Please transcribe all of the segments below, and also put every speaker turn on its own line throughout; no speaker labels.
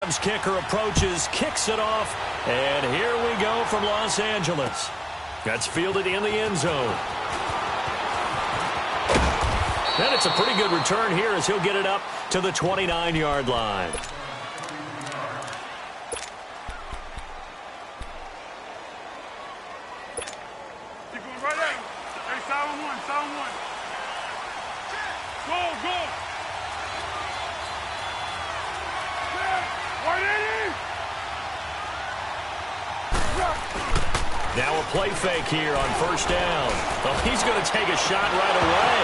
Kicker approaches, kicks it off, and here we go from Los Angeles. That's fielded in the end zone. And it's a pretty good return here as he'll get it up to the 29-yard line.
Keep going right at him. Hey, silent one, silent one. Go, go.
Now a play fake here on first down. Oh, he's going to take a shot right away.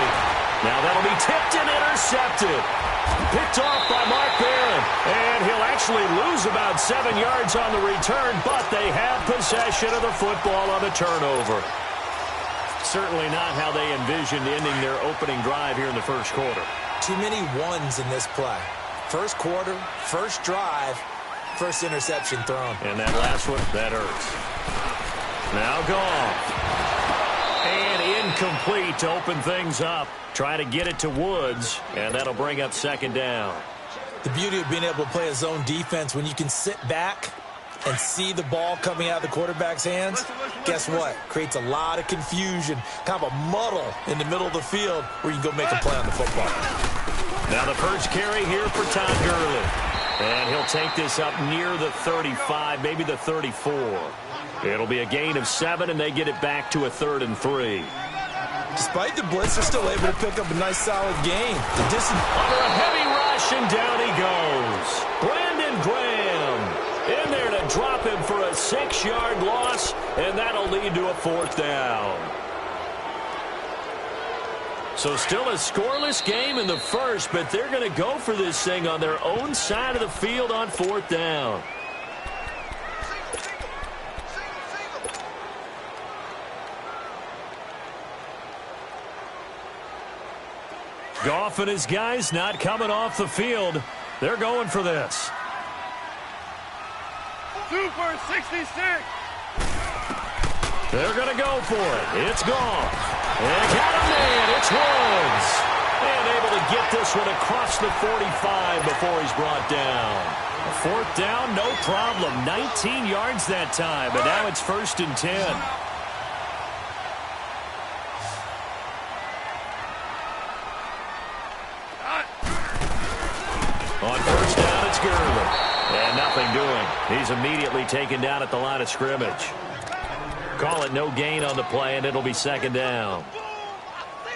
Now that'll be tipped and intercepted. Picked off by Mark Barron. And he'll actually lose about 7 yards on the return, but they have possession of the football on the turnover. Certainly not how they envisioned ending their opening drive here in the first quarter.
Too many ones in this play. First quarter, first drive, first interception thrown.
And that last one, that hurts. Now gone. And incomplete to open things up. Try to get it to Woods, and that'll bring up second down.
The beauty of being able to play a zone defense when you can sit back and see the ball coming out of the quarterback's hands, guess what? Creates a lot of confusion, kind of a muddle in the middle of the field where you can go make a play on the football.
Now the first carry here for Todd Gurley. And he'll take this up near the 35, maybe the 34. It'll be a gain of 7, and they get it back to a 3rd and 3.
Despite the blitz, they're still able to pick up a nice, solid gain. The distance
under a heavy rush, and down he goes. Brandon Graham in there to drop him for a 6-yard loss, and that'll lead to a 4th down. So still a scoreless game in the first, but they're going to go for this thing on their own side of the field on 4th down. Goff and his guys not coming off the field. They're going for this.
Super 66.
They're going to go for it. It's Goff. And got a man. It's Woods. And able to get this one across the 45 before he's brought down. A 4th down, no problem. 19 yards that time. But now it's 1st and 10. On first down, it's Gurley. And nothing doing. He's immediately taken down at the line of scrimmage. Call it no gain on the play, and it'll be 2nd down.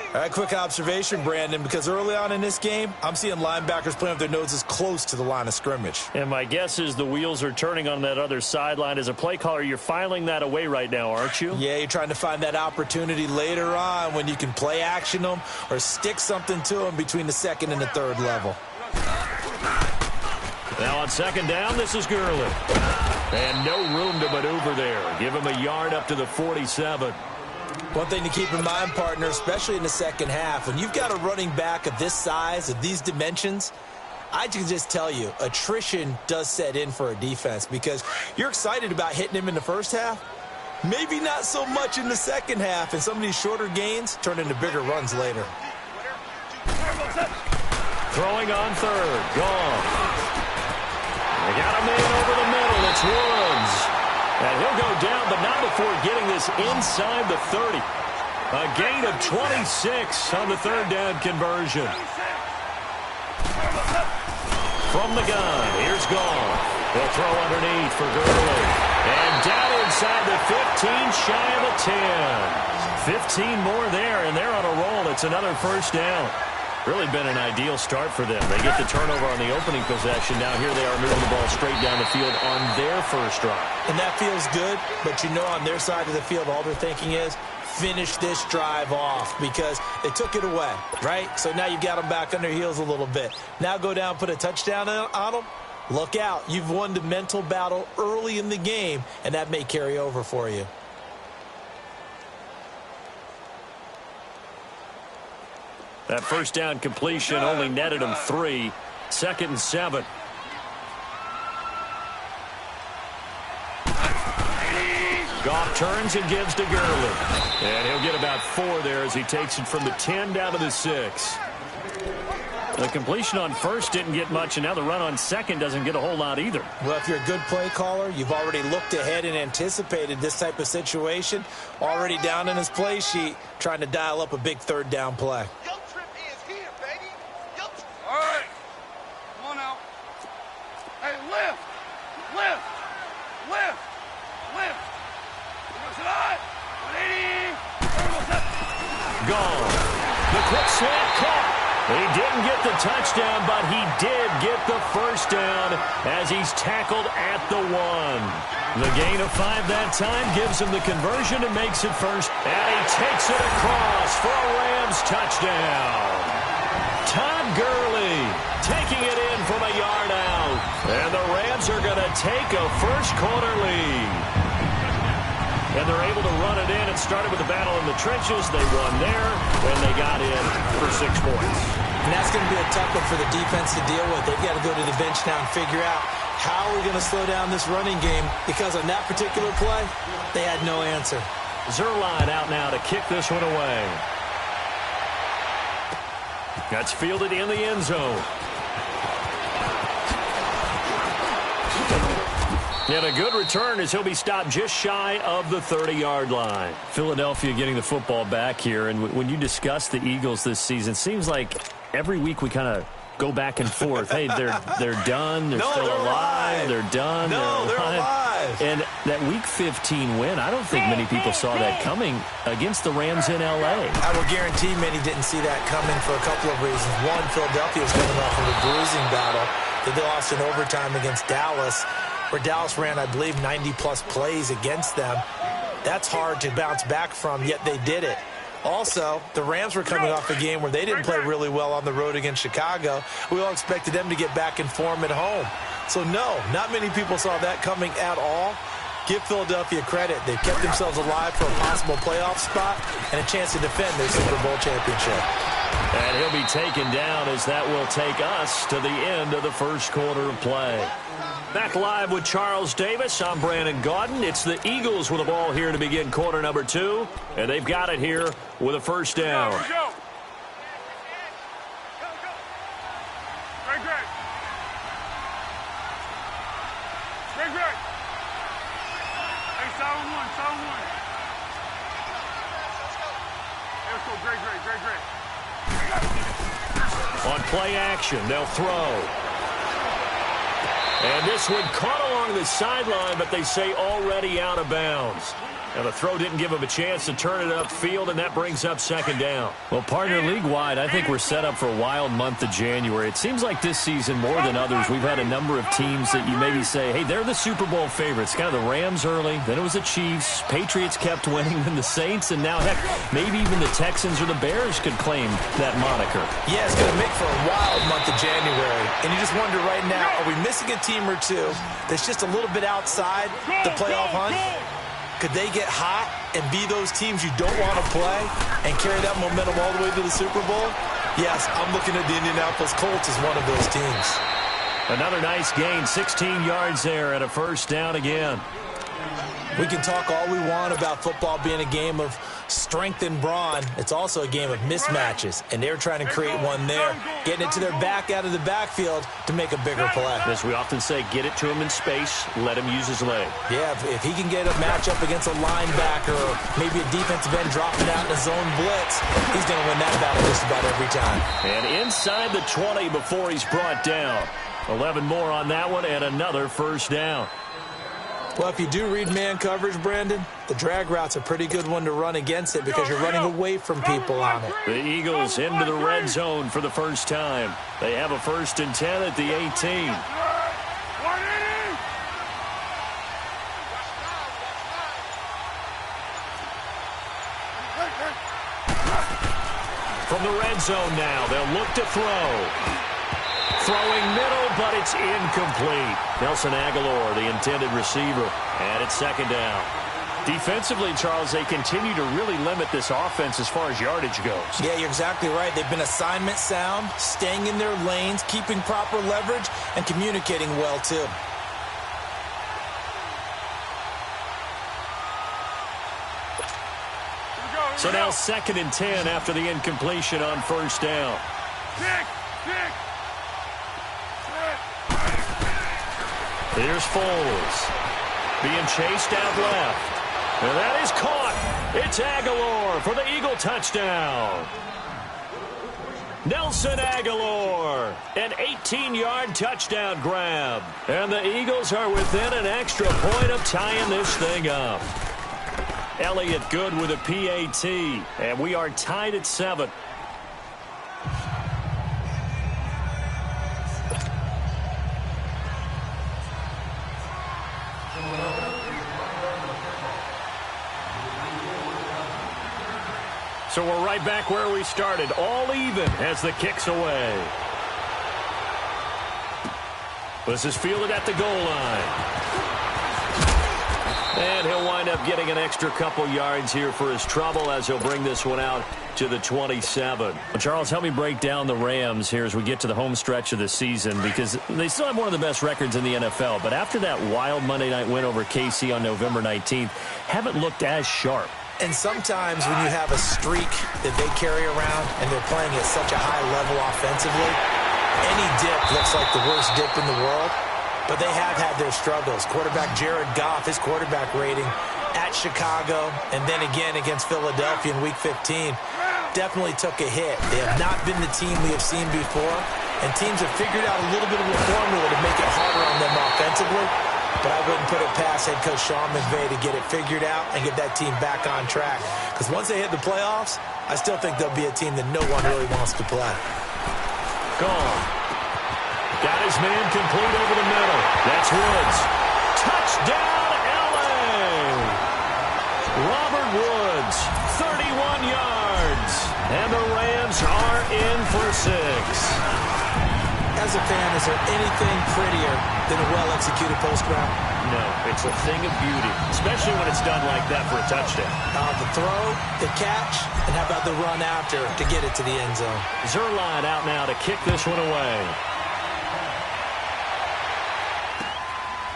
All right, quick observation, Brandon, because early on in this game, I'm seeing linebackers playing with their noses close to the line of scrimmage.
And my guess is the wheels are turning on that other sideline. As a play caller, you're filing that away right now, aren't you?
Yeah, you're trying to find that opportunity later on when you can play action them or stick something to them between the 2nd and the 3rd level.
Now on 2nd down, this is Gurley. And no room to maneuver there. Give him a yard up to the 47.
One thing to keep in mind, partner, especially in the second half, when you've got a running back of this size, of these dimensions, I can just tell you, attrition does set in for a defense because you're excited about hitting him in the first half. Maybe not so much in the second half, and some of these shorter gains turn into bigger runs later.
Throwing on 3rd. Gone. They got a man over the middle. It's Woods. And he'll go down, but not before getting this inside the 30. A gain of 26 on the 3rd down conversion. From the gun, here's Goff. They'll throw underneath for Gurley. And down inside the 15, shy of the 10. 15 more there, and they're on a roll. It's another 1st down. Really been an ideal start for them. They get the turnover on the opening possession. Now here they are moving the ball straight down the field on their first drive.
And that feels good, but you know on their side of the field, all they're thinking is finish this drive off because they took it away, right? So now you've got them back on their heels a little bit. Now go down, put a touchdown on them. Look out. You've won the mental battle early in the game, and that may carry over for you.
That first down completion only netted him 3. 2nd and 7. Goff turns and gives to Gurley. And he'll get about 4 there as he takes it from the 10 down to the 6. The completion on first didn't get much, and now the run on second doesn't get a whole lot either.
Well, if you're a good play caller, you've already looked ahead and anticipated this type of situation. Already down in his play sheet, trying to dial up a big third down play.
All right. Come on now. Hey, lift. Lift. Lift. Lift.
Gone. The quick slant caught. He didn't get the touchdown, but he did get the first down as he's tackled at the 1. The gain of 5 that time gives him the conversion and makes it first. And he takes it across for a Rams touchdown. Todd Gurley taking it in from a yard out. And the Rams are going to take a first-quarter lead. And they're able to run it in. It started with a battle in the trenches. They won there, and they got in for 6 points.
And that's going to be a tough one for the defense to deal with. They've got to go to the bench now and figure out how are we going to slow down this running game, because on that particular play, they had no answer.
Zerline out now to kick this one away. That's fielded in the end zone. And a good return as he'll be stopped just shy of the 30-yard line. Philadelphia getting the football back here. And when you discuss the Eagles this season, it seems like every week we kind of go back and forth. Hey, they're done. They're still alive. They're done.
They're alive.
And that Week 15 win, I don't think many people saw that coming against the Rams in L.A.
I will guarantee many didn't see that coming for a couple of reasons. One, Philadelphia was coming off of a bruising battle that they lost in overtime against Dallas, where Dallas ran, I believe, 90-plus plays against them. That's hard to bounce back from, yet they did it. Also, the Rams were coming off a game where they didn't play really well on the road against Chicago. We all expected them to get back in form at home. So, no, not many people saw that coming at all. Give Philadelphia credit. They've kept themselves alive for a possible playoff spot and a chance to defend their Super Bowl championship.
And he'll be taken down as that will take us to the end of the first quarter of play. Back live with Charles Davis. I'm Brandon Gaudin. It's the Eagles with the ball here to begin quarter number 2. And they've got it here with a first down.
Go. Great. Hey, solid one. Let's go. Great.
On play action, they'll throw. And this one caught along the sideline, but they say already out of bounds. Now, the throw didn't give him a chance to turn it upfield, and that brings up second down. Well, partner, league-wide, I think we're set up for a wild month of January. It seems like this season, more than others, we've had a number of teams that you maybe say, hey, they're the Super Bowl favorites. Kind of the Rams early, then it was the Chiefs. Patriots kept winning, then the Saints, and now, heck, maybe even the Texans or the Bears could claim that moniker.
Yeah, it's going to make for a wild month of January. And you just wonder right now, are we missing a team or two that's just a little bit outside the playoff hunt? Could they get hot and be those teams you don't want to play and carry that momentum all the way to the Super Bowl? Yes, I'm looking at the Indianapolis Colts as one of those teams.
Another nice gain, 16 yards there and a first down again.
We can talk all we want about football being a game of strength and brawn. It's also a game of mismatches, and they're trying to create one there, getting it to their back out of the backfield to make a bigger play.
As we often say, get it to him in space, let him use his leg.
Yeah, if he can get a matchup against a linebacker or maybe a defensive end dropping out in a zone blitz, he's going to win that battle just about every time.
And inside the 20 before he's brought down. 11 more on that one and another first down.
Well, if you do read man coverage, Brandon, the drag route's a pretty good one to run against it because you're running away from people on it.
The Eagles into the red zone for the first time. They have a 1st and 10 at the 18. From the red zone now, they'll look to throw. Throwing middle, but it's incomplete. Nelson Aguilar, the intended receiver, and it's second down. Defensively, Charles, they continue to really limit this offense as far as yardage goes.
Yeah, you're exactly right. They've been assignment sound, staying in their lanes, keeping proper leverage, and communicating well, too.
So now 2nd and 10 after the incompletion on first down. Here's Foles. Being chased out left. And that is caught. It's Aguilar for the Eagle touchdown. Nelson Aguilar, an 18-yard touchdown grab. And the Eagles are within an extra point of tying this thing up. Elliott good with a PAT. And we are tied at 7. So we're right back where we started, all even as the kick's away. This is fielded at the goal line. And he'll wind up getting an extra couple yards here for his trouble as he'll bring this one out to the 27. Well, Charles, help me break down the Rams here as we get to the home stretch of the season, because they still have one of the best records in the NFL. But after that wild Monday night win over KC on November 19th, haven't looked as sharp.
And sometimes when you have a streak that they carry around and they're playing at such a high level offensively, any dip looks like the worst dip in the world. But they have had their struggles. Quarterback Jared Goff, his quarterback rating at Chicago and then again against Philadelphia in Week 15 definitely took a hit. They have not been the team we have seen before. And teams have figured out a little bit of a formula to make it harder on them offensively. But I wouldn't put it past head coach Sean McVay to get it figured out and get that team back on track. Because once they hit the playoffs, I still think they'll be a team that no one really wants to play.
Gone. Got his man complete over the middle. That's Woods. Touchdown, L.A. Robert Woods, 31 yards. And the Rams are in for 6.
As a fan, is there anything prettier than a well-executed post route?
No, it's a thing of beauty, especially when it's done like that for a touchdown.
The throw, the catch, and how about the run after to get it to the end zone?
Zerline out now to kick this one away.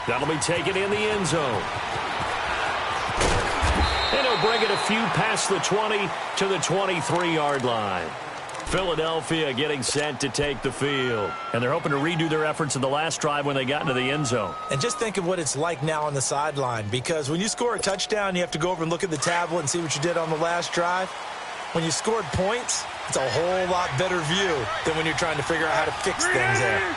That'll be taken in the end zone. And he'll bring it a few past the 20 to the 23-yard line. Philadelphia getting set to take the field. And they're hoping to redo their efforts in the last drive when they got into the end zone.
And just think of what it's like now on the sideline, because when you score a touchdown, you have to go over and look at the tablet and see what you did on the last drive. When you scored points, it's a whole lot better view than when you're trying to figure out how to fix things there.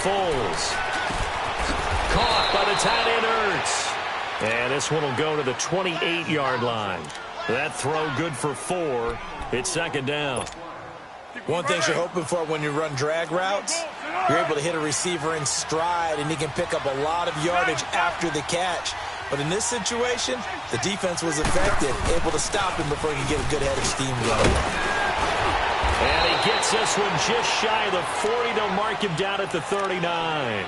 Foles. Caught by the tight end Ertz. And this one will go to the 28-yard line. That throw good for 4. It's second down.
One thing you're hoping for when you run drag routes, you're able to hit a receiver in stride, and he can pick up a lot of yardage after the catch. But in this situation, the defense was effective, able to stop him before he could get a good head of steam going.
And he gets this one just shy of the 40 to mark him down at the 39.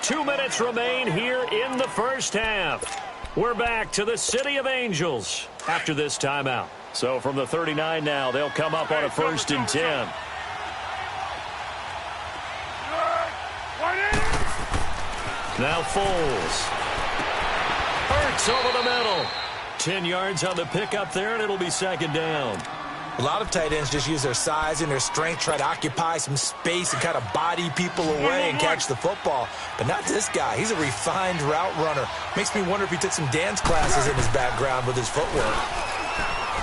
2 minutes remain here in the first half. We're back to the City of Angels after this timeout. So from the 39 now, they'll come up on a 1st and 10. Now Foles. Ertz over the middle. 10 yards on the pickup there, and it'll be second down.
A lot of tight ends just use their size and their strength, try to occupy some space and kind of body people away and catch the football. But not this guy. He's a refined route runner. Makes me wonder if he took some dance classes in his background with his footwork.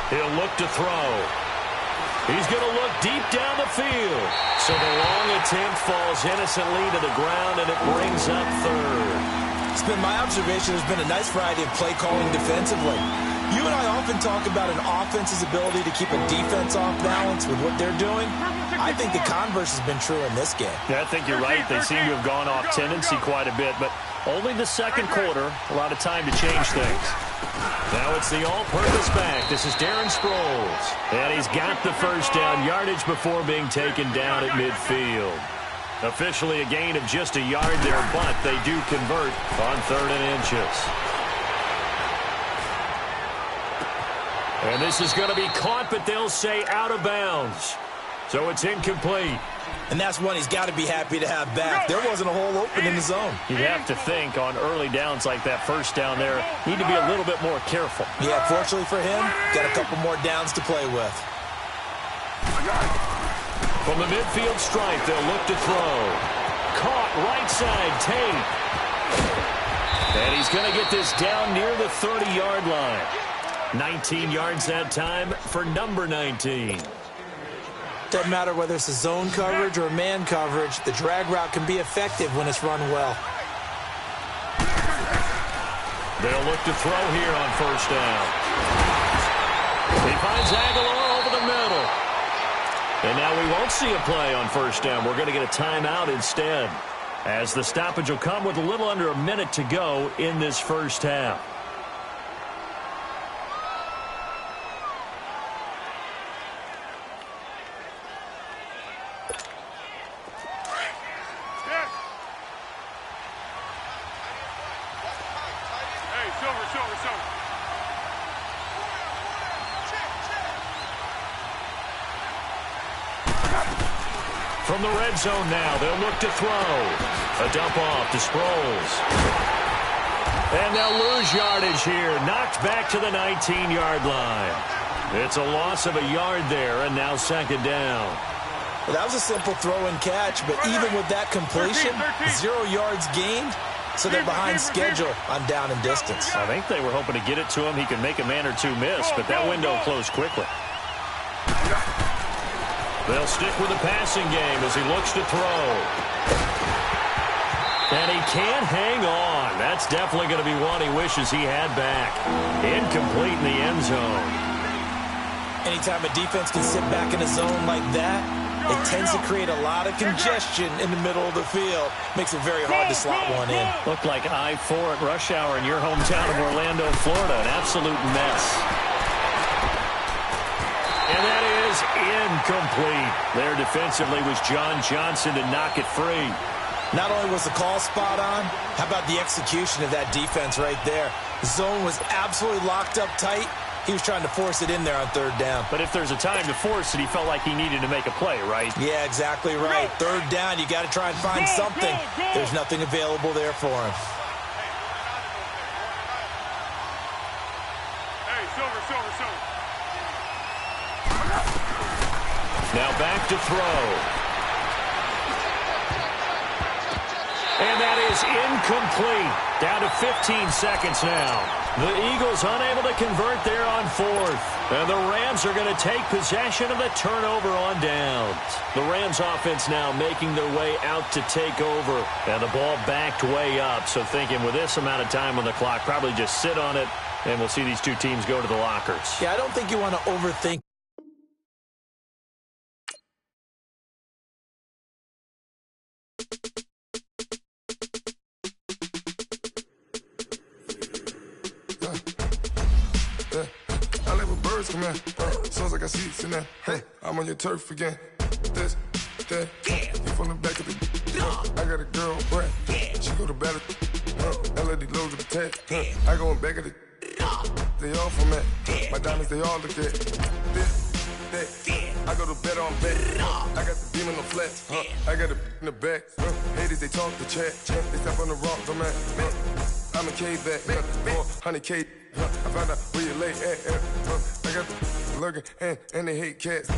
He'll look to throw. He's going to look deep down the field. So the long attempt falls innocently to the ground, and it brings up 3rd.
It's been my observation there's been a nice variety of play calling defensively. You and I often talk about an offense's ability to keep a defense off balance with what they're doing. I think the converse has been true in this game.
Yeah, I think you're right. They seem to have gone off tendency quite a bit, but only the second quarter, a lot of time to change things. Now it's the all-purpose back. This is Darren Sproles. And he's got the first down yardage before being taken down at midfield. Officially a gain of just a yard there, but they do convert on 3rd and inches. And this is going to be caught, but they'll say out of bounds. So it's incomplete.
And that's one he's got to be happy to have back. There wasn't a hole open in the zone.
You'd have to think on early downs like that first down there, need to be a little bit more careful.
Yeah, fortunately for him, got a couple more downs to play with.
From the midfield stripe, they'll look to throw. Caught right side, Tate. And he's going to get this down near the 30-yard line. 19 yards that time for number 19.
Doesn't matter whether it's a zone coverage or man coverage, the drag route can be effective when it's run well.
They'll look to throw here on first down. He finds Aguilar over the middle. And now we won't see a play on first down. We're going to get a timeout instead, as the stoppage will come with a little under a minute to go in this first half. From the red zone now, they'll look to throw. A dump off to Sproles. And they'll lose yardage here. Knocked back to the 19-yard line. It's a loss of a yard there, and now second down.
Well, that was a simple throw and catch, but even with that completion, 0 yards gained, so they're behind schedule on down and distance.
I think they were hoping to get it to him. He could make a man or two miss, but that window closed quickly. They'll stick with the passing game as he looks to throw. And he can't hang on. That's definitely going to be one he wishes he had back. Incomplete in the end zone.
Anytime a defense can sit back in a zone like that, it tends to create a lot of congestion in the middle of the field. Makes it very hard to slot one in.
Looked like I-4 at rush hour in your hometown of Orlando, Florida. An absolute mess. And that is incomplete. There defensively was John Johnson to knock it free.
Not only was the call spot on, how about the execution of that defense right there? The zone was absolutely locked up tight. He was trying to force it in there on third down.
But if there's a time to force it, he felt like he needed to make a play, right?
Yeah, exactly right. Third down, you got to try and find something. There's nothing available there for him.
Hey, Silver.
Now back to throw. And that is incomplete. Down to 15 seconds now. The Eagles unable to convert there on fourth. And the Rams are going to take possession of the turnover on downs. The Rams offense now making their way out to take over. And the ball backed way up. So thinking with this amount of time on the clock, probably just sit on it. And we'll see these two teams go to the lockers.
Yeah, I don't think you want to overthink.
Come in, sounds like I see it in there. Hey, I'm on your turf again. This, that, you from the back of the. I got a girl, Brad. She go to battle. LED loads of the tag. I go in back of the. They all from that. My diamonds, they all look at. This, that. I go to bed on bed. I got the beam in the flat. I got it in the back. Haters, they talk the chat. They step on the rock, the man. I'm a K-back. 400K. I found out where you lay at. I got the lurking and they hate cats.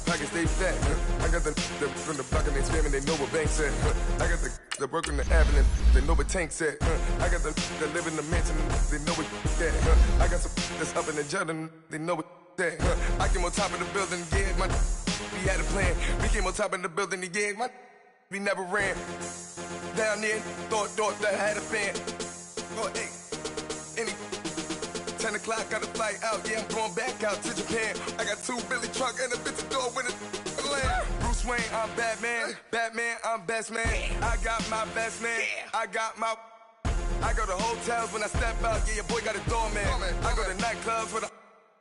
Pockets stay fat. I got the from the block and they spamming, they know what banks at. I got the work on the avenue, they know what tanks at. I got the live in the mansion, they know what that. I got some that's up in the Jordan, they know what that. I came on top of the building again, we had a plan. We came on top of the building again, we never ran. Down there, thought that I had a fan. Oh, hey, any 10 o'clock, got a flight out, yeah, I'm going back out to Japan. I got 2 Billy truck and a bitch door with a land. Bruce Wayne, I'm Batman. Batman, I'm best man. I got my best man. I got my. I go to hotels when I step out, yeah, your boy got a doorman. I go to nightclubs with a.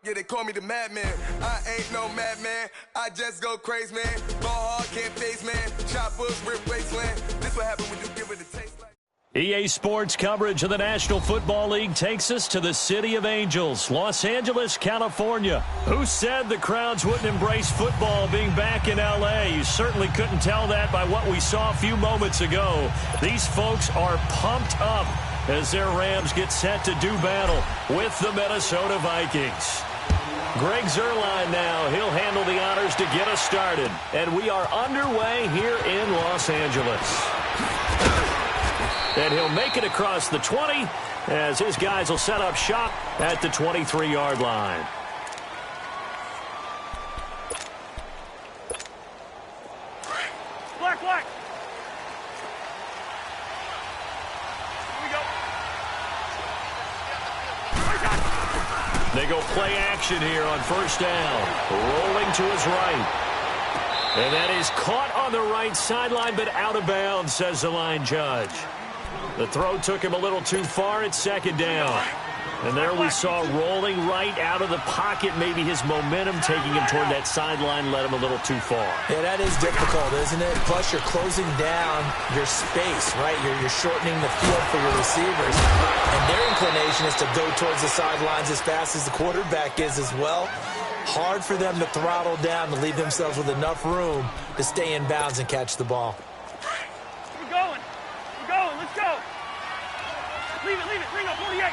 Yeah, they call me the madman. I ain't no madman. I just go crazy, man. Ball hard, can't face, man. Chop bush, rip wasteland. This what happen when you give it a taste like.
EA Sports coverage of the National Football League takes us to the City of Angels, Los Angeles, California. Who said the crowds wouldn't embrace football being back in L.A.? You certainly couldn't tell that by what we saw a few moments ago. These folks are pumped up as their Rams get set to do battle with the Minnesota Vikings. Greg Zuerlein now. He'll handle the honors to get us started. And we are underway here in Los Angeles. And he'll make it across the 20 as his guys will set up shop at the 23-yard line.
Black. Here we go.
They go play action here on first down. Rolling to his right. And that is caught on the right sideline, but out of bounds, says the line judge. The throw took him a little too far at second down. And there we saw rolling right out of the pocket. Maybe his momentum taking him toward that sideline led him a little too far.
Yeah, that is difficult, isn't it? Plus, you're closing down your space, right? You're shortening the field for your receivers. And their inclination is to go towards the sidelines as fast as the quarterback is as well. Hard for them to throttle down to leave themselves with enough room to stay in bounds and catch the ball.
We're going. Let's go. Leave it. Bring up 48.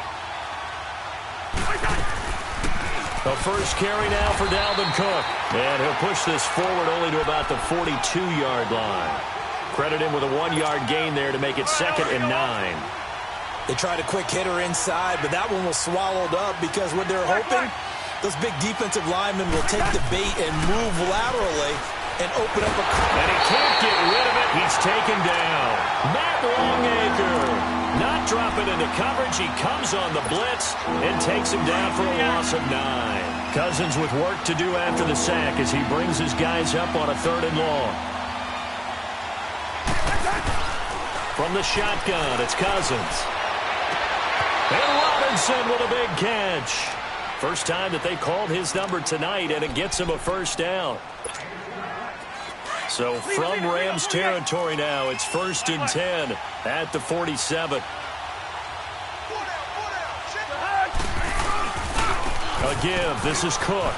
The first carry now for Dalvin Cook. And he'll push this forward only to about the 42-yard line. Credit him with a 1-yard gain there to make it 2nd and 9.
They tried a quick hitter inside, but that one was swallowed up because what they're hoping, those big defensive linemen will take the bait and move laterally and open up a...
And he can't get rid of it. He's taken down. Matt Longacre not dropping into coverage. He comes on the blitz and takes him down for a loss of 9. Cousins with work to do after the sack as he brings his guys up on a 3rd and long. From the shotgun, it's Cousins. And Robinson with a big catch. First time that they called his number tonight, and it gets him a first down. So from Rams territory now, it's 1st and 10 at the 47. A give. This is Cook.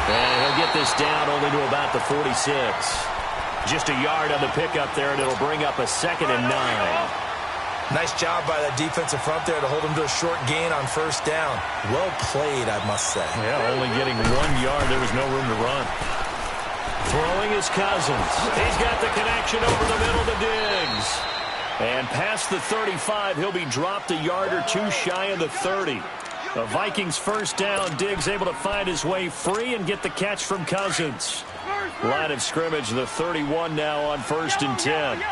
And he'll get this down only to about the 46. Just a yard on the pickup there, and it'll bring up a 2nd and 9.
Nice job by that defensive front there to hold him to a short gain on first down. Well played, I must say.
Yeah, only getting 1 yard. There was no room to run. Throwing is Cousins. He's got the connection over the middle to Diggs. And past the 35, he'll be dropped a yard or two shy of the 30. The Vikings first down. Diggs able to find his way free and get the catch from Cousins. Line of scrimmage, the 31 now on 1st and 10.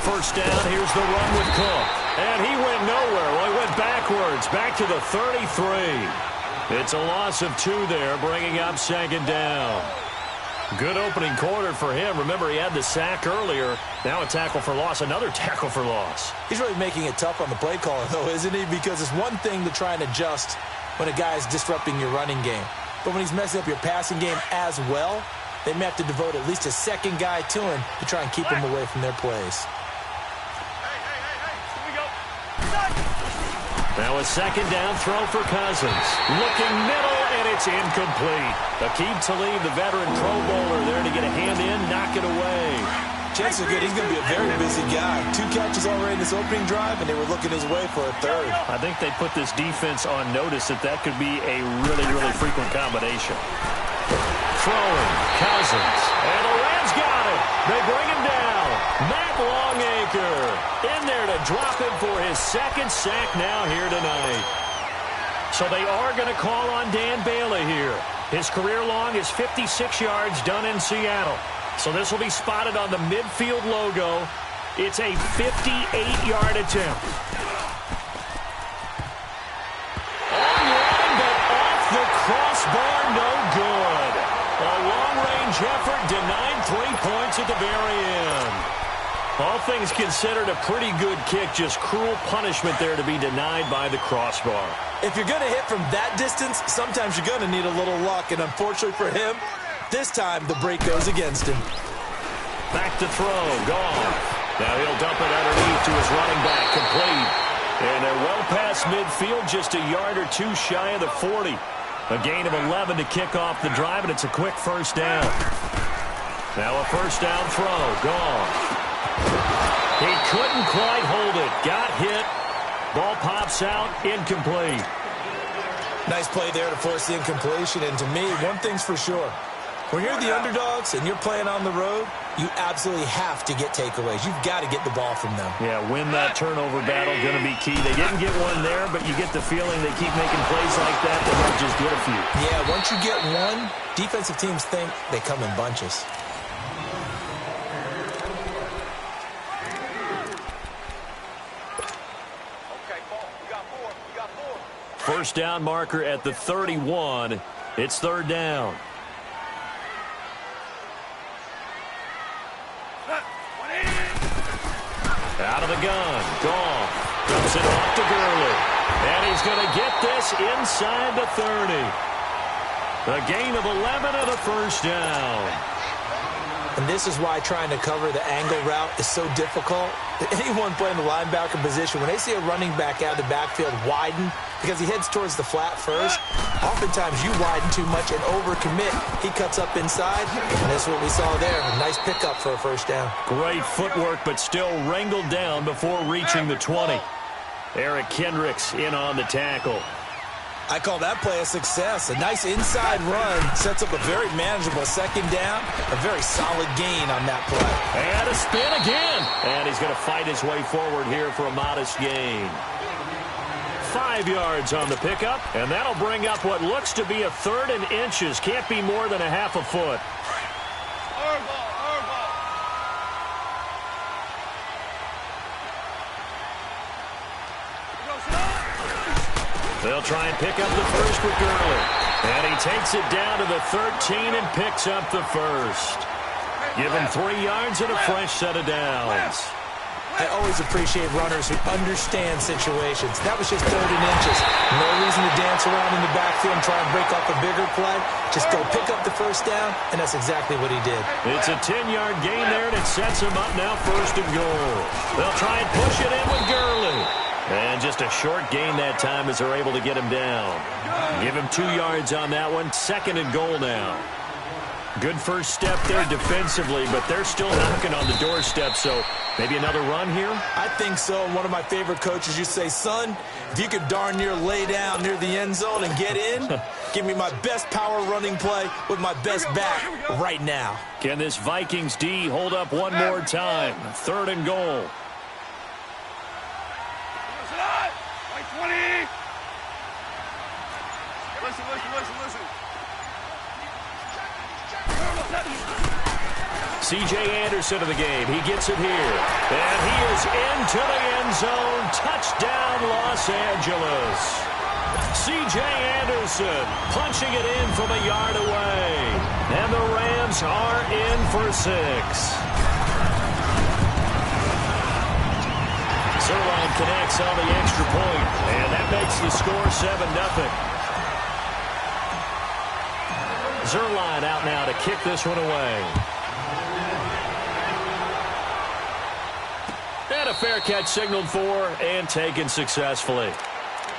First down, here's the run with Cook. And he went nowhere. Well, he went backwards, back to the 33. It's a loss of 2 there, bringing up 2nd down. Good opening quarter for him. Remember, he had the sack earlier. Now a tackle for loss, another tackle for loss.
He's really making it tough on the play caller, though, isn't he? Because it's one thing to try and adjust when a guy is disrupting your running game. But when he's messing up your passing game as well, they may have to devote at least a second guy to him to try and keep him away from their plays.
Now a 2nd down throw for Cousins. Looking middle, and it's incomplete. Aqib Talib, the veteran Pro Bowler, there to get a hand in, knock it away.
Chances are good he's going to be a very busy guy. 2 catches already in this opening drive, and they were looking his way for a 3rd.
I think they put this defense on notice that could be a really frequent combination. Throwing, Cousins, and the Rams got it. They bring him down. Matt Longacre in there to drop him for his 2nd sack now here tonight. So they are going to call on Dan Bailey here. His career long is 56 yards done in Seattle. So this will be spotted on the midfield logo. It's a 58-yard attempt. On-line, but off the crossbar, no good. A long-range effort denied 3 points at the very end. All things considered, a pretty good kick. Just cruel punishment there to be denied by the crossbar.
If you're going to hit from that distance, sometimes you're going to need a little luck. And unfortunately for him, this time the break goes against him.
Back to throw. Gone. Now he'll dump it underneath to his running back. Complete. And they're well past midfield, just a yard or two shy of the 40. A gain of 11 to kick off the drive, and it's a quick first down. Now a first down throw. Gone. He couldn't quite hold it. Got hit. Ball pops out. Incomplete.
Nice play there to force the incompletion. And to me, one thing's for sure. When you're the underdogs and you're playing on the road, you absolutely have to get takeaways. You've got to get the ball from them.
Yeah, win that turnover battle, going to be key. They didn't get one there, but you get the feeling they keep making plays like that, they might just get a few.
Yeah, once you get one, defensive teams think they come in bunches.
First down marker at the 31. It's third down. Out of the gun. Goff dumps it off to Gurley. And he's going to get this inside the 30. A gain of 11 and a first down.
And this is why trying to cover the angle route is so difficult. Anyone playing the linebacker position, when they see a running back out of the backfield widen because he heads towards the flat first, oftentimes you widen too much and overcommit. He cuts up inside, and that's what we saw there. A nice pickup for a first down.
Great footwork, but still wrangled down before reaching the 20. Eric Kendricks in on the tackle.
I call that play a success. A nice inside run sets up a very manageable second down. A very solid gain on that play.
And a spin again. And he's going to fight his way forward here for a modest gain. 5 yards on the pickup, and that'll bring up what looks to be a third and inches. Can't be more than a half a foot. They'll try and pick up the first with Gurley. And he takes it down to the 13 and picks up the first. Give him 3 yards and a fresh set of downs.
I always appreciate runners who understand situations. That was just third and inches. No reason to dance around in the backfield and try and break off a bigger play. Just go pick up the first down, and that's exactly what he did.
It's a 10-yard gain there, and it sets him up now first and goal. They'll try and push it in with Gurley. And just a short gain that time as they're able to get him down. Give him 2 yards on that one. Second and goal now. Good first step there defensively, but they're still knocking on the doorstep, so maybe another run here?
I think so. And one of my favorite coaches used to say, son, if you could darn near lay down near the end zone and get in, give me my best power running play with my best back right now.
Can this Vikings D hold up one more time? Third and goal. C.J. Anderson of the game. He gets it here. And he is into the end zone. Touchdown, Los Angeles. C.J. Anderson punching it in from a yard away. And the Rams are in for 6. Zerline connects on the extra point. And that makes the score 7-0. Zerline out now to kick this one away. And a fair catch signaled for and taken successfully.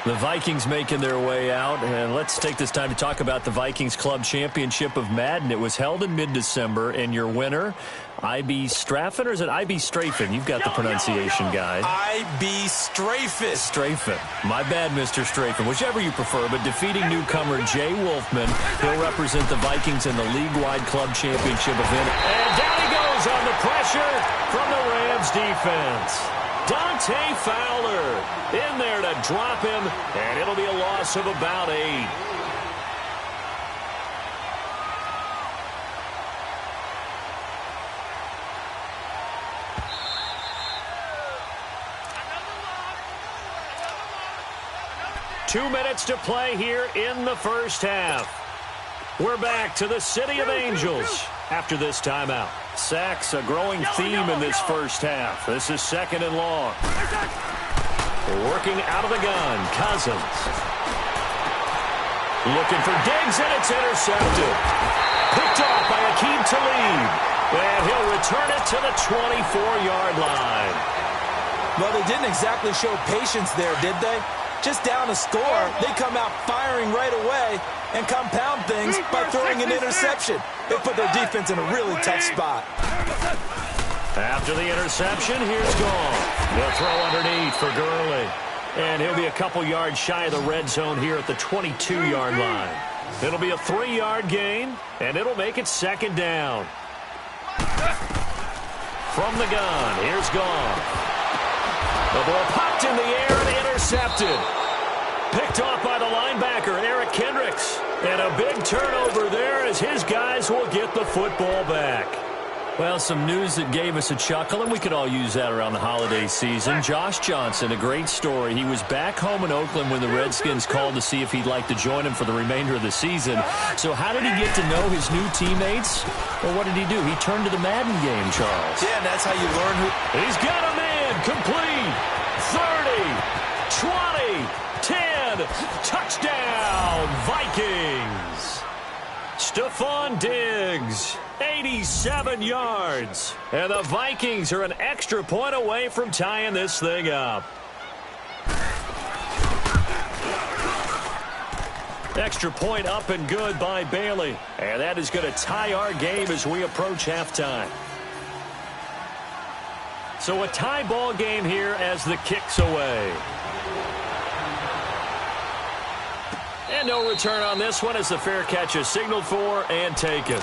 The Vikings making their way out. And let's take this time to talk about the Vikings Club Championship of Madden. It was held in mid-December, and your winner, I.B. Straffen, or is it I.B. Strafen? You've got the pronunciation guide.
I.B. Strafen.
Strafen. My bad, Mr. Strafen. Whichever you prefer, but defeating newcomer Jay Wolfman. He'll represent the Vikings in the league-wide club championship event. And down he goes on the pressure from the Rams defense. Dante Fowler in there to drop him, and it'll be a loss of about 8. Two minutes to play here in the first half. We're back to the City of Angels after this timeout. Sacks, a growing theme in this first half. This is second and long. Working out of the gun, Cousins. Looking for Diggs, and it's intercepted. Picked off by Akeem Talib. And he'll return it to the 24-yard line.
Well, they didn't exactly show patience there, did they? Just down a score, they come out firing right away and compound things by throwing an interception. They put their defense in a really tough spot.
After the interception, here's Gall. They'll throw underneath for Gurley. And he'll be a couple yards shy of the red zone here at the 22-yard line. It'll be a 3-yard gain, and it'll make it second down. From the gun, here's Gall. The ball popped in the air and intercepted. Picked off by the linebacker, Eric Kendricks. And a big turnover there as his guys will get the football back. Well, some news that gave us a chuckle, and we could all use that around the holiday season. Josh Johnson, a great story. He was back home in Oakland when the Redskins called to see if he'd like to join him for the remainder of the season. So how did he get to know his new teammates? Well, what did he do? He turned to the Madden game, Charles.
Yeah, and that's how you learn who...
He's got a man complete. 30, 20, 10, touchdown, Vikings. Stephon Diggs, 87 yards. And the Vikings are an extra point away from tying this thing up. Extra point up and good by Bailey. And that is going to tie our game as we approach halftime. So a tie ball game here as the kick's away. And no return on this one as the fair catch is signaled for and taken.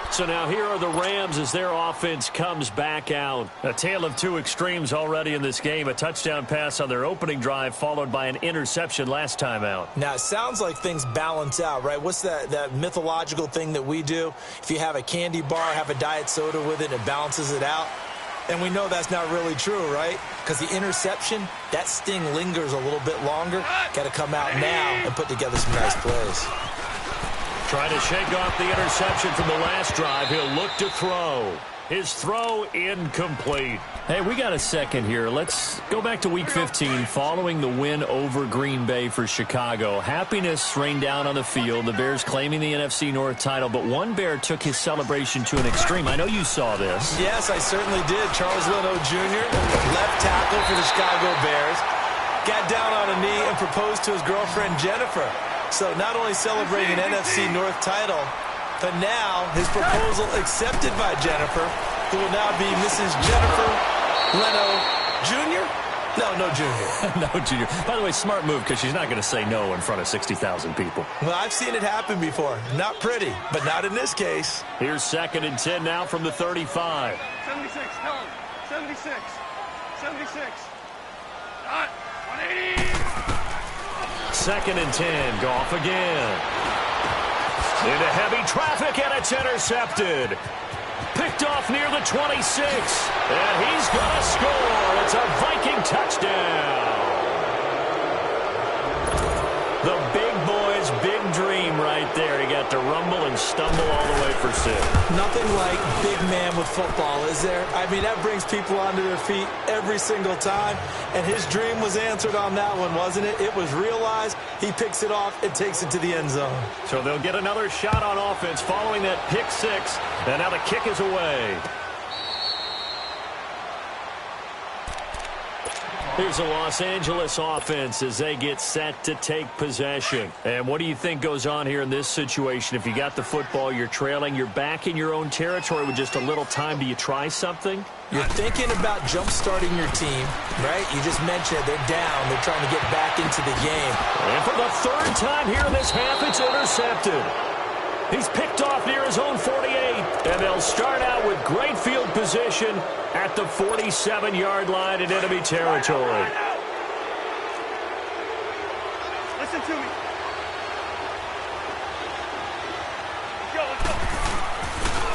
So now here are the Rams as their offense comes back out. A tale of two extremes already in this game. A touchdown pass on their opening drive followed by an interception last time out.
Now, it sounds like things balance out, right? What's that mythological thing that we do? If you have a candy bar, have a diet soda with it, it balances it out. And we know that's not really true, right? Because the interception, that sting lingers a little bit longer. Got to come out now and put together some nice plays.
Trying to shake off the interception from the last drive. He'll look to throw. His throw incomplete. Hey, we got a second here. Let's go back to Week 15 following the win over Green Bay for Chicago. Happiness rained down on the field. The Bears claiming the NFC North title, but one Bear took his celebration to an extreme. I know you saw this.
Yes, I certainly did. Charles Leno Jr., left tackle for the Chicago Bears, got down on a knee and proposed to his girlfriend Jennifer. So not only celebrating an NFC North title, but now his proposal accepted by Jennifer, who will now be Mrs. Jennifer Leno Jr.? No Jr.
No Jr. By the way, smart move because she's not going to say no in front of 60,000 people.
Well, I've seen it happen before. Not pretty, but not in this case.
Here's 2nd and 10 now from the 35.
76, tell him. 76. 76. Dot. 180.
2nd and 10. Goff again. Into heavy traffic, and it's intercepted. Picked off near the 26. And he's going to score. It's a Viking touchdown. The big boy's big dream right there. He got to rumble and stumble all the way for 6.
Nothing like big man with football, is there? I mean, that brings people onto their feet every single time. And his dream was answered on that one, wasn't it? It was realized. He picks it off and takes it to the end zone.
So they'll get another shot on offense following that pick 6. And now the kick is away. Here's the Los Angeles offense as they get set to take possession. And what do you think goes on here in this situation? If you got the football, you're trailing, you're back in your own territory with just a little time. Do you try something?
You're thinking about jump-starting your team, right? You just mentioned they're down. They're trying to get back into the game.
And for the 3rd time here in this half, it's intercepted. He's picked off near his own 48, and they'll start out with great field position at the 47-yard line in enemy territory.
Listen to me. Let's go.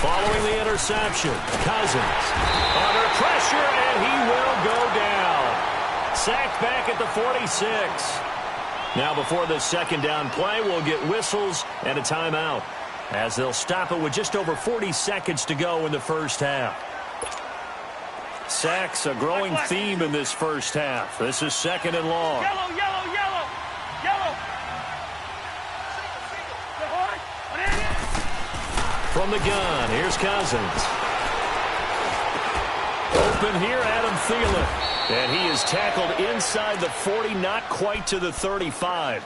Following the interception, Cousins under pressure, and he will go down. Sacked back at the 46. Now before the 2nd down play, we'll get whistles and a timeout, as they'll stop it with just over 40 seconds to go in the first half. Sacks, a growing theme in this first half. This is 2nd and long.
Yellow, yellow, yellow, yellow.
from the gun. Here's Cousins. Open here, Adam Thielen. And he is tackled inside the 40, not quite to the 35.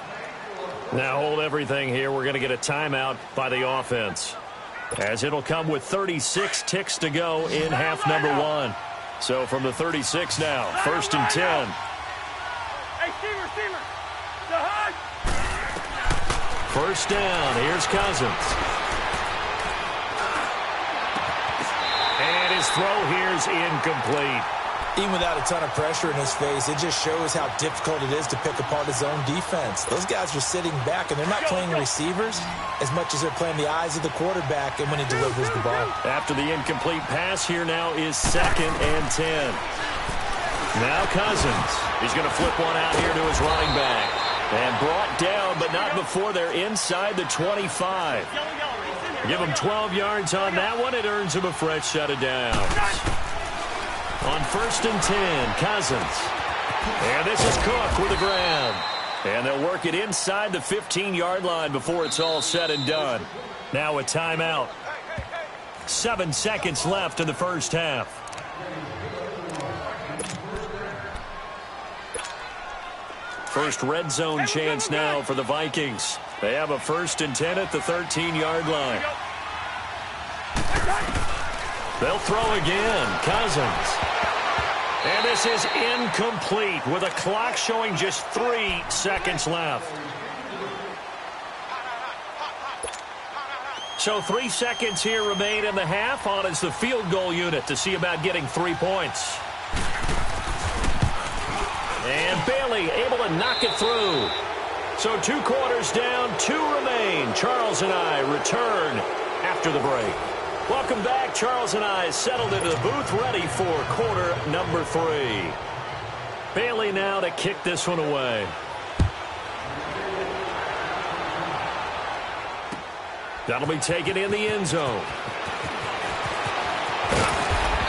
Now hold everything here. We're going to get a timeout by the offense, as it'll come with 36 ticks to go in half number one. So from the 36 now, 1st and 10.
Hey, receiver. The hug.
1st down. Here's Cousins. And his throw here's incomplete.
Even without a ton of pressure in his face, it just shows how difficult it is to pick apart his own defense. Those guys are sitting back, and they're not playing receivers as much as they're playing the eyes of the quarterback and when he delivers the ball.
After the incomplete pass, here now is 2nd and 10. Now Cousins. He's going to flip one out here to his running back. And brought down, but not before they're inside the 25. Give him 12 yards on that one. It earns him a fresh set of downs. On 1st and 10, Cousins. And this is Cook with the grab. And they'll work it inside the 15-yard line before it's all said and done. Now a timeout. 7 seconds left in the first half. First red zone chance now for the Vikings. They have a 1st and 10 at the 13-yard line. They'll throw again. Cousins. And this is incomplete with a clock showing just 3 seconds left. So 3 seconds here remain in the half. On is the field goal unit to see about getting 3 points. And Bailey able to knock it through. So 2 quarters down, 2 remain. Charles and I return after the break. Welcome back. Charles and I settled into the booth, ready for quarter number 3. Bailey now to kick this one away. That'll be taken in the end zone.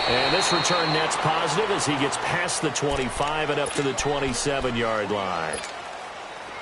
And this return net's positive as he gets past the 25 and up to the 27-yard line.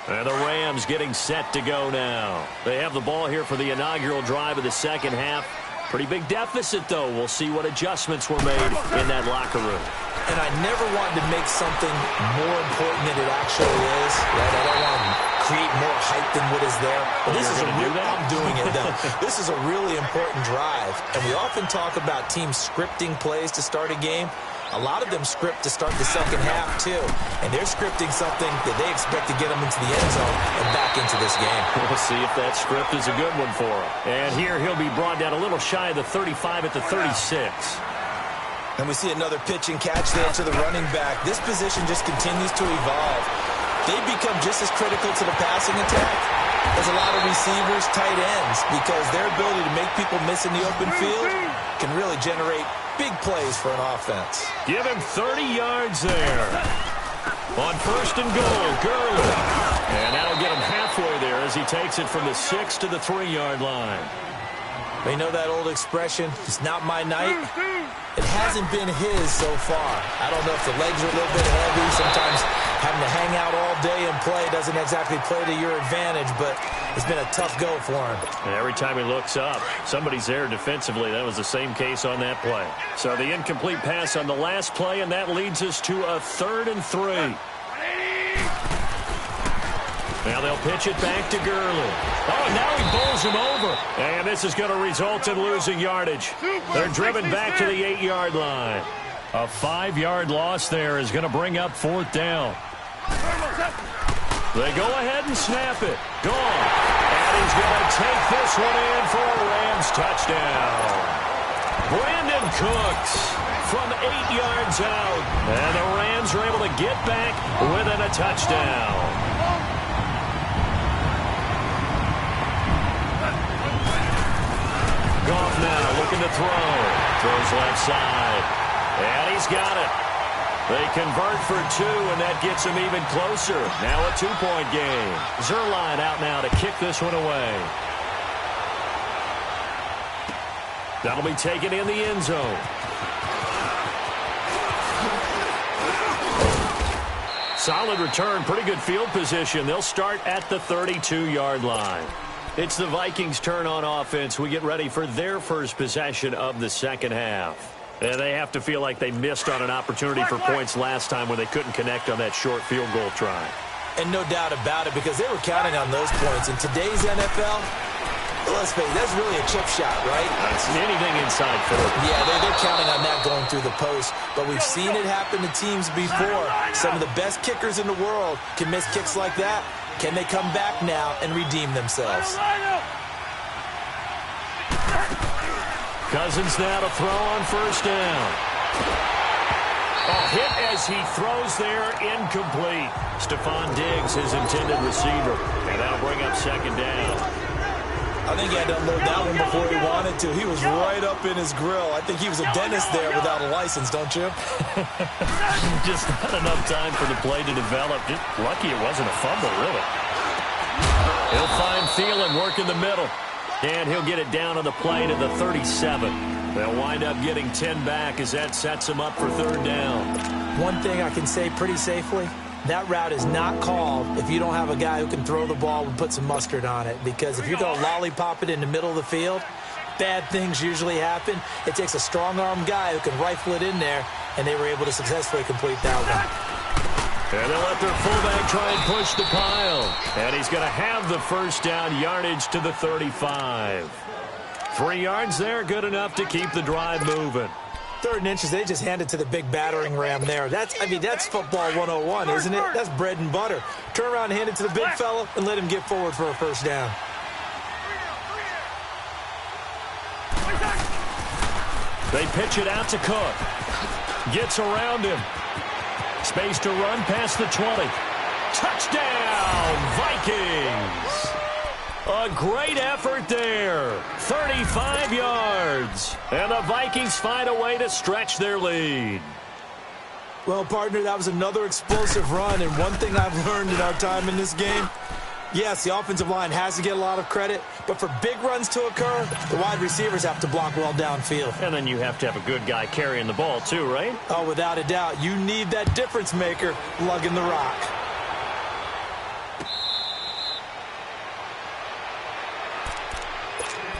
And the Rams getting set to go now. They have the ball here for the inaugural drive of the second half. Pretty big deficit, though. We'll see what adjustments were made in that locker room.
And I never wanted to make something more important than it actually is. Right? I don't want to create more hype than what is there. But this is I'm doing it, though. This is a really important drive. And we often talk about teams scripting plays to start a game. A lot of them script to start the second half, too. And they're scripting something that they expect to get them into the end zone and back into this game.
We'll see if that script is a good one for him. And here he'll be brought down a little shy of the 35 at the 36.
And we see another pitch and catch there to the running back. This position just continues to evolve. They become just as critical to the passing attack as a lot of receivers, tight ends, because their ability to make people miss in the open field can really generate big plays for an offense.
Give him 30 yards there. On 1st and goal, Gurley. And that'll get him halfway there as he takes it from the 6 to the 3-yard line.
They know that old expression, it's not my night. It hasn't been his so far. I don't know if the legs are a little bit heavy. Sometimes having to hang out all day and play doesn't exactly play to your advantage, but it's been a tough go for him.
And every time he looks up, somebody's there defensively. That was the same case on that play. So the incomplete pass on the last play, and that leads us to a 3rd and 3. Now they'll pitch it back to Gurley. Oh, now he bowls him over. And this is going to result in losing yardage. They're driven back to the 8-yard line. A 5-yard loss there is going to bring up 4th down. They go ahead and snap it. Gone. And he's going to take this one in for a Rams touchdown. Brandon Cooks from 8 yards out. And the Rams are able to get back within a touchdown. Goff now looking to throw. Throws left side. And he's got it. They convert for 2, and that gets him even closer. Now a 2-point game. Zerline out now to kick this one away. That'll be taken in the end zone. Solid return, pretty good field position. They'll start at the 32-yard line. It's the Vikings' turn on offense. We get ready for their first possession of the second half. And they have to feel like they missed on an opportunity for points last time when they couldn't connect on that short field goal try.
And no doubt about it, because they were counting on those points. In today's NFL, let's face it, that's really a chip shot, right?
That's anything inside 4.
Yeah, they're counting on that going through the post. But we've seen it happen to teams before. Some of the best kickers in the world can miss kicks like that. Can they come back now and redeem themselves?
Cousins now to throw on first down. Hit as he throws there, incomplete. Stephon Diggs, his intended receiver. And that'll bring up second down.
I think he had to unload that one before he wanted to. He was right up in his grill. I think he was a dentist there without a license, don't you?
Just not enough time for the play to develop. Just lucky it wasn't a fumble, really. He'll find Thielen working the middle. And he'll get it down on the play to the 37. They'll wind up getting 10 back as that sets them up for third down.
One thing I can say pretty safely, that route is not called if you don't have a guy who can throw the ball and put some mustard on it. Because if you're going to lollipop it in the middle of the field, bad things usually happen. It takes a strong-arm guy who can rifle it in there, and they were able to successfully complete that one.
And they'll let their fullback try and push the pile. And he's going to have the first down, yardage to the 35. 3 yards there, good enough to keep the drive moving.
3rd and inches, they just handed to the big battering ram there. That's football 101, isn't it? That's bread and butter. Turn around and hand it to the big fella and let him get forward for a first down.
They pitch it out to Cook. Gets around him. Space to run past the 20. Touchdown, Vikings! A great effort there. 35 yards. And the Vikings find a way to stretch their lead.
Well, partner, that was another explosive run. And one thing I've learned in our time in this game, yes, the offensive line has to get a lot of credit, but for big runs to occur, the wide receivers have to block well downfield.
And then you have to have a good guy carrying the ball too, right?
Oh, without a doubt. You need that difference maker lugging the rock.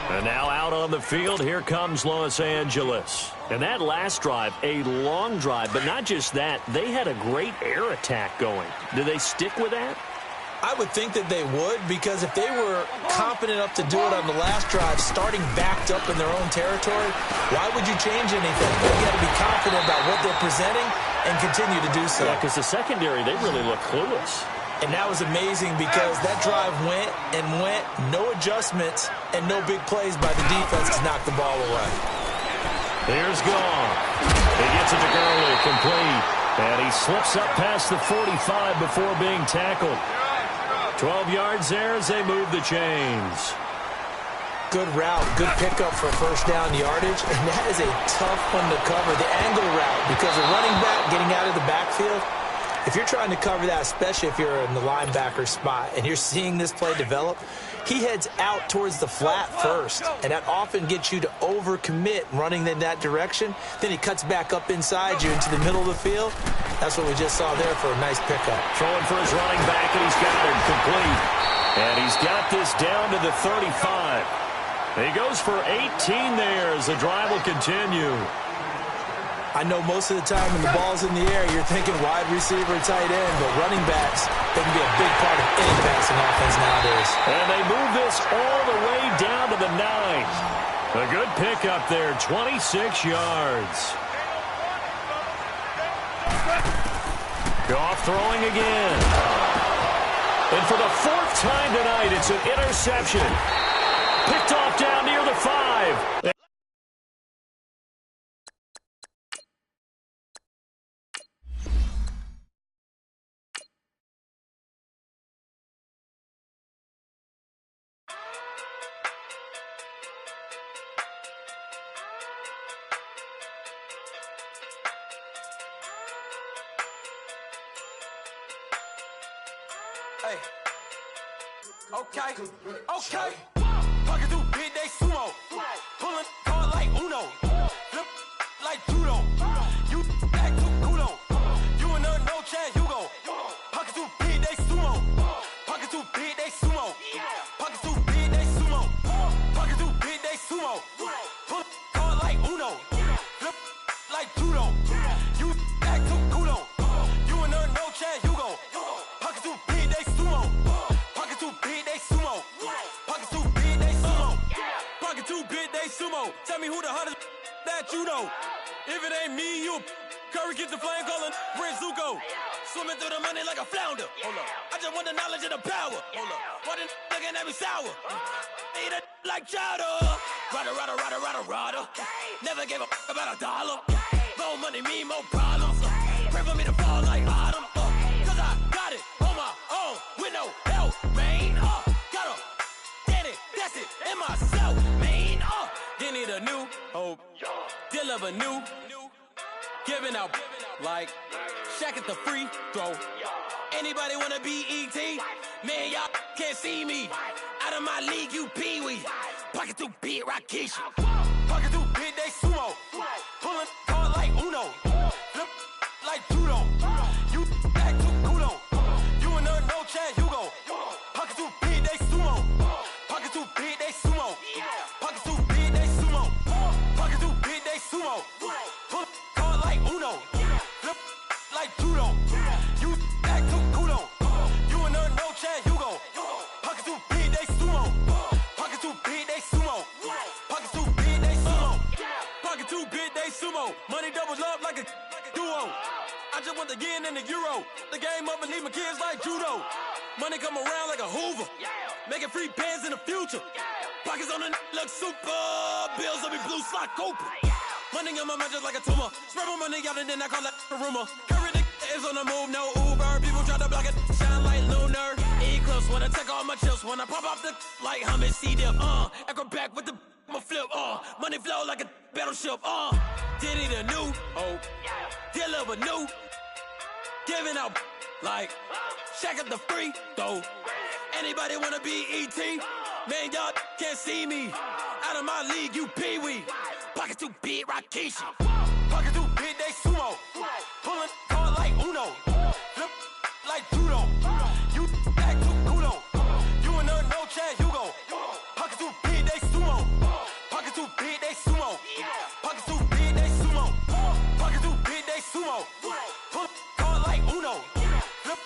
And now out on the field, here comes Los Angeles. And that last drive, a long drive, but not just that, they had a great air attack going. Do they stick with that?
I would think that they would, because if they were confident enough to do it on the last drive, starting backed up in their own territory, why would you change anything? You got to be confident about what they're presenting and continue to do so.
Yeah, because the secondary, they really look clueless.
And that was amazing because that drive went and went, no adjustments, and no big plays by the defense to knock the ball away.
Here's Gone. He gets it to Gurley, complete. And he slips up past the 45 before being tackled. 12 yards there as they move the chains.
Good route, good pickup for first down yardage, and that is a tough one to cover. The angle route, because the running back getting out of the backfield, if you're trying to cover that, especially if you're in the linebacker spot and you're seeing this play develop, he heads out towards the flat first, and that often gets you to overcommit running in that direction. Then he cuts back up inside you into the middle of the field. That's what we just saw there for a nice pickup.
Throwing for his running back, and he's got it complete. And he's got this down to the 35. He goes for 18 there as the drive will continue.
I know most of the time when the ball's in the air, you're thinking wide receiver, tight end, but running backs, they can be a big part of any passing offense nowadays.
And they move this all the way down to the 9. A good pickup there, 26 yards. Goff throwing again. And for the 4th time tonight, it's an interception. Picked off down near the 5.
Hey. Okay. Talking through big day sumo. Pulling card like Uno. Flip like judo. You back to Kudo. You and her no chance, you go. Pocket through big day sumo. Pocket through big day sumo. Pocket through big day sumo. Tell me who the hottest that you know. If it ain't me, you Curry get the flame calling Prince Zuko. Swimming through the money like a flounder. Hold up. I just want the knowledge and the power. Hold up. Why the looking at me sour? Eat it like chowder. Rada. Never gave a about $1. More money, me, more problems. Pray for me to fall like autumn. Cause I got it on my own with no help, man. Got a daddy, that's it, and myself, man. Then need a new hope. Deal of a new. Giving out like Shaq at the free throw. Anybody wanna be E.T.? Man, y'all can't see me. Out of my league, you pee-wee. Pocket too big, Rakisha. Pocket too big, they sumo. Pulling card like Uno. Flip like judo. You act too culo. You and her, no Chad Hugo. Pocket too big, they sumo. Pocket too big, they sumo. Pocket too big, they sumo. Pocket too big, they sumo. Pull card like Uno. Flip like judo. You act too culo. You and her, no Chad Hugo. Pocket too big, they sumo. Pocket too big, they sumo. Pocket too big, they sumo. Pocket too big, they sumo. Money doubles up like a duo. I just want the yen and the euro. The game up and leave my kids like judo. Money come around like a Hoover. Making free bands in the future. Pockets on the look super. Bills on me blue slot Cooper. Money on my mind just like a tumor. Spread my money out and then I call that a rumor. Curry the is on the move, no Uber. People try to block it, shine like lunar. Eclipse when I take all my chips. When I pop off the like hummus, C-dip. Acrobat with the I'ma flip. Money flow like a battleship. Diddy the new hope. Deal of a new. Giving out like Shaq at the free throw. Anybody wanna be E.T.? Man, y'all can't see me. Out of my league, you pee-wee. Pocket too big, Rakisha. Pocket too big, they sumo. Pulling card like Uno. Flip like judo. You act too culo. You and her, no Chad Hugo. Pocket too big, they sumo. Pocket too big, they sumo. Pocket too big, they sumo. Pocket too big, they sumo. Pull card like Uno. Flip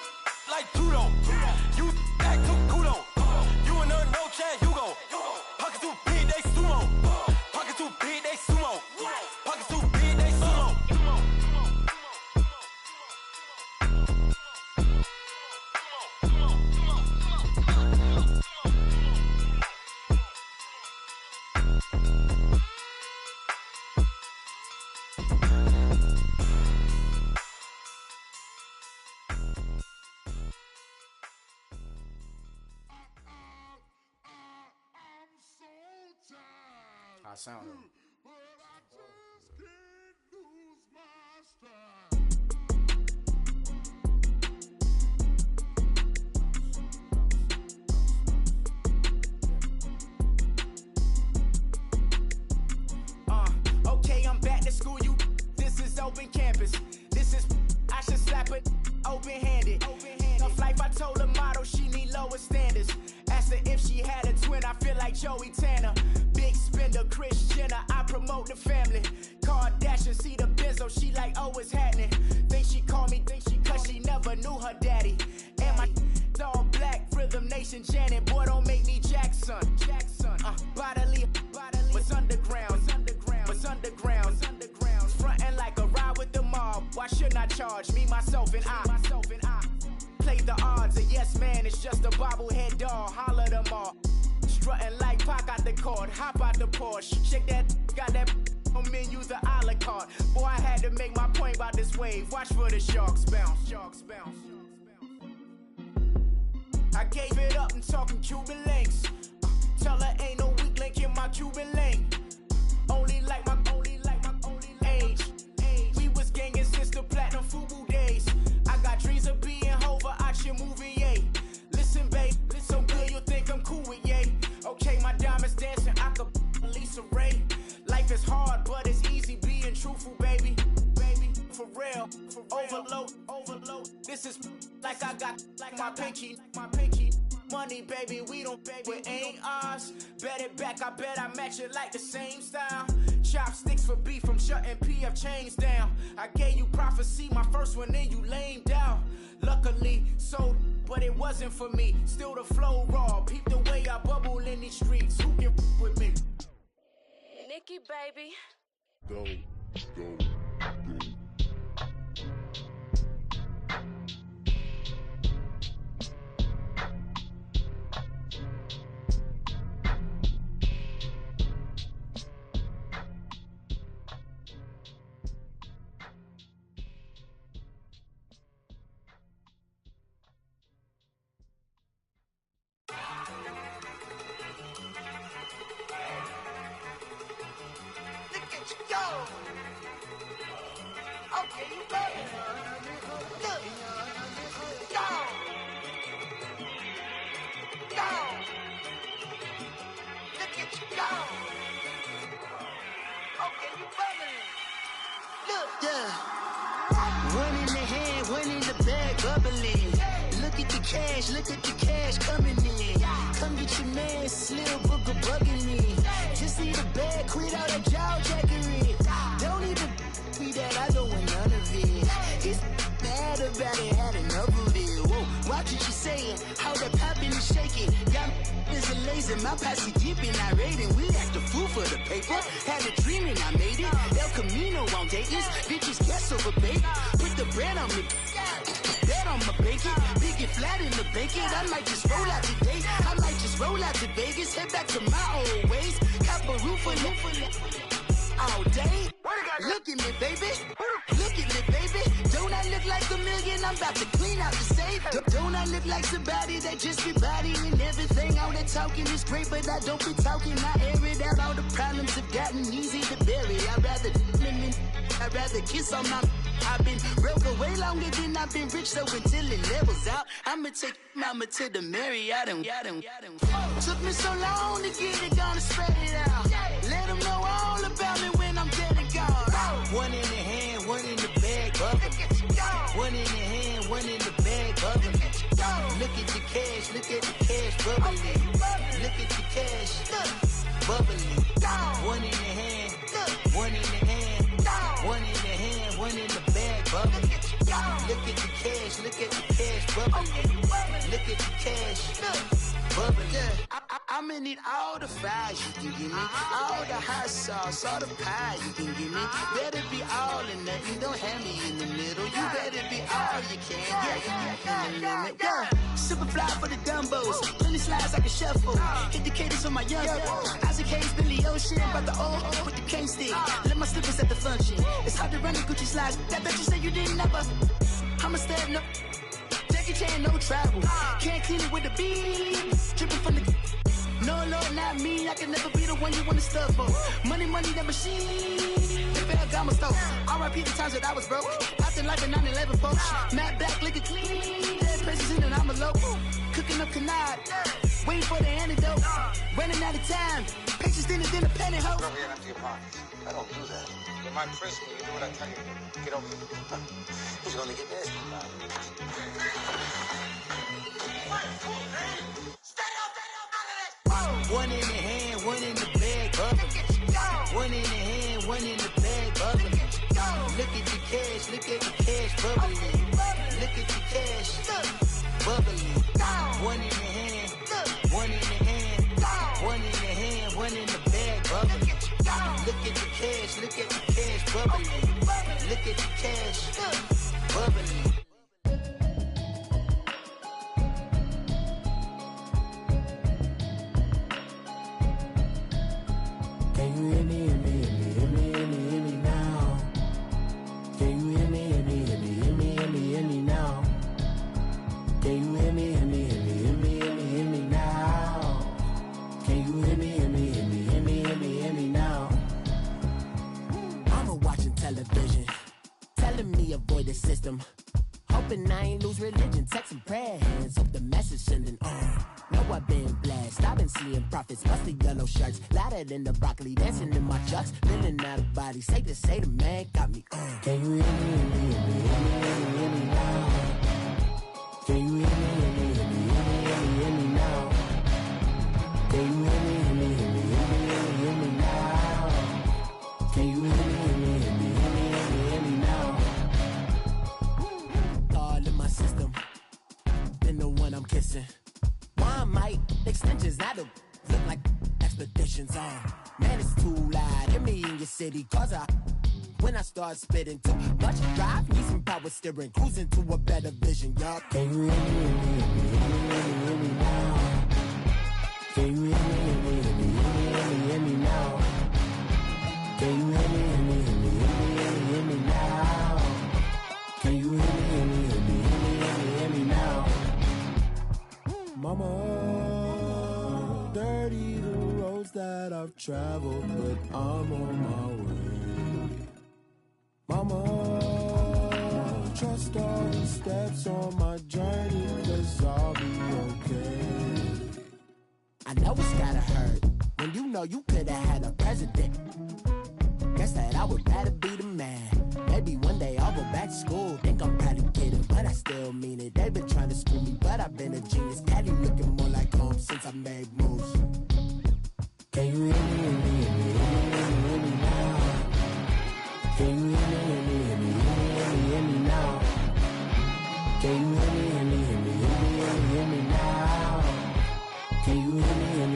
like judo. You act too culo. You and her, no Chad Hugo. Pocket too big, they sumo. Pocket too big, they sumo. Pocket too big, they sumo.
I sound him.
But I just can't lose my stride.
Okay, I'm back to school, you. This is open campus. This is, I should slap it open-handed. Tough life, I told her motto, she need lower standards. Asked her if she had a twin, I feel like Joey Tanner. Big spender, Kris Jenner, I promote the family. Kardashian, see the benzo, she like, oh, it's happening. Think she call me, cause she never knew her daddy. And my all black, Rhythm Nation, Janet, boy, don't make me Jackson. Bodily, what's underground, what's underground, frontin' like a ride with the mob. Why shouldn't I charge me, myself, and I? Play the odds, a yes man, it's just a bobblehead doll. Holler them all. Strutting like Pac out the court, hop out the Porsche. Shake that, got that on menu, the a la carte. Boy, I had to make my point about this wave. Watch for the sharks bounce. I gave it up and talking Cuban links. Tell her ain't no weak link in my Cuban link. Only like my age. We was gangin' since the platinum FUBU days. I got dreams of being Hova out your movie, yay. Listen, babe, so good you'll think I'm cool with yay. Okay, my diamonds dancing, I could Lisa Ray. Life is hard, but it's easy being truthful, baby. For real, overload. This is like I got like my pinky. Money, baby, we don't pay, it ain't ours. Bet it back, I bet I match it like the same style. Chopsticks for beef from shutting PF chains down. I gave you prophecy, my first one, then you lamed out. Luckily, sold, but it wasn't for me. Still the flow raw, peep the way I bubble in these streets. Who can with me?
Nick
Cookie, baby.
Go.
One in the hand, one in the bag, bubbling. Look at the cash coming in. Come get your man, Slim Booker bugging me. Just need a bag, quit all that jaw jackery. Don't even be that, I don't want none of it. It's bad about it, had enough of it. Whoa, watch what you saying, how that poppin' and shaking. Y'all is a lazy, my posse dipping, I raiding. We act a fool for the paper. Had a dream and I made it. El Camino on Dayton's, bitches guess over bait. Put the bread on me, bet on my bacon. Big and flat in the bacon. I might just roll out today. I might just roll out to Vegas. Head back to my old ways. Cop a roof for all day. Look at me, baby. Look at me, baby. Don't I look like a million? I'm about to clean out the safe. Don't I look like somebody that just be bodying everything? All that talking is great, but I don't be talking. I air it out. All the problems have gotten easy to bury. I'd rather kiss on my. I've been broke way longer than I've been rich, so until it levels out, I'ma take mama to the Marriott and took me so long to get it, gonna spread it out. Let them know all about me when I'm dead and gone. One in the hand, one in the bag, bubbling. One in the hand, one in the bag, bubbling. Look at the cash, bubbling. Look at the cash, bubbling. One in the hand, one in the hand. One in the hand, one in the bag, bubbling. Look at the cash, bubbling. Look at the cash, bubbling. I'ma need all the fries you can give me, all the hot sauce, all the pie you can give me. Better be all in nothing, don't have me in the middle. You better be all you can, yeah. Super fly for the Dumbos, plenty slides like a shuffle. Hit the cadence on my young Isaac Hayes, Billy Ocean, about the old with the cane stick. Let my slippers at the function. It's hard to run the Gucci slides. That bet you say you didn't never. I'ma step no. Jackie Chan, no travel. Can't clean it with the beat. Dripping from the. No, Lord, not me. I can never be the one you wanna stuff for. Money, that machine. The Ferragamo store. R.I.P. the times that I was broke. After life in 9/11, folks. Matte black, liquor clean. Dead presses in and I'm a local. Cooking up canard. Waiting for the antidote. Running out of time. Patience thinner than a penny hoe.
Don't get empty your pockets. I don't do that. You're my prisoner. You do what I tell you. Get over here. He's gonna get nasty.
One in the hand, one in the bag, bubbling. One in the hand, one in the bag, bubbling. Look at the cash, bubbling. Look at the cash, bubbling. One in the hand, one in the hand, one in the hand, one in the bag, bubbling. Look at the cash, bubbling. Look at the cash, bubbling.
Can you hear me, hear me, hear me, hear me, hear me, hear me now? Can you hear me, hear me, hear me, hear me, hear me, hear me now? Can you hear me, hear me, hear me, hear me, hear me, hear me now? Can you hear me, hear me, hear me, hear me, hear me, hear me now?
I'm watching television, telling me avoid the system. Hoping I ain't lose religion, texting prayer hands, hope the message sending on. Know I've been blessed, I've been seeing prophets, musty yellow shirts, louder than the broccoli, dancing in my chucks, feeling out of body, say the man got me on.
Can you hear me, hear me, hear me, hear me, hear me, hear me now? Can you hear me, hear me, hear me, hear me, hear me, hear me now? Can you hear me, hear me, hear me, hear me, hear me, hear me now? Can you hear me, hear me, hear me, hear me, hear me, hear me now?
All in my system, then the one I'm kissing. One might extensions that'll look like expeditions on. Man, it's too loud in me in your city, cause when I start spitting too much drive, need some power steering, cruising to a better vision, y'all. Can you hear me now? Can you hear me now? Can you hear me now? Can you hear me now? Mama, dirty the roads that I've traveled, but I'm on my way. Mama, trust all the steps on my journey, 'cause I'll be okay. I know it's gotta hurt when you know you could've had a president. Guess that I would rather be the man. Maybe one day I'll go back to school. Think I'm proud of kidding, but I still mean it. They've been trying to screw me, but I've been a genius. Daddy looking more like home since I made moves. Can you hear me now? Can you hear me now? Can you hear me now? Can you hear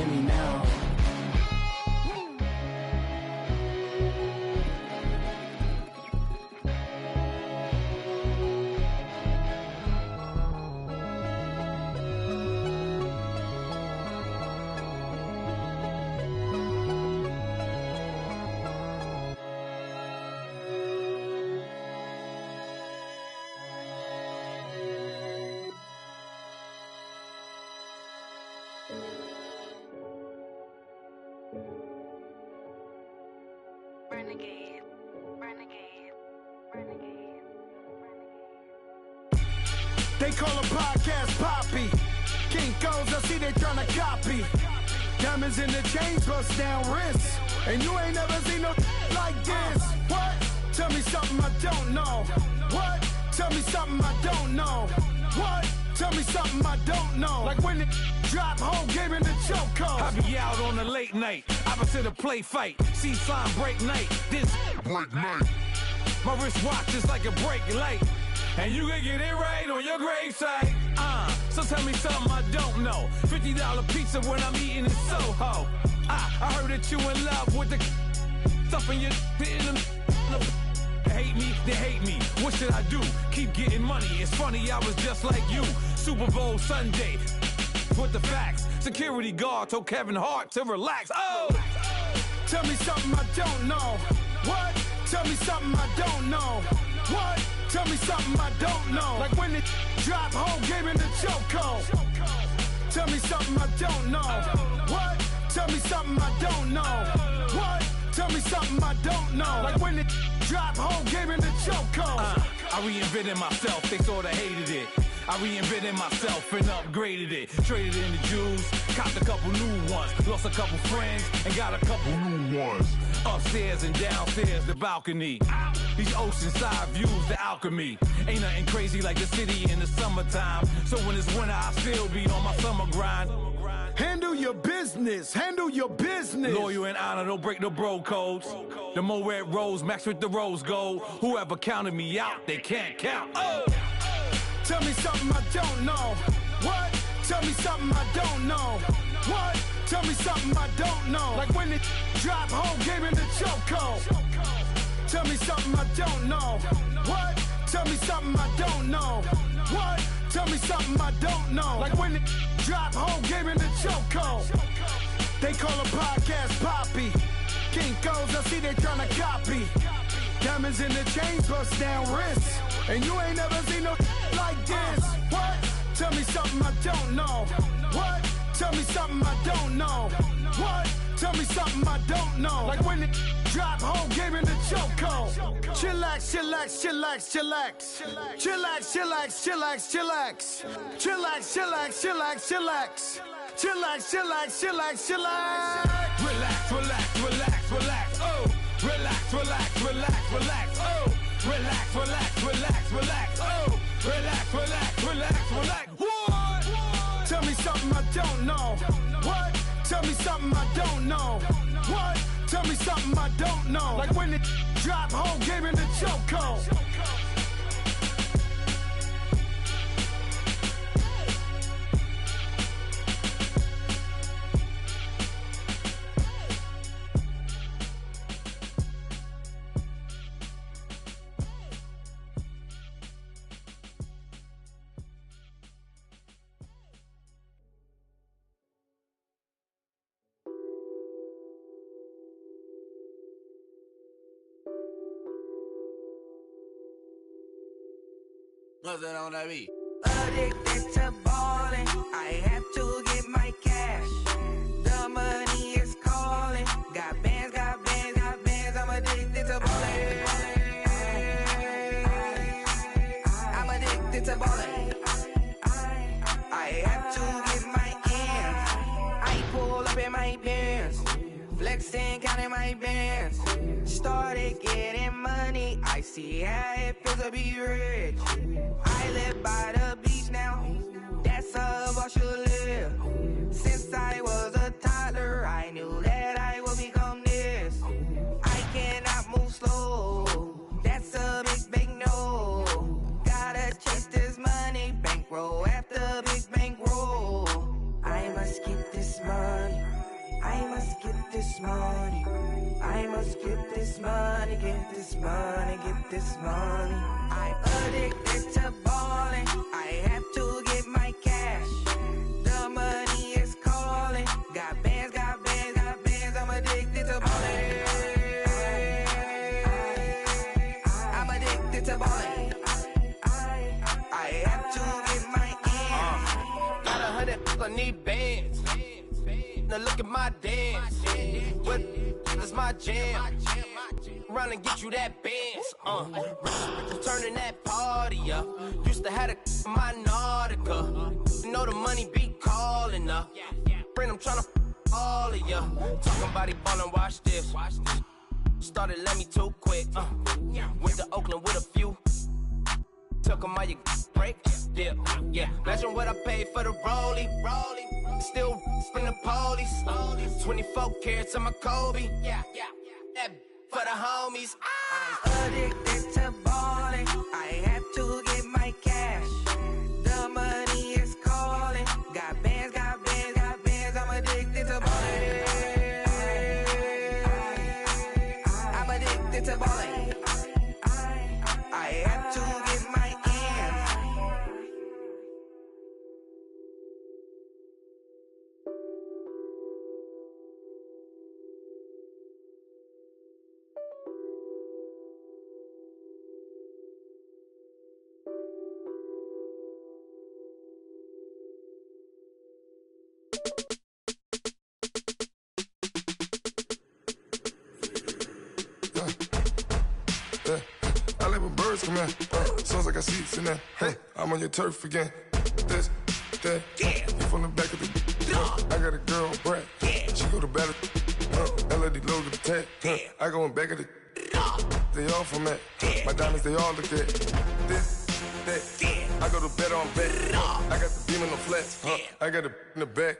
me now?
Renegade, renegade, renegade, renegade.
They call a podcast Poppy. Kinkos, I see they tryna copy. Diamonds in the chains, bust down wrists. And you ain't never seen no like this. What? Tell me something I don't know. What? Tell me something I don't know. What? Tell me something I don't know. Like when it drop, whole game in the chokehold.
I be out on a late night, opposite a play fight. See sign break night, this break night. My wristwatch is like a brake light. And you can get it right on your gravesite. So tell me something I don't know. $50 pizza when I'm eating in Soho. I heard that you in love with the stuff in your in They hate me. What should I do? Keep getting money. It's funny, I was just like you. Super Bowl Sunday. With the facts. Security guard told Kevin Hart to relax. Oh!
Tell me something I don't know. What? Tell me something I don't know. What? Tell me something I don't know. Like when it drop, whole game in the chokehold. Tell me something I don't know. What? Tell me something I don't know. What? Tell me something I don't know. Like when it drop, whole game in the chokehold.
I reinvented myself, they sorta hated it. I reinvented myself and upgraded it. Traded in the jewels, copped a couple new ones. Lost a couple friends and got a couple new ones. Upstairs and downstairs, the balcony. These oceanside views, the alchemy. Ain't nothing crazy like the city in the summertime. So when it's winter, I still be on my summer grind.
Handle your business, handle your business.
Loyal and honor, don't break the bro codes. The more red rose, max with the rose gold. Whoever counted me out, they can't count. Oh!
Tell me something I don't know. What? Tell me something I don't know. What? Tell me something I don't know. Like when it drop, whole game in the chokehold. Tell me something I don't know. What? Tell me something I don't know. What? Tell me something I don't know. Like when it drop, whole game in the chokehold. They call a podcast Poppy. Kinkos, I see they tryna copy. Diamonds in the chains, bust down wrists. And you ain't never seen no like this. What? Tell me something I don't know. What? Tell me something I don't know. What? Tell me something I don't know. Like when it drop, whole game in the chokehold. Chillax, chillax, chillax, chillax. Chillax, chillax, chillax, chillax. Chillax, chillax, chillax, chillax. Chillax, chillax, chillax, chillax.
Relax, relax, relax, relax. Oh! Relax, relax, relax, relax. Oh! Relax, relax, relax, relax. Oh! Relax, relax, relax, relax. What?
Tell me something I don't know. What? Tell me something I don't know. What? Tell me something I don't know. Like when it drop, whole game in the chokehold. What's that on that beat?
Addicted to balling, I have to get my cash. The money is calling. Got bands, got bands, got bands. I'm addicted to balling. I'm addicted to balling. I have to get my ends. I pull up in my pants, flexing, counting my bands. Started getting money. I see how it feels to be rich. I live by the beach now. That's how I should live. Since I was a toddler, I knew that I would become this. I cannot move slow. That's a big no. Gotta chase this money, bankroll after big bankroll. I must get this money. I must get this money. I must get this money, get this money, get this money. I'm addicted to balling. I have to get my cash. The money is calling. Got bands, got bands, got bands. I'm addicted to balling. I'm addicted to balling. I have to get my ends.
Got 100, I need bands. Now look at my dance. What is my jam? Run and get you that bands. Turning that party up. Used to have a my Nautica. You know the money be calling up. Friend, I'm tryna all of ya. Talking about he ballin', watch this. Started let me too quick. Went to Oakland with a few. Took 'em all you break. Dip. Yeah. Imagine what I paid for the rollie. Still spin the police. 24 carats on my Kobe. Yeah. That for the homies.
I'm addicted to balling. I have to get my cash. The money is calling. Got bands, got bands, got bands. I'm addicted to balling. I'm addicted to balling. I have to get my ends.
I live with birds come in. Sounds like I seats in there. Hey, I'm on your turf again. This, that, you from the back of the. I got a girl, Brad. She go to battle. LED logo the tag. I go in back of the. They all from that. My diamonds, they all look at. This, that. I go to bed on bed. I got the beam in the flats. I got it in the back.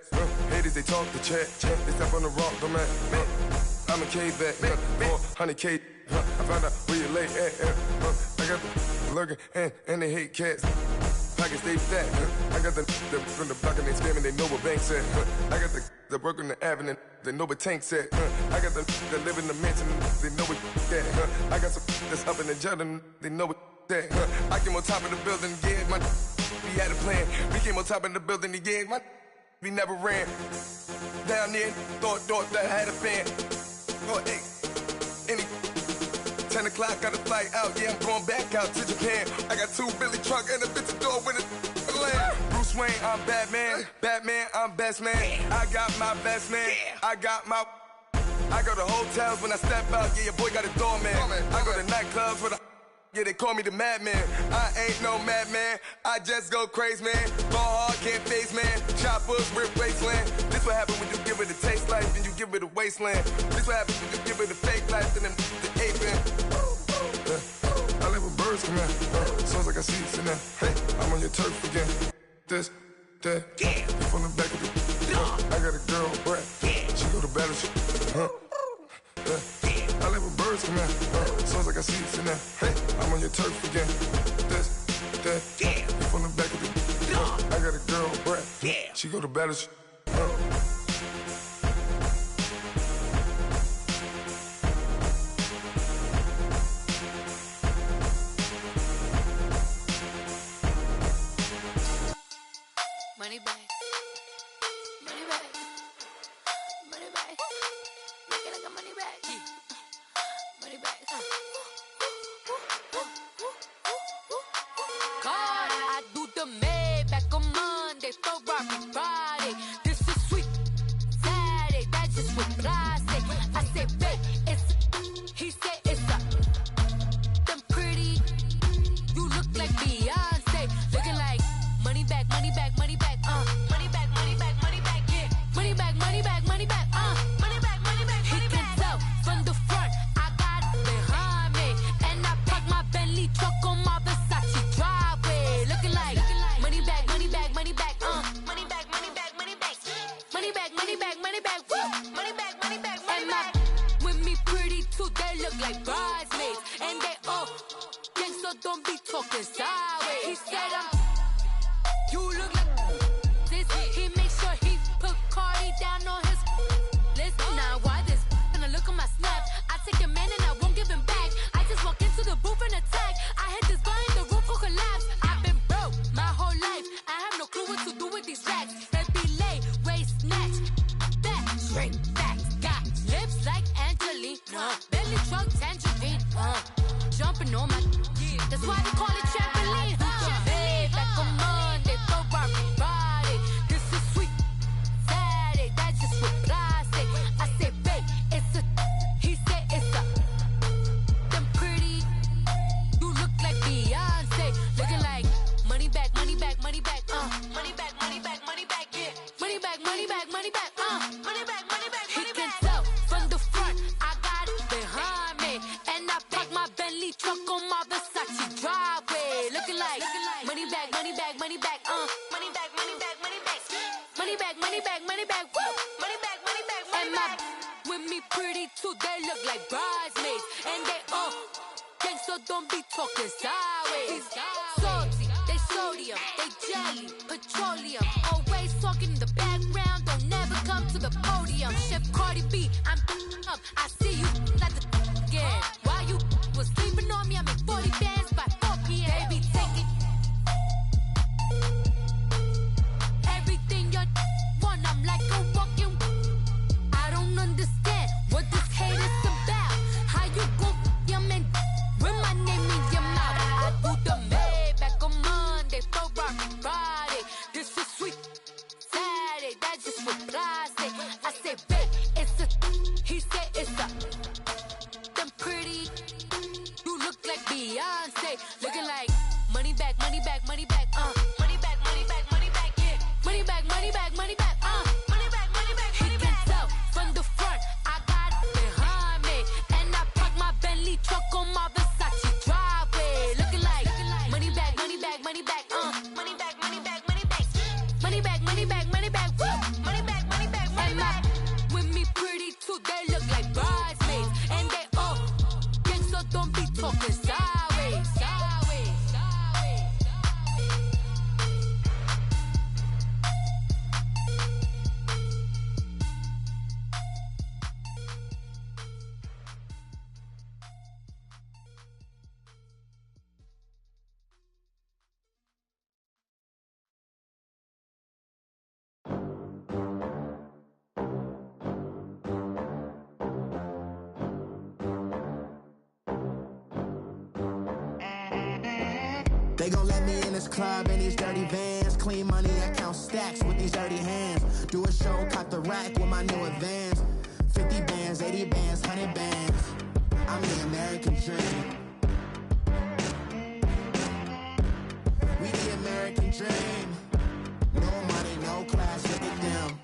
Haters, they talk the chat. They step on the rock, the man. I'm a cave back. 400K. I found out where you lay at. I got the lurking and they hate cats. Pockets stay fat. I got the from the block and they scamming, they know what banks at. I got the work on the avenue, they know what tanks at. I got the live in the mansion, they know what that. I got some that's up in the Jordan, they know what that. I came on top of the building, yeah, my we had a plan. We came on top of the building, yeah, my we never ran. Down there, thought that I had a fan. Oh, hey, any 10 o'clock, got a flight out, yeah, I'm going back out to Japan. I got 2 Billy truck and a bitch door with a land. Bruce Wayne, I'm Batman. Batman, I'm best man. I got my best man. I go to hotels when I step out, yeah, your boy got a doorman. I go to nightclubs with a yeah, they call me the madman. I ain't no madman, I just go crazy, man. Ball hard, can't face, man. Choppers, rip wasteland. This what happen when you give it a taste life and you give it a wasteland. This what happen when you give it a fake life and then the ape in. I live with birds come in. Sounds like I seats in there. Hey, I'm on your turf again. This, that, you from the back of the. I got a girl, Brad. She go to battle. I live with birds come in. Sounds like I seats in there. Hey, I'm on your turf again. This, that, you from the back of the. I got a girl, Brad. She go to battle.
Money back. Money back. Money back. Make it like a money back. Money back. Call just reply. I say, babe, it's, he said it's a, them pretty, you look like Beyonce, looking like money back, money back, money back, money back, money back, money back, yeah, money back, money back, money back, money back, money back, he can tell from the front, I got it behind me, and I park my Bentley truck on my Versace driveway, looking like money back, money back, money back, money back, money back, money back, money back, money back, money back, woo, money back, money back, money back, with me pretty too, they look like bridesmaids, and they all gang, so don't be talking sideways. He said you look like this. He make sure he put Cardi down on his list. Now why this? Gonna look at my snap. I take a man and I won't give him back. I just walk into the booth and attack. I hit this guy in the roof will collapse. I've been broke my whole life. I have no clue what to do with these racks. Heavy lay, waist snatch, back, straight back. Got lips like Angelina, belly truck tangerine, jumping on my. That's why they call it trampoline. Hey, back on Monday, throw Friday. This is sweet Saturday. That's just what I say. I say, babe, it's a. He said it's a. Them pretty. You look like Beyonce, looking like money back, money back, money back, money back, money back, money back, yeah, money back, money back, money back, money back, money back. He can tell from the front, I got it behind me, and I park my Bentley truck on my Versace driveway, looking like money back, money back, money back, money back, money back, money back, money back, money back, money back, woo, money back, money back, money back. With me pretty too, they look like bridesmaids, and they all gang, so don't be talking sideways. Salty, they sodium, they jelly, petroleum, always talking in the background, don't never come to the podium. Chef Cardi B, I'm up, I see you like the again. Why you was sleeping on me? I make 40 bands by 4 p.m. Baby, take it. Everything you want, I'm like a walking. I don't understand what this hate is about. How you gon' your man with my name in your mouth? I do the Maybach on Monday, throw Friday. This is sweet Saturday. That's just what I say. I say, babe, it's a. He said it's a. Them pretty. You look like Beyonce, looking like money back, money back, money back, money back, money back, money back, yeah, money back, money back, money back, money back, money back. He can tell from the front, I got it behind me, and I park my Bentley truck on my Versace driveway, looking like money back, money back, money back, money back, money back, money back, money back, money back, money back, woo, money back, money back, money back. With me pretty too, they look like bridesmaids, and they all gang, so don't be talking sideways, sideways, sideways.
They gon' let me in this club in these dirty vans. Clean money, I count stacks with these dirty hands. Do a show, cop the rack with my new advance. 50 bands, 80 bands, 100 bands. I'm the American dream. We the American dream. No money, no class, look at them.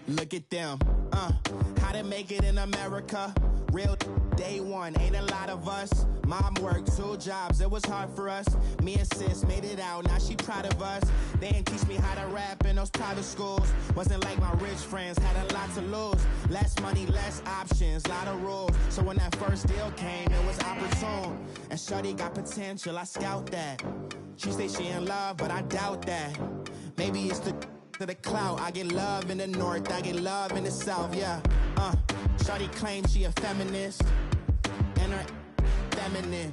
Look at them, how to make it in America. Real day one, ain't a lot of us. Mom worked 2 jobs, it was hard for us. Me and sis made it out, now she proud of us. They didn't teach me how to rap in those private schools. Wasn't like my rich friends, had a lot to lose. Less money, less options, lot of rules. So when that first deal came, it was opportune. And shorty got potential, I scout that. She say she in love, but I doubt that. Maybe it's to the clout. I get love in the north, I get love in the south, yeah. Shawty claims she a feminist, and her feminine.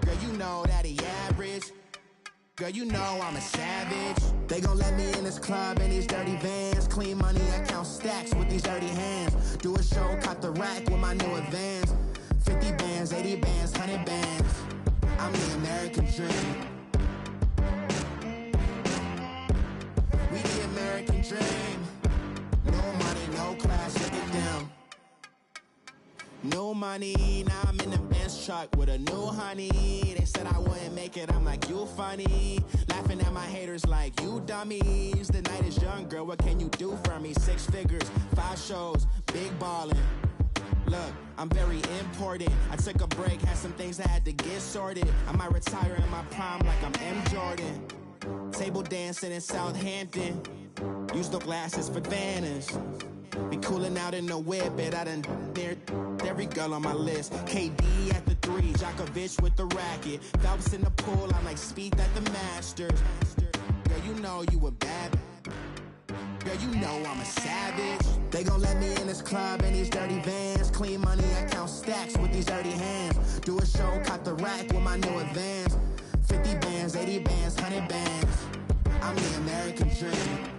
Girl, you know that he average. Girl, you know I'm a savage. They gon' let me in this club in these dirty vans. Clean money, I count stacks with these dirty hands. Do a show, cop the rack with my new advance. 50 bands, 80 bands, 100 bands. I'm the American dream. We the American dream. No money, no
New money, now I'm in the Benz truck with a new honey. They said I wouldn't make it, I'm like, you funny. Laughing at my haters like, you dummies. The night is young, girl, what can you do for me? 6 figures, 5 shows, big ballin'. Look, I'm very important. I took a break, had some things I had to get sorted. I might retire in my prime like I'm M. Jordan. Table dancing in Southampton. Use the glasses for Vannas. Be cooling out in the whip, but I done near every girl on my list. KD at the 3, Djokovic with the racket. Phelps in the pool, I'm like Speed at the Masters. Girl, you know you a bad. Girl, you know I'm a savage. They gon' let me in this club in these dirty vans. Clean money, I count stacks with these dirty hands. Do a show, caught the rack with my new advance. 50 bands, 80 bands, 100 bands. I'm the American dream.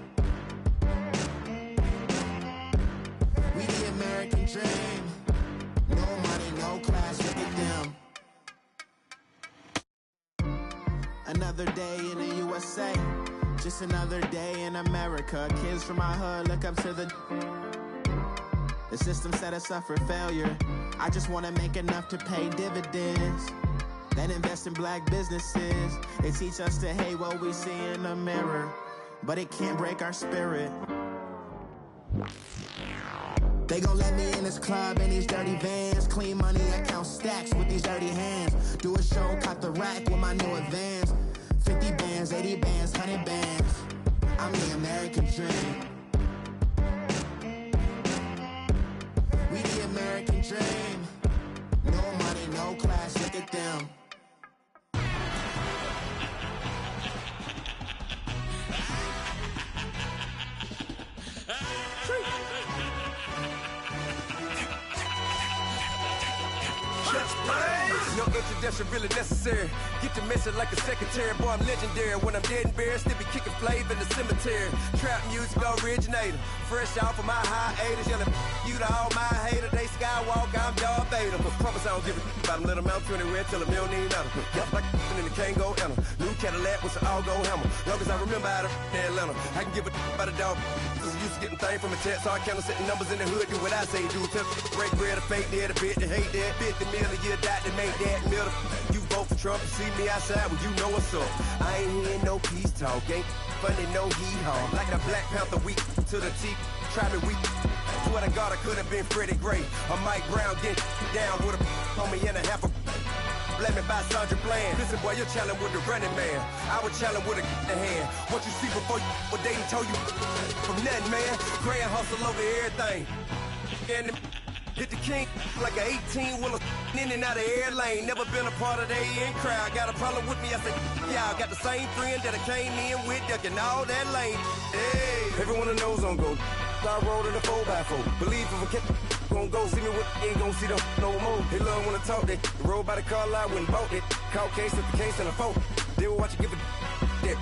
We the American dream. No money, no class, look at them. Another day in the USA. Just another day in America. Kids from my hood look up to the system set us up for failure. I just wanna make enough to pay dividends. Then invest in black businesses. They teach us to hate what we see in the mirror, but it can't break our spirit. They gon' let me in this club in these dirty vans. Clean money, I count stacks with these dirty hands. Do a show, caught the rack with my new advance. 50 bands, 80 bands, 100 bands. I'm the American dream. We the American dream. No money, no class, look at them.
No introduction really necessary. Get the message like a secretary. Boy, I'm legendary. When I'm dead and buried, still be kicking flavor in the cemetery. Trap music originator. Fresh off of my hiatus. Yelling you to all my haters. They skywalk, I'm Darth Vader. Promise I don't give a about them. Let them out to anywhere. Tell them you don't need nothing. Just like and the can't go enter. New Cadillac with an all-go hammer. Long as I remember how to Atlanta. I can give a about a dog. I'm used to getting things from a text. So I count setting numbers in the hood. Do what I say do. Tell break bread, a fake dead, a bit to hate that. 50 million a year, that to make that middle. You vote for Trump, you see me outside, well, you know what's up. I ain't hearing no peace talk, ain't funny, no hee-haw. Like the Black Panther weak to the teeth, try me weak. Swear to God, I could have been Freddie Gray. Or Mike Brown, get down with a homie and a half a let me buy Sandra Bland. Listen, boy, you're challenged with the running man. I was challenged with a hand. What you see before you, what they done told you from nothing, man. Grand hustle over everything. And hit the king like an 18-wheeler in and out of air lane. Never been a part of the in crowd. Got a problem with me, I said, y'all got the same friend that I came in with, ducking all that lane. Hey, everyone that knows on go. I rolled in a 4x4. Believe if I kept gon' go see me with ain't gon' see them no more. They love when I talk, they roll by the car lot, went and bought it. Caught case at the case and a phone. They will watch you give it. Yeah.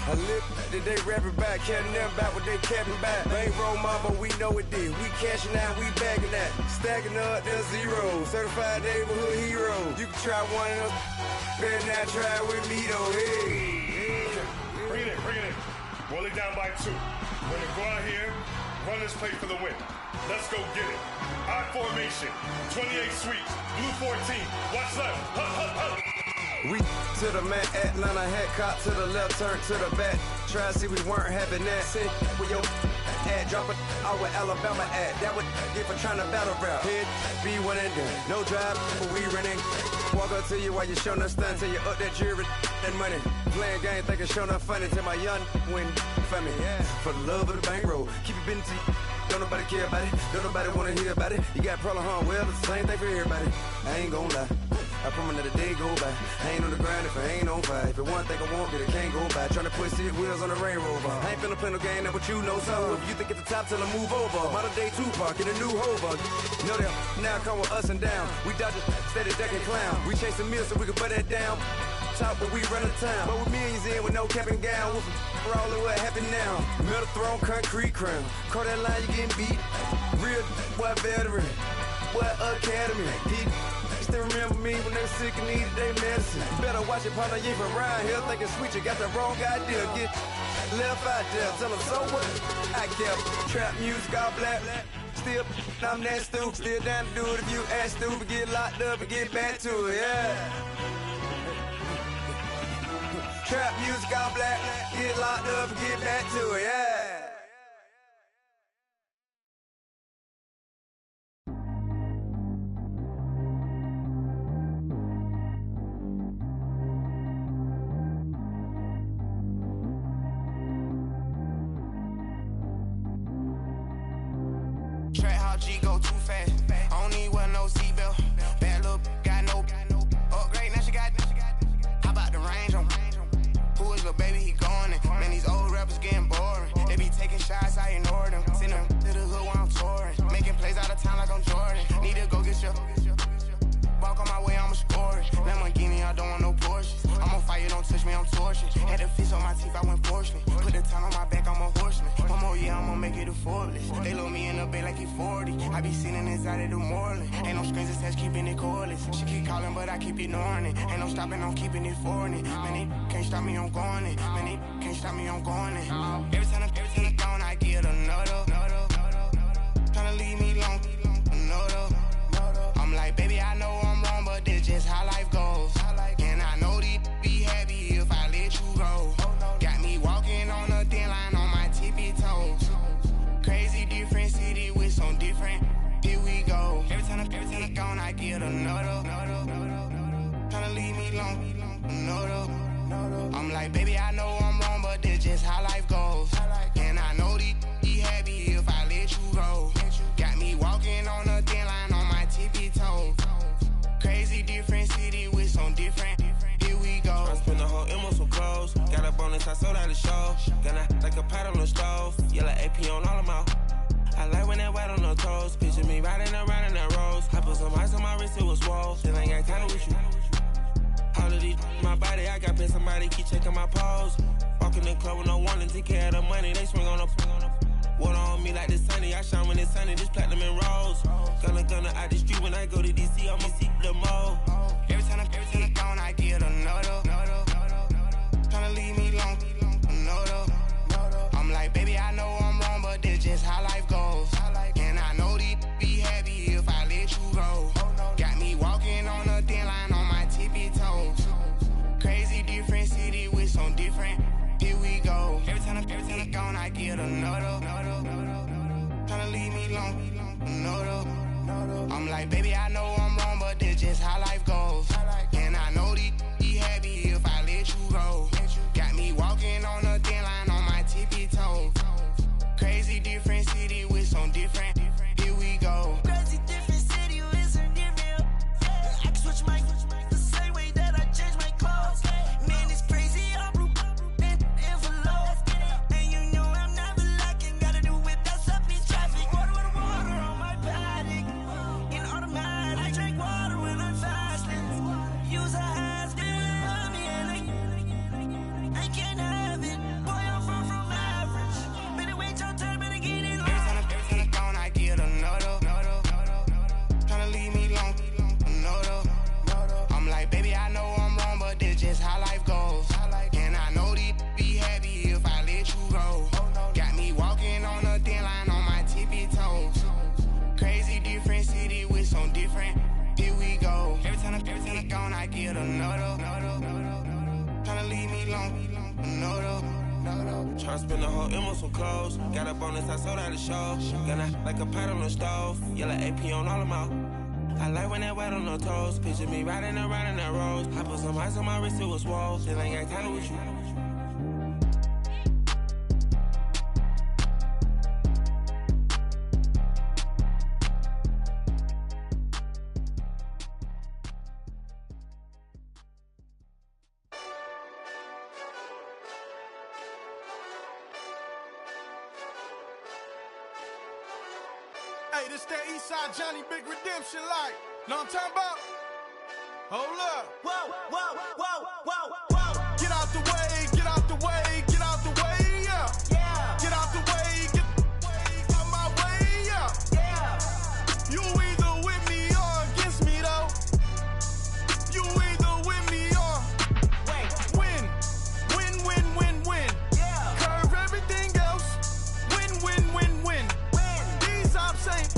I live that they rapping back, carrying them back what they capping back. They ain't roll mom, but we know it did. We cashing out, we bagging that. Stacking up, there's zero. Certified neighborhood hero. You can try one of them, better not try with me though. Hey.
Bring it in. Roll it down by 2. We're gonna go out here, run this play for the win. Let's go get it. I formation, 28 sweeps, blue 14. Watch left. Hup.
We to the man, Atlanta head caught to the left, turn to the back. Try to see we weren't having that. Sit with your ad, drop it out with Alabama ad. That would get for trying to battle rap. Head, be one and done. No drive, but we running. Walk up to you while you showing us stun till you up that jury and money. Playing game, thinking showing up funny till my young win for me. Yeah. For the love of the bankroll, keep it been to you. Don't nobody care about it, don't nobody wanna hear about it. You got problem, huh? Well, it's the same thing for everybody. I ain't gon' lie. I promise that a day go by. I ain't on the grind if I ain't on fire. If it one thing I want, then it can't go by. Tryna put 6 wheels on the Range Rover. I ain't finna play no game, that what you know. So if you think it's the top, tell them move over. Modern day Tupac in a new Hova. Know that now come with us and down. We dodge a steady deck and clown. We chase the meal so we can put that down. Top, but we run the town. But with millions in with no cap and gown. We're all in what happened now. Metal throne, concrete crown. Call that line, you getting beat. Real, what veteran. What academy. He still remember me when they were sick and needed their medicine. Better watch it, partner, you from around here thinking sweet, you got the wrong idea. Get left out there, tell them so what? I kept trap music all black. Still, I'm that stupid. Still down to do it if you ask stupid. Get locked up and get back to it, yeah. Trap music all black. Get locked up and get back to it, yeah.
Track how G go too fast. I don't need wear no seatbelt. Bad little got no upgrade. Now she got. How about the range on? Who is little baby? He going in. Man, these old rappers getting boring. They be taking shots, I ignore them. Send them to the hood while I'm touring. Making plays out of town like I'm Jordan. Need to go get your. Walk on my way, I'ma score it. Lamborghini, I don't want no Porsches. I'm on fire, don't touch me, I'm torching. Had the fish on my teeth, I went fortunate. Put the time on my back, I'm a horseman. One more year, I'ma make it a Forbes. They load me in the bed like he 40. I be sitting inside of the Moreland. Ain't no strings attached, keeping it cordless. She keep calling, but I keep ignoring it. Ain't no stopping, I'm keeping it for it. Man, they can't stop me, I'm going it. Man, they can't stop me, I'm going it. Every time I'm gone, I get another. Tryna leave me long, another. I'm like, baby, I know I'm wrong, but this just how life goes. And I know these be happy if I let you go. Got me walking on a thin line on my tippy toes. Crazy different city with some different. Here we go. Every time I'm gone, I get another. Tryna leave me long, another. I'm like, baby, I know I'm wrong, but this just how life goes. And I know these be happy if I let you go. Got me walking on a thin line on my tippy toes. Crazy different city with some different. Here we go.
I spent the whole M on some clothes. Got a bonus, I sold out the show. Gonna like a pot on the stove. Yellow AP on all of my. I like when that white on the toes. Picture me riding around in that rose. I put some ice on my wrist, it was swole. Still ain't got time with you. All of these, my body, I got been somebody keep checking my pose. Walking in the club with no one to take care of the money. They swing on the. Water on me like the sunny, I shine when it's sunny, this platinum and rose. Gonna out the street when I go to DC, I'ma see the mall.
Every time I'm gone, I get another. Tryna leave me long, another. I'm like, baby, I know I'm wrong, but this just how life goes. And I know these be happy if I let you go. Got me walking on a thin line on my tippy toes. Crazy different city with some different. Here we go. Every time I'm gone, I get another. Tryna leave me long, another. I'm like, baby, I know I'm wrong, but this just how life goes. And I know these be happy if I let you go. Got me walking on a thin line on my tippy toes. Crazy different city with some different. Here we go.
Crazy different city with some different. I can switch my the same way that I change my clothes. Man, it's crazy. I'm broke and envelope. And you know I'm never lacking. Gotta do it, that's up in traffic. Water on my paddock. In automatic. I drink water when I'm fasting. Use a has on me and I can't have it. Boy, I'm far from average. Better wait your turn, better get in line.
Every time I'm gone, I get another. Tryna leave me long, another. I'm like, baby, I know I'm wrong, but this just how life goes. And I know these be happy if I let you go. Got me walking on a thin line on my tippy toes. Crazy different city with some different. Here we go. Every time I'm gone, I get another. Tryna leave me long, another.
Tryna spend the whole M on some clothes. Got a bonus, I sold out the show. Gonna like a pot on the stove. Yellow AP on all of my. I like when that white on the toes. Picture me riding around in that rose. I put some ice on my wrist, it was swole. Still ain't got time with you.
Hey, this that Eastside Johnny Big Redemption like. Know what I'm talking about? Hold up.
Whoa, whoa, whoa, whoa, whoa.
Get out the way, get out the way, get out the way, yeah.
Yeah.
Get out the way, get out my way, yeah.
Yeah.
You either with me or against me, though. You either with me or win. Win, win, win, win.
Yeah.
Curve everything else. Win, win, win, win.
Win.
These ops ain't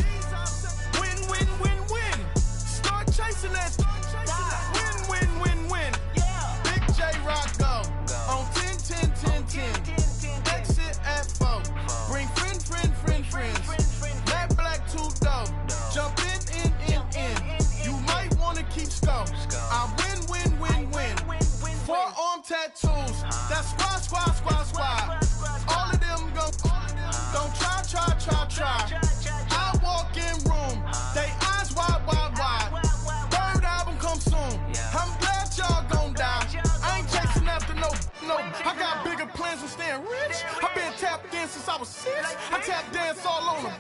tap dance all on them.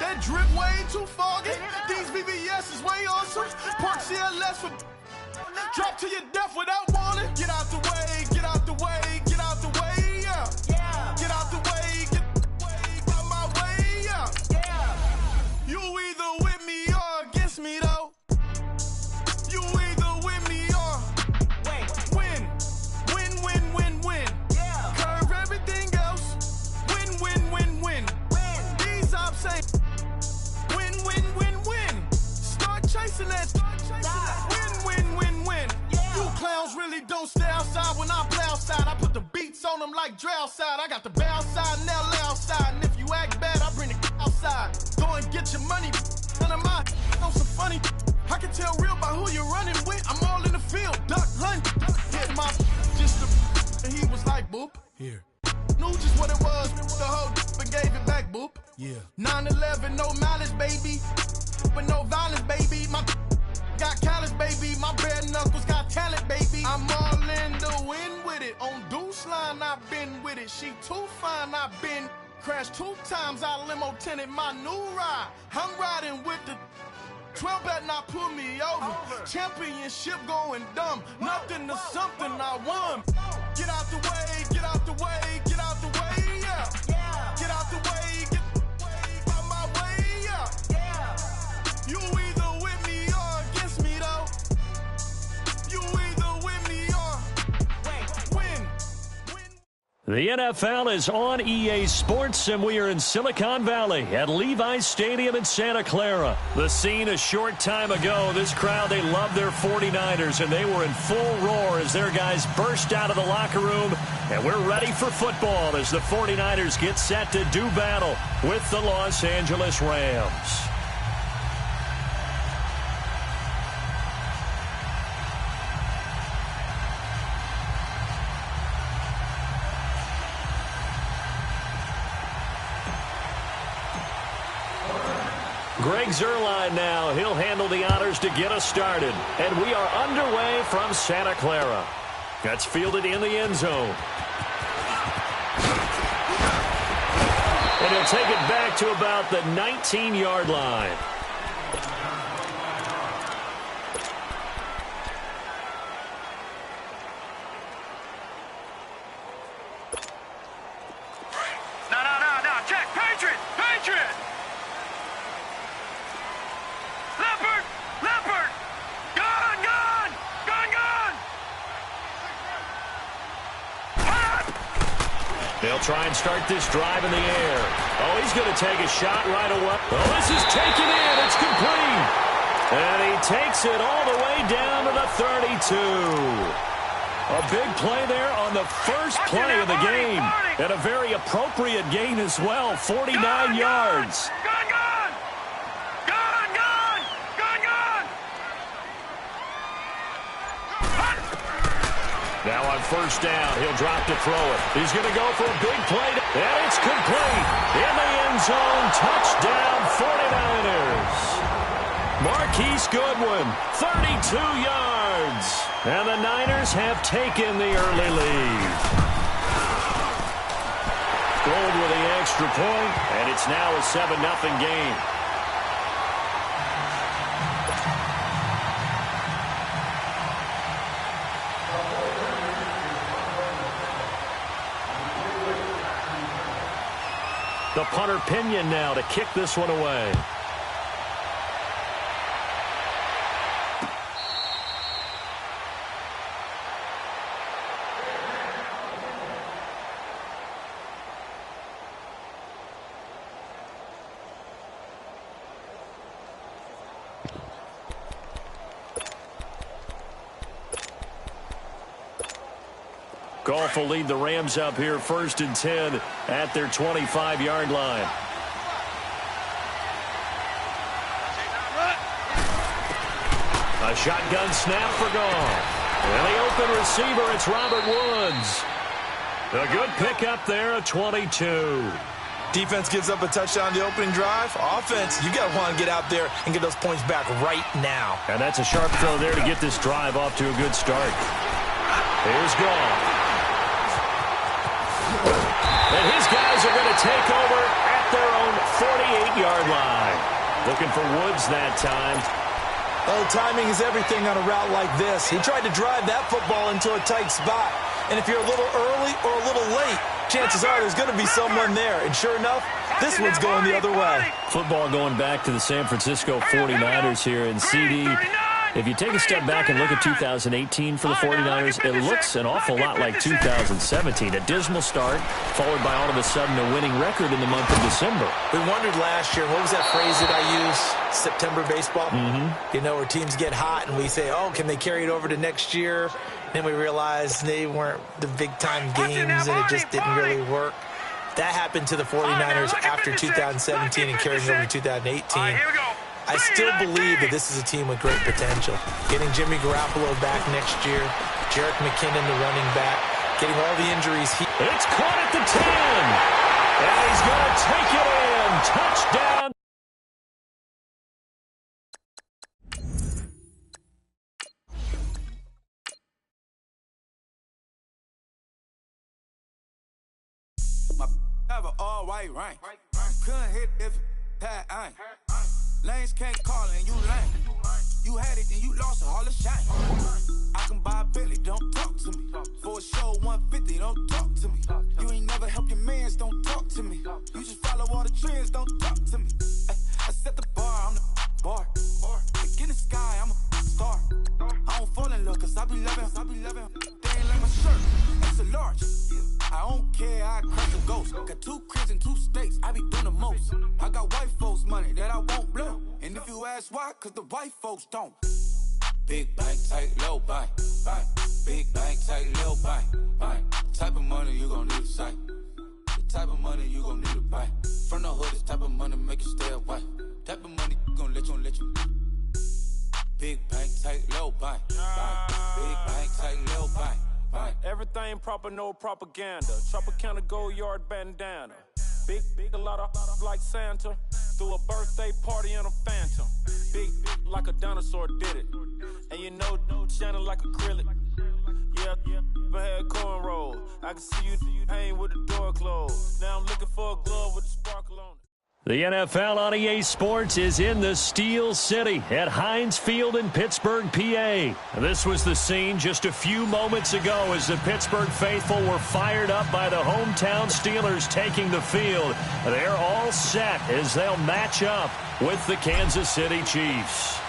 That drip way too foggy. These VVS is way awesome. Park CLS for drop to your death without warning. Get out the way, get out the way, get out the way, yeah. Get out the way, get out my way, yeah. You either with me or against me though. You either with me or win. Win. Curve everything else. Win. These ops say win. Start chasing that. Win. You clowns really don't stay outside when I play outside. I put the beats on them like Dre outside. I got the bounce side and LA outside. And if you act bad, I bring the outside. Go and get your money. None of my know some funny. I can tell real by who you're running with. I'm all in the field. Duck hunt. Hit my just the and he was like boop. Here. Knew just what it was. The whole and gave it back boop. Yeah. 9/11, no malice, baby. But no violence, baby. My got callous, baby. My bare knuckles got talent, baby. I'm all in the wind with it. On Deuce line, I've been with it. She too fine, I've been crashed 2 times. I limo tinted my new ride. I'm riding with the 12 better not pull me over. Championship going dumb. Nothing to something I won. Get out the way, get out the way, get out the way, yeah. Get out the way, get out my way, yeah. You either with me or against me though. You either with me or win.
The NFL is on EA Sports, and we are in Silicon Valley at Levi's Stadium in Santa Clara. The scene a short time ago. This crowd, they love their 49ers, and they were in full roar as their guys burst out of the locker room. And we're ready for football as the 49ers get set to do battle with the Los Angeles Rams. Greg Zuerlein now. He'll handle the honors to get us started. And we are underway from Santa Clara. That's fielded in the end zone. And he'll take it back to about the 19-yard line.
No. Check. Patriot. Leopard! Gone!
They'll try and start this drive in the air. Oh, he's going to take a shot right away. Oh, this is taken in. It's complete. And he takes it all the way down to the 32. A big play there on the first play of the game. And a very appropriate gain as well, 49 yards. Now on first down, he'll drop to throw it. He's going to go for a big play, and it's complete. In the end zone, touchdown 49ers. Marquise Goodwin, 32 yards. And the Niners have taken the early lead. Gold with the extra point, and it's now a 7-0 game. The punter Pinion now to kick this one away. Goff will lead the Rams up here 1st and 10 at their 25-yard line. A shotgun snap for Goff. And the open receiver, it's Robert Woods. A good pickup there at 22.
Defense gives up a touchdown the opening drive. Offense, you got to want to get out there and get those points back right now.
And that's a sharp throw there to get this drive off to a good start. Here's Goff. And he's are going to take over at their own 48-yard line. Looking for Woods that time.
Well, timing is everything on a route like this. He tried to drive that football into a tight spot. And if you're a little early or a little late, chances are there's going to be someone there. And sure enough, this one's going the other way.
Football going back to the San Francisco 49ers here. And CD, if you take a step back and look at 2018 for the 49ers, it looks an awful lot like 2017. A dismal start, followed by all of a sudden a winning record in the month of December.
We wondered last year, what was that phrase that I used? September baseball?
Mm-hmm.
You know, where teams get hot and we say, oh, can they carry it over to next year? Then we realized they weren't the big-time games and it just didn't really work. That happened to the 49ers after 2017 and carrying over to 2018. I still believe that this is a team with great potential. Getting Jimmy Garoppolo back next year, Jerick McKinnon, the running back, getting all the injuries.
It's caught at the 10. And he's going to take it in. Touchdown.
Have an all-white rank. Couldn't hit if that ain't. Lanes can't call and you lame. You had it and you lost it, all the shine. I can buy a Billy, don't talk to me. For a show 150, don't talk to me. You ain't never help your mans, don't talk to me. You just follow all the trends, don't talk to me. I set the bar, I'm the bar. Like in the sky, I'm a star. I don't fall in love, cause I be loving. They ain't like my shirt, it's a large. I don't care, I crush a ghost. Got 2 cribs and 2 states, I be doing the most. I got white folks money that I won't blow. And if you ask why, cause the white folks don't. Big bank, tight, low bank, bank. Big bank, tight, low bank, bank. Type of money you gon' need a sight. The type of money you gon' need to buy. From the hood, this type of money make you stay away. Type of money gon' let you. Big bank, tight, low bank, bank. Big bank, tight, low bank.
Everything proper, no propaganda. Tropicana gold yard bandana. Big, a lot of like Santa. Threw a birthday party in a phantom. Big like a dinosaur did it. And you know, shining like acrylic. Yeah, I had cornrow. I can see you hang with the door closed. Now I'm looking for a glove with a sparkle on it.
The NFL on EA Sports is in the Steel City at Heinz Field in Pittsburgh, PA. This was the scene just a few moments ago as the Pittsburgh faithful were fired up by the hometown Steelers taking the field. They're all set as they'll match up with the Kansas City Chiefs.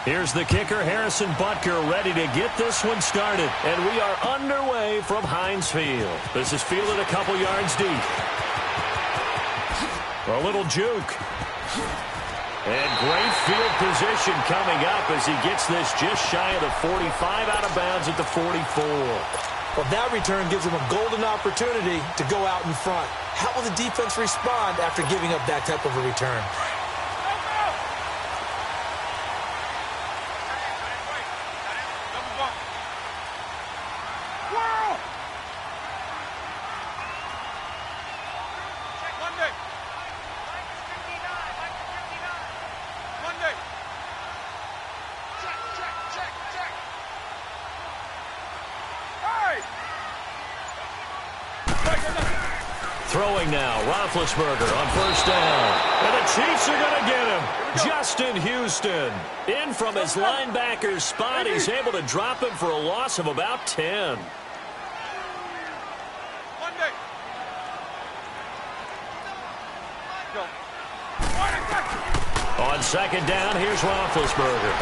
Here's the kicker, Harrison Butker, ready to get this one started. And we are underway from Heinz Field. This is fielded a couple yards deep. A little juke. And great field position coming up as he gets this just shy of the 45, out of bounds at the 44.
Well, that return gives him a golden opportunity to go out in front. How will the defense respond after giving up that type of a return?
Throwing now, Roethlisberger on first down. And the Chiefs are going to get him. Justin Houston. In from his linebacker's spot. He's able to drop him for a loss of about 10. On second down, here's Roethlisberger.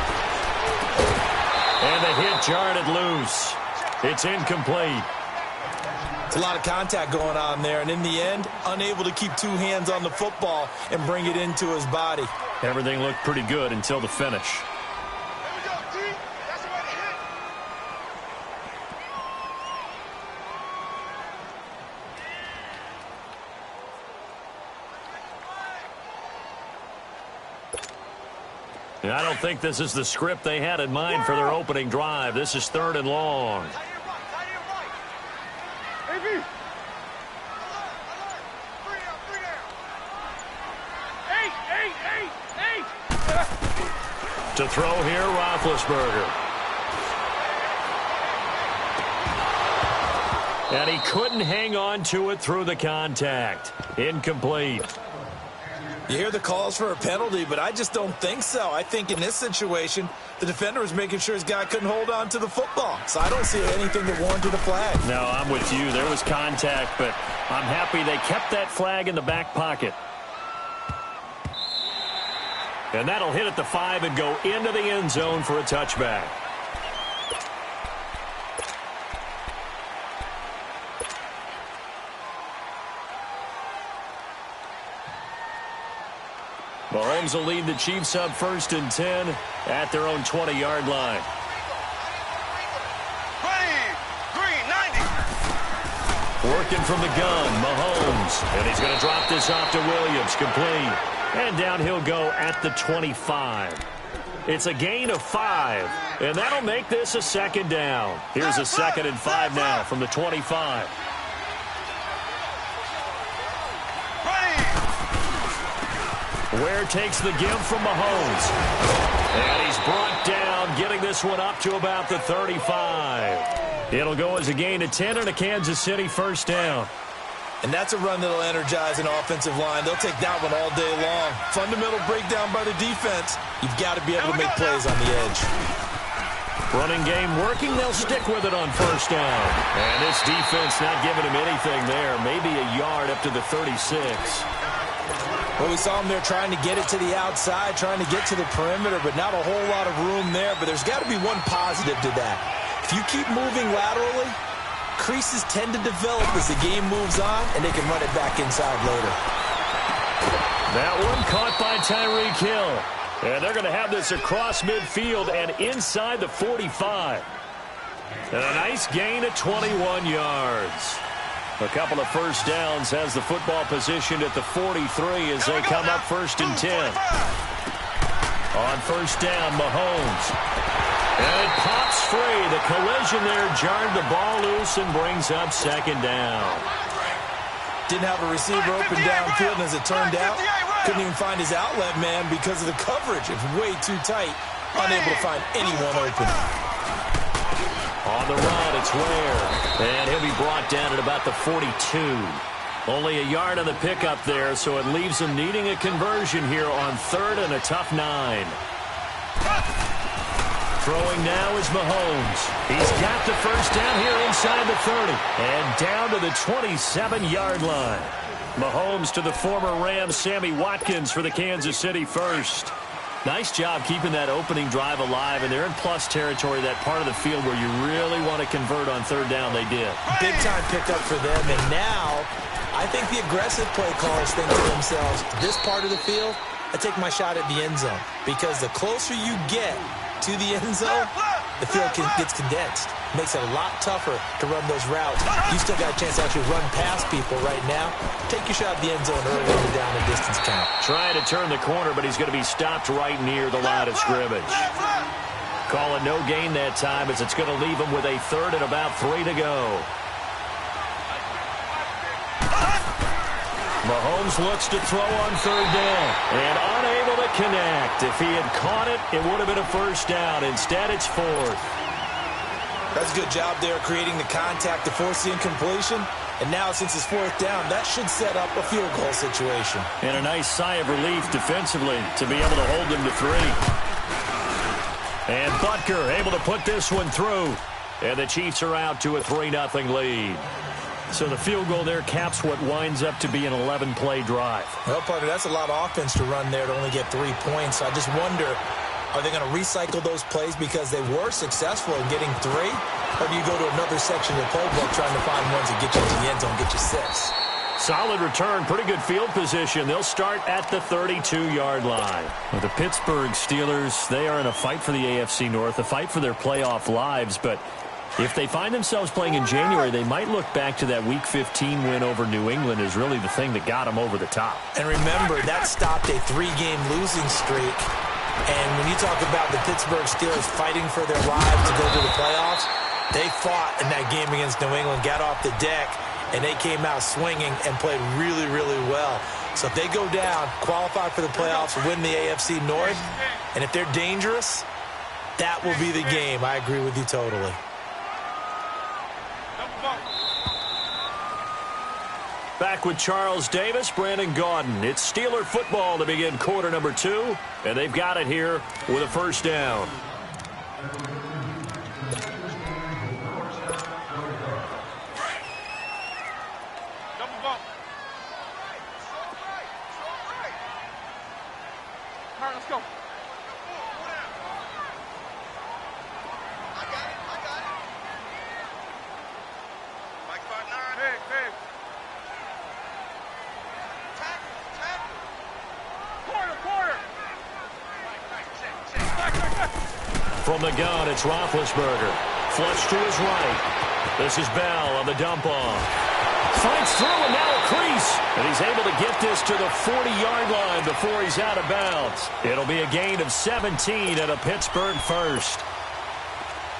And the hit jarred it loose. It's incomplete.
It's a lot of contact going on there, and in the end, unable to keep 2 hands on the football and bring it into his body.
Everything looked pretty good until the finish. I don't think this is the script they had in mind for their opening drive. This is 3rd and long. To throw here, Roethlisberger. And he couldn't hang on to it through the contact. Incomplete.
You hear the calls for a penalty, but I just don't think so. I think in this situation, the defender was making sure his guy couldn't hold on to the football. So I don't see anything that warranted a flag.
No, I'm with you. There was contact, but I'm happy they kept that flag in the back pocket. And that'll hit at the 5 and go into the end zone for a touchback. Mahomes will lead the Chiefs up 1st and 10 at their own 20-yard line. Working from the gun, Mahomes. And he's going to drop this off to Williams, complete. And down he'll go at the 25. It's a gain of 5, and that'll make this a 2nd down. Here's a 2nd and 5 now from the 25. Ware takes the give from Mahomes. And he's brought down, getting this one up to about the 35. It'll go as a gain of 10 and a Kansas City 1st down.
And that's a run that'll energize an offensive line. They'll take that one all day long. Fundamental breakdown by the defense. You've got to be able to make plays on the edge.
Running game working. They'll stick with it on 1st down. And this defense not giving him anything there. Maybe a yard up to the 36.
Well, we saw him there trying to get it to the outside, trying to get to the perimeter, but not a whole lot of room there. But there's got to be one positive to that. If you keep moving laterally, creases tend to develop as the game moves on, and they can run it back inside later.
That one caught by Tyreek Hill. And they're going to have this across midfield and inside the 45. And a nice gain of 21 yards. A couple of 1st downs has the football positioned at the 43 as they come up 1st and 10. On 1st down, Mahomes. And it pops free. The collision there jarred the ball loose and brings up 2nd down.
Didn't have a receiver open downfield, and as it turned out, couldn't even find his outlet man because of the coverage. It's way too tight. Unable to find anyone open.
On the run, it's Ware. And he'll be brought down at about the 42. Only a yard on the pickup there, so it leaves him needing a conversion here on 3rd and a tough 9. Throwing now is Mahomes. He's got the 1st down here inside the 30. And down to the 27-yard line. Mahomes to the former Rams, Sammy Watkins for the Kansas City 1st. Nice job keeping that opening drive alive, and they're in plus territory, that part of the field where you really want to convert on 3rd down. They did.
Big-time pickup for them, and now I think the aggressive play callers think to themselves, this part of the field, I take my shot at the end zone, because the closer you get to the end zone, the field gets condensed. Makes it a lot tougher to run those routes. You still got a chance to actually run past people right now. Take your shot at the end zone early in the down and distance count.
Trying to turn the corner, but he's going to be stopped right near the line of scrimmage. Calling no gain that time as it's going to leave him with a 3rd and about 3 to go. Mahomes looks to throw on 3rd down and unable to connect. If he had caught it, it would have been a 1st down. Instead, it's 4th.
That's a good job there creating the contact to force the incompletion. And now, since it's 4th down, that should set up a field goal situation.
And a nice sigh of relief defensively to be able to hold them to 3. And Butker able to put this one through. And the Chiefs are out to a 3-0 lead. So the field goal there caps what winds up to be an 11-play drive.
Well, partner, that's a lot of offense to run there to only get 3 points. I just wonder, are they going to recycle those plays because they were successful in getting 3? Or do you go to another section of the playbook trying to find ones that get you to the end zone, get you 6?
Solid return, pretty good field position. They'll start at the 32-yard line. Well, the Pittsburgh Steelers, they are in a fight for the AFC North, a fight for their playoff lives, but if they find themselves playing in January, they might look back to that Week 15 win over New England as really the thing that got them over the top.
And remember, that stopped a 3-game losing streak. And when you talk about the Pittsburgh Steelers fighting for their lives to go to the playoffs, they fought in that game against New England, got off the deck, and they came out swinging and played really, really well. So if they go down, qualify for the playoffs, win the AFC North, and if they're dangerous, that will be the game. I agree with you totally.
Back with Charles Davis, Brandon Gaudin. It's Steeler football to begin quarter number 2, and they've got it here with a first down.
Double bump. All right, let's go.
From the gun, it's Roethlisberger. Flush to his right. This is Bell on the dump off. Fights through and now a crease. And he's able to get this to the 40-yard line before he's out of bounds. It'll be a gain of 17 and a Pittsburgh first.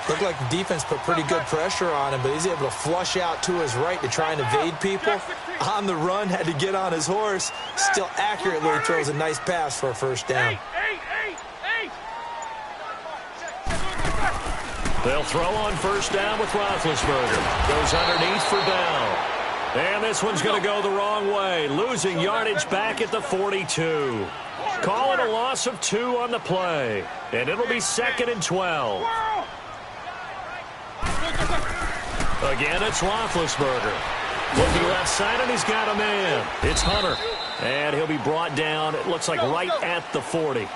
Looked like the defense put pretty good pressure on him, but he's able to flush out to his right to try and evade people. On the run, had to get on his horse. Still accurately throws a nice pass for a first down.
They'll throw on first down with Roethlisberger. Goes underneath for Bell. And this one's going to go the wrong way. Losing yardage back at the 42. Call it a loss of 2 on the play. And it'll be 2nd and 12. Again, it's Roethlisberger. Looking left side, and he's got a man. It's Hunter. And he'll be brought down, it looks like right at the 40.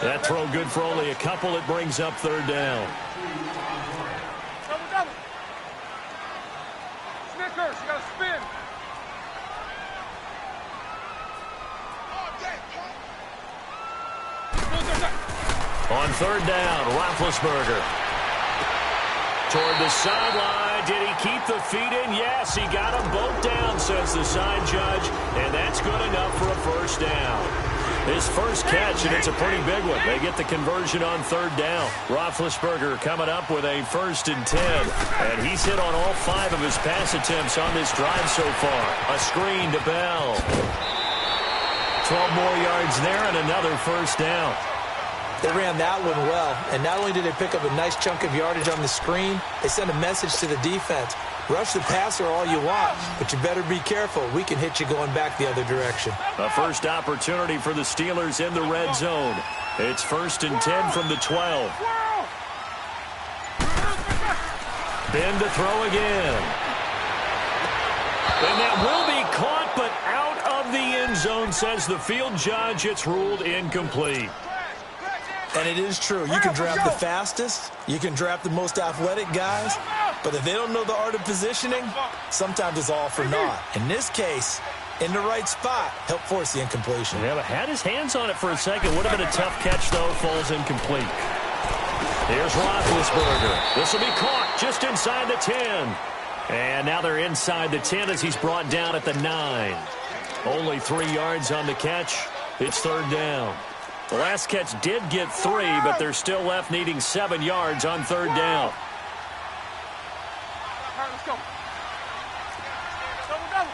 That throw good for only a couple. It brings up 3rd down.
Snickers, you gotta spin.
On 3rd down, Roethlisberger. Toward the sideline. Did he keep the feet in? Yes, he got them both down, says the side judge. And that's good enough for a first down. His first catch, and it's a pretty big one. They get the conversion on 3rd down. Roethlisberger coming up with a 1st and 10. And he's hit on all 5 of his pass attempts on this drive so far. A screen to Bell. 12 more yards there and another first down.
They ran that one well, and not only did they pick up a nice chunk of yardage on the screen, they sent a message to the defense. Rush the passer all you want, but you better be careful. We can hit you going back the other direction.
A first opportunity for the Steelers in the red zone. It's 1st and 10 from the 12. Ben to throw again. And that will be caught, but out of the end zone, says the field judge. It's ruled incomplete.
And it is true. You can draft the fastest. You can draft the most athletic guys. But if they don't know the art of positioning, sometimes it's all for naught. In this case, in the right spot, help force the incompletion.
Yeah, but had his hands on it for a second. Would have been a tough catch, though. Falls incomplete. Here's Roethlisberger. This will be caught just inside the 10. And now they're inside the 10 as he's brought down at the 9. Only 3 yards on the catch. It's 3rd down. The last catch did get 3, but they're still left needing 7 yards on 3rd down.
All right, let's go. Double, double.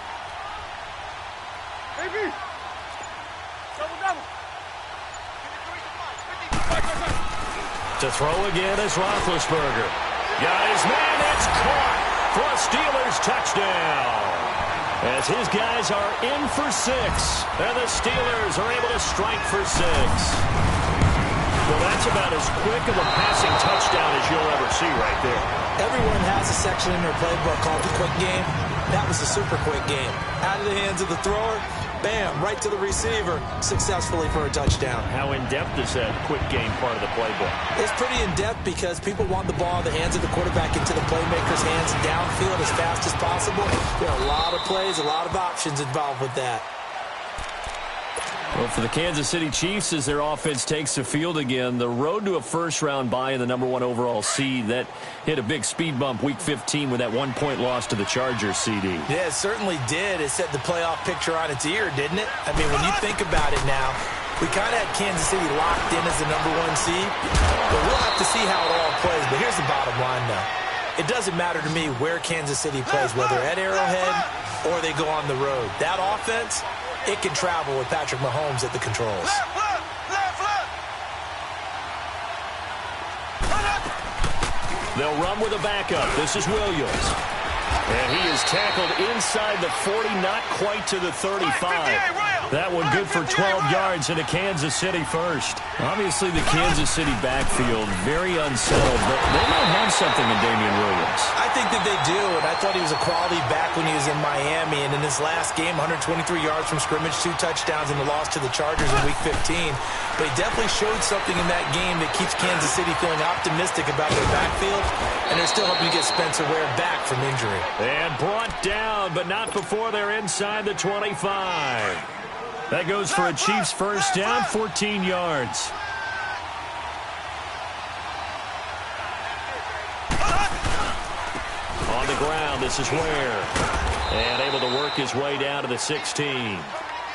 AB. Double, double.
To throw again is Roethlisberger. Got his man, that's caught for a Steelers touchdown. As his guys are in for 6, and the Steelers are able to strike for 6. Well, that's about as quick of a passing touchdown as you'll ever see right there.
Everyone has a section in their playbook called the quick game. That was the super quick game. Out of the hands of the thrower, bam, right to the receiver, successfully for a touchdown.
How in-depth is that quick game part of the playbook?
It's pretty in-depth because people want the ball in the hands of the quarterback into the playmaker's hands downfield as fast as possible. There are a lot of plays, a lot of options involved with that.
Well, for the Kansas City Chiefs, as their offense takes the field again, the road to a first-round bye in the #1 overall seed, that hit a big speed bump Week 15 with that 1-point loss to the Chargers, CD.
Yeah, it certainly did. It set the playoff picture on its ear, didn't it? I mean, when you think about it now, we kind of had Kansas City locked in as the #1 seed, but we'll have to see how it all plays. But here's the bottom line, though. It doesn't matter to me where Kansas City plays, whether at Arrowhead or they go on the road. That offense, it can travel with Patrick Mahomes at the controls.
They'll run with a backup. This is Williams. And he is tackled inside the 40, not quite to the 35. That one good for 12 yards and a Kansas City first. Obviously, the Kansas City backfield very unsettled, but they might have something in Damian Williams.
I think that they do, and I thought he was a quality back when he was in Miami. And in his last game, 123 yards from scrimmage, 2 touchdowns in the loss to the Chargers in Week 15. But he definitely showed something in that game that keeps Kansas City feeling optimistic about their backfield, and they're still hoping to get Spencer Ware back from injury.
And brought down, but not before they're inside the 25. That goes for a Chiefs first down, 14 yards. On the ground, this is Ware. And able to work his way down to the 16.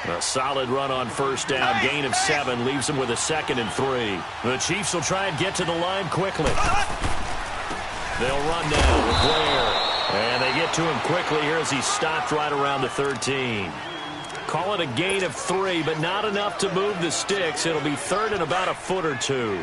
A solid run on first down, gain of 7, leaves him with a 2nd and 3. The Chiefs will try and get to the line quickly. They'll run now with Ware. And they get to him quickly here as he's stopped right around the 13. Call it a gain of 3, but not enough to move the sticks. It'll be 3rd and about a foot or 2.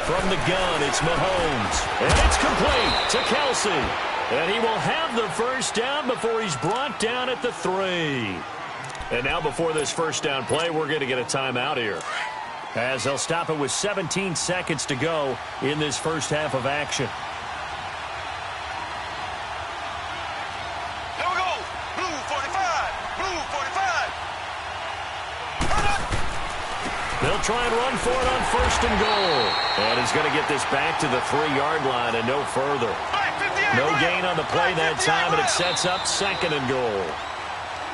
From the gun, it's Mahomes. And it's complete to Kelsey. And he will have the first down before he's brought down at the 3. And now before this first down play, we're going to get a timeout here, as they'll stop it with 17 seconds to go in this first half of action.
Here we go. Blue 45. Blue 45.
They'll try and run for it on 1st and goal. And he's going to get this back to the 3-yard line and no further. No gain on the play that time, and it sets up 2nd and goal.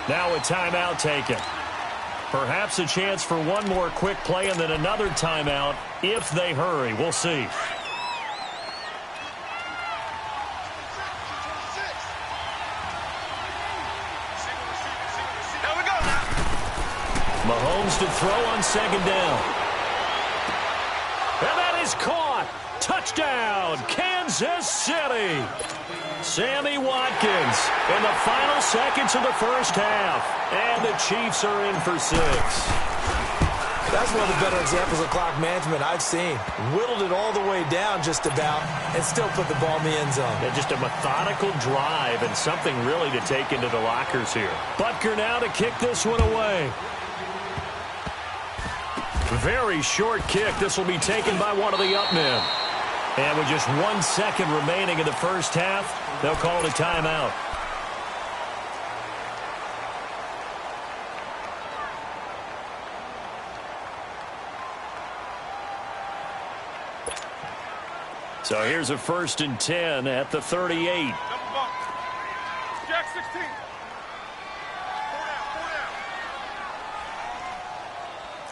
Now a timeout taken. Perhaps a chance for one more quick play and then another timeout if they hurry. We'll see. Mahomes to throw on 2nd down. And that is caught. Touchdown, Kansas City. Sammy Watkins in the final seconds of the first half. And the Chiefs are in for 6.
That's one of the better examples of clock management I've seen. Whittled it all the way down just about and still put the ball in the end zone.
Yeah, just a methodical drive and something really to take into the lockers here. Butker now to kick this one away. Very short kick. This will be taken by one of the up men. And with just 1 second remaining in the first half, they'll call it a timeout. So here's a 1st and 10 at the 38.
Jack 16. 4 down.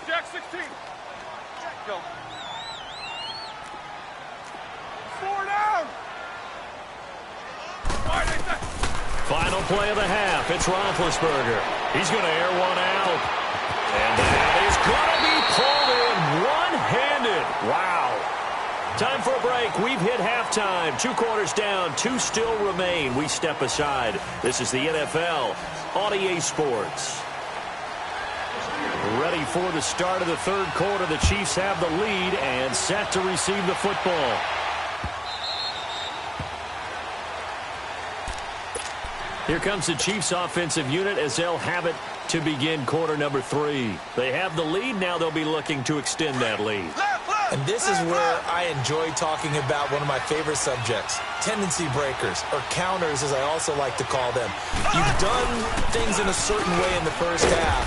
Jack 16. Go. 4 down.
Final play of the half. It's Roethlisberger. He's going to air one out. And that is going to be pulled in one-handed. Wow. Time for a break. We've hit halftime. 2 quarters down. 2 still remain. We step aside. This is the NFL on EA Sports. Ready for the start of the 3rd quarter. The Chiefs have the lead and set to receive the football. Here comes the Chiefs offensive unit as they'll have it to begin quarter number 3. They have the lead. Now they'll be looking to extend that lead.
And this is where I enjoy talking about one of my favorite subjects, tendency breakers, or counters as I also like to call them. You've done things in a certain way in the first half,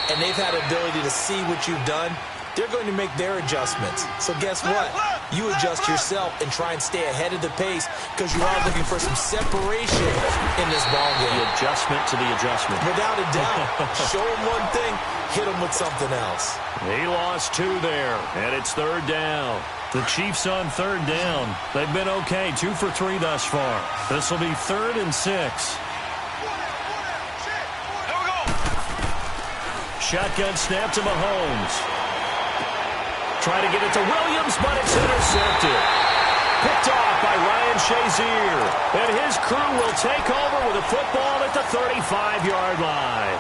and they've had an ability to see what you've done. They're going to make their adjustments. So guess what? You adjust yourself and try and stay ahead of the pace because you are looking for some separation in this ball game.
The adjustment to the adjustment.
Without a doubt. Show them one thing, hit them with something else.
He lost 2 there, and it's 3rd down. The Chiefs on 3rd down. They've been okay, 2 for 3 thus far. This will be 3rd and 6. Shotgun snap to Mahomes. Try to get it to Williams, but it's intercepted. Picked off by Ryan Shazier. And his crew will take over with a football at the 35-yard line.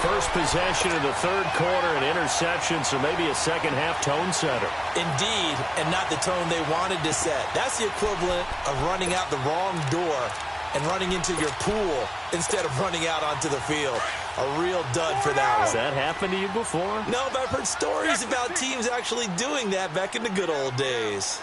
First possession of the third quarter, an interception, so maybe a second-half tone setter.
Indeed, and not the tone they wanted to set. That's the equivalent of running out the wrong door and running into your pool instead of running out onto the field. A real dud for that one.
Has that happened to you before?
No, but I've heard stories about teams actually doing that back in the good old days.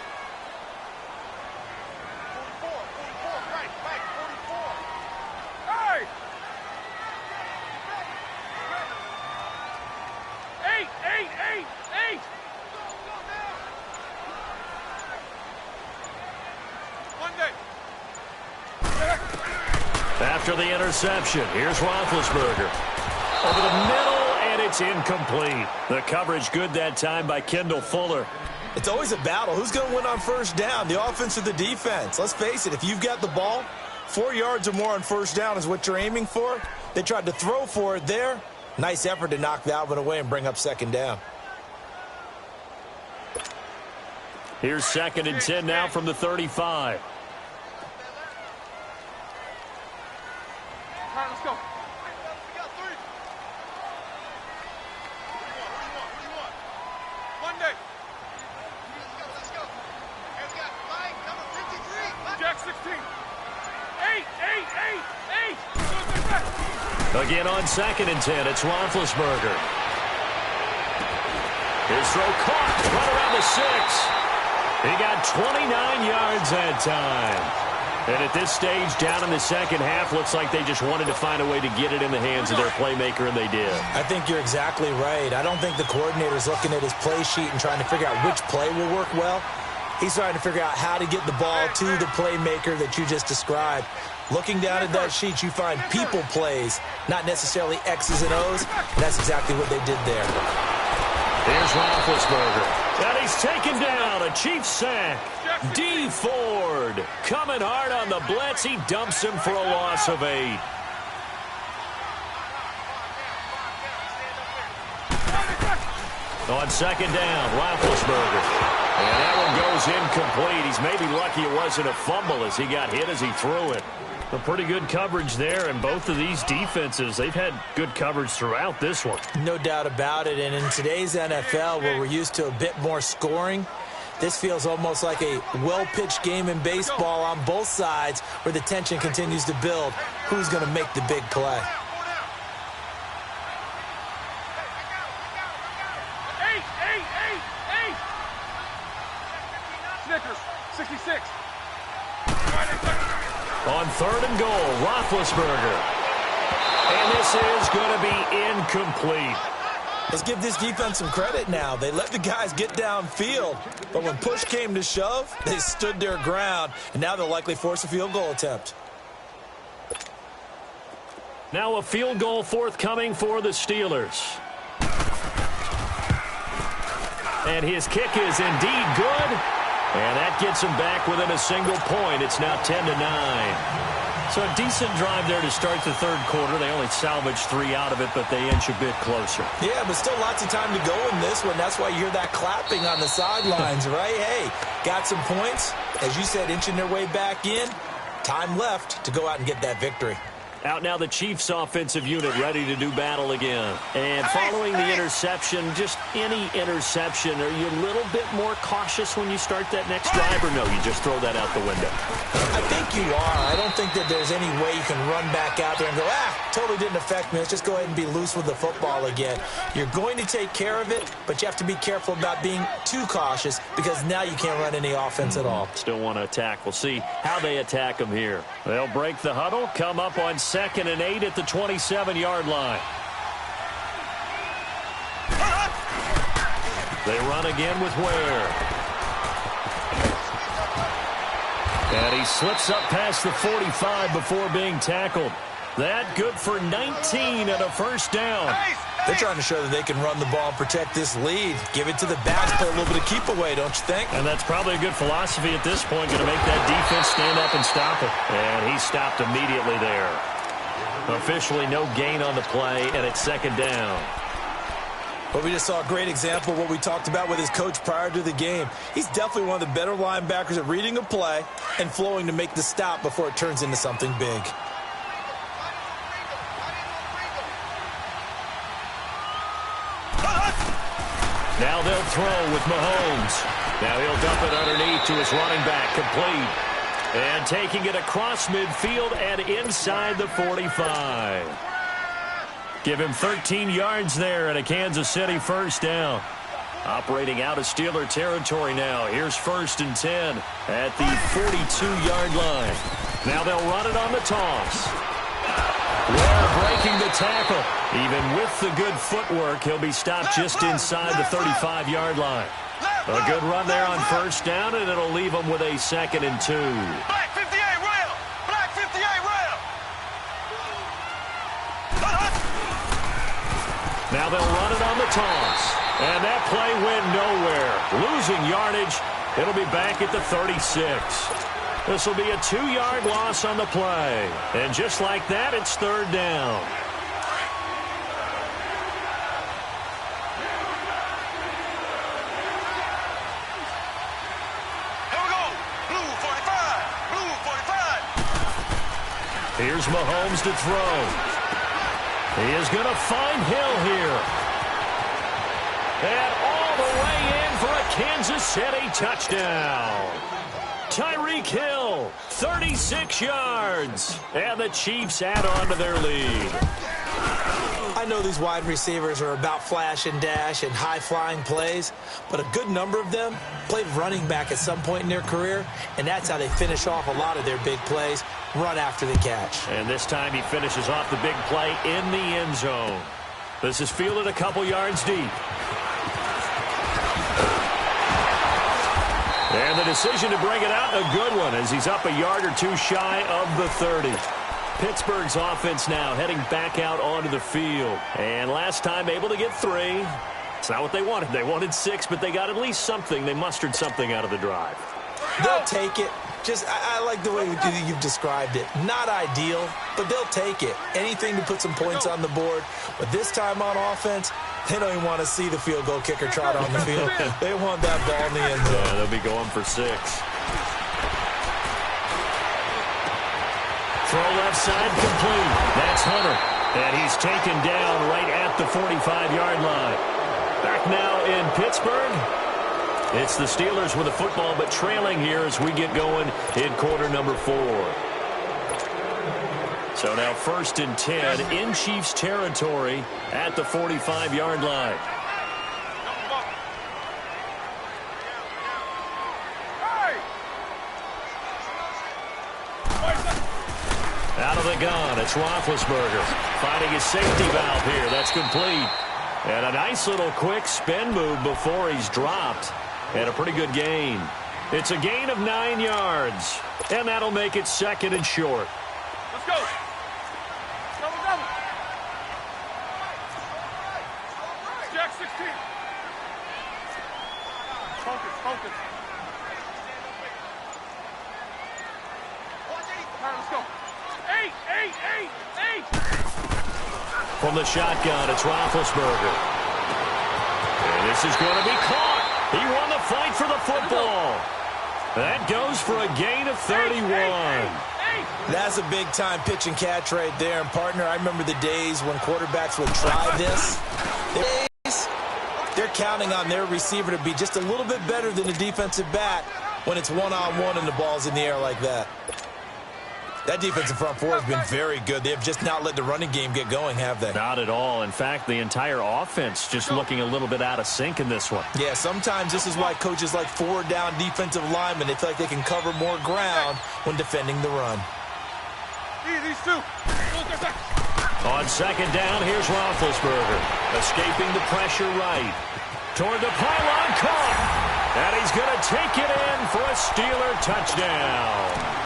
After the interception, here's Roethlisberger. Over the middle, and it's incomplete. The coverage good that time by Kendall Fuller.
It's always a battle. Who's going to win on first down, the offense or the defense? Let's face it, if you've got the ball, 4 yards or more on first down is what you're aiming for. They tried to throw for it there. Nice effort to knock that one away and bring up second down.
Here's 2nd and 10 now from the 35.
All right, let's go. Monday. Let's go. Here's got Mike, number 53. Jack 16. 8.
Again on 2nd and 10, it's Roethlisberger. His throw caught right around the 6. He got 29 yards that time. And at this stage, down in the second half, looks like they just wanted to find a way to get it in the hands of their playmaker, and they did.
I think you're exactly right. I don't think the coordinator's looking at his play sheet and trying to figure out which play will work well. He's trying to figure out how to get the ball to the playmaker that you just described. Looking down at that sheet, you find people plays, not necessarily X's and O's. And that's exactly what they did there.
Here's Roethlisberger. And he's taken down, a Chiefs sack. D. Ford coming hard on the blitz. He dumps him for a loss of 8. On 2nd down, Roethlisberger. And that one goes incomplete. He's maybe lucky it wasn't a fumble as he got hit as he threw it. A pretty good coverage there, and both of these defenses, they've had good coverage throughout this one.
No doubt about it, and in today's NFL, where we're used to a bit more scoring, this feels almost like a well-pitched game in baseball on both sides where the tension continues to build. Who's going to make the big play?
Snickers, 66.
On 3rd and goal, Roethlisberger. And this is going to be incomplete.
Let's give this defense some credit now. They let the guys get downfield, but when push came to shove, they stood their ground, and now they'll likely force a field goal attempt.
Now a field goal forthcoming for the Steelers. And his kick is indeed good, and that gets him back within a single point. It's now 10-9. So a decent drive there to start the third quarter. They only salvaged 3 out of it, but they inch a bit closer.
Yeah, but still lots of time to go in this one. That's why you hear that clapping on the sidelines, right? Hey, got some points. As you said, inching their way back in. Time left to go out and get that victory.
Out now the Chiefs offensive unit ready to do battle again. And following the interception, just any interception, are you a little bit more cautious when you start that next drive, or no, you just throw that out the window?
I think you are. I don't think that there's any way you can run back out there and go, totally didn't affect me. Let's just go ahead and be loose with the football again. You're going to take care of it, but you have to be careful about being too cautious because now you can't run any offense at all.
Still want to attack. We'll see how they attack them here. They'll break the huddle, come up on 2nd and 8 at the 27-yard line. They run again with Ware. And he slips up past the 45 before being tackled. That good for 19 and a first down.
They're trying to show that they can run the ball and protect this lead. Give it to the backs, play a little bit of keep away, don't you think?
And that's probably a good philosophy at this point, going to make that defense stand up and stop it. And he stopped immediately there. Officially no gain on the play, and it's 2nd down.
But we just saw a great example of what we talked about with his coach prior to the game. He's definitely one of the better linebackers at reading a play and flowing to make the stop before it turns into something big.
Now they'll throw with Mahomes. Now he'll dump it underneath to his running back, complete. And taking it across midfield and inside the 45. Give him 13 yards there and a Kansas City first down. Operating out of Steeler territory now. Here's 1st and 10 at the 42-yard line. Now they'll run it on the toss. Ware breaking the tackle. Even with the good footwork, he'll be stopped just inside the 35-yard line. A good run there on first down, and it'll leave him with a 2nd and 2.
Black 58 rail! Black 58 rail!
Now they'll run it on the toss. And that play went nowhere. Losing yardage. It'll be back at the 36. This will be a 2-yard loss on the play. And just like that, it's 3rd down.
Here we go. Blue 45. Blue 45.
Here's Mahomes to throw. He is going to find Hill here. And all the way in for a Kansas City touchdown. Tyreek Hill, 36 yards. And the Chiefs add on to their lead.
I know these wide receivers are about flash and dash and high-flying plays, but a good number of them played running back at some point in their career, and that's how they finish off a lot of their big plays, run after the catch.
And this time he finishes off the big play in the end zone. This is fielded a couple yards deep. And the decision to bring it out, a good one, as he's up a yard or two shy of the 30. Pittsburgh's offense now heading back out onto the field. And last time able to get 3. It's not what they wanted. They wanted 6, but they got at least something. They mustered something out of the drive.
They'll take it. I like the way you've described it. Not ideal, but they'll take it. Anything to put some points on the board. But this time on offense, they don't even want to see the field goal kicker trot on the field. They want that ball in the end zone.
Yeah, they'll be going for 6. Throw left side complete. That's Hunter. And he's taken down right at the 45-yard line. Back now in Pittsburgh. It's the Steelers with the football, but trailing here as we get going in quarter number 4. So now 1st and 10 in Chiefs territory at the 45-yard line. Out of the gun, it's Roethlisberger finding his safety valve here. That's complete. And a nice little quick spin move before he's dropped. And a pretty good gain. It's a gain of 9 yards. And that'll make it 2nd and short.
Let's go. Double. Jack 16. Focus. All right, let's go. 8.
From the shotgun, it's Roethlisberger. And this is going to be caught. He won the fight for the football. That goes for a gain of 31.
That's a big-time pitch and catch right there. And, partner, I remember the days when quarterbacks would try this. They're counting on their receiver to be just a little bit better than the defensive back when it's one-on-one and the ball's in the air like that. That defensive front four has been very good. They have just not let the running game get going, have they?
Not at all. In fact, the entire offense just looking a little bit out of sync in this one.
Yeah, sometimes this is why coaches like forward-down defensive linemen, they feel like they can cover more ground when defending the run.
These two.
On 2nd down, here's Roethlisberger. Escaping the pressure right. Toward the pylon, caught. And he's going to take it in for a Steeler touchdown.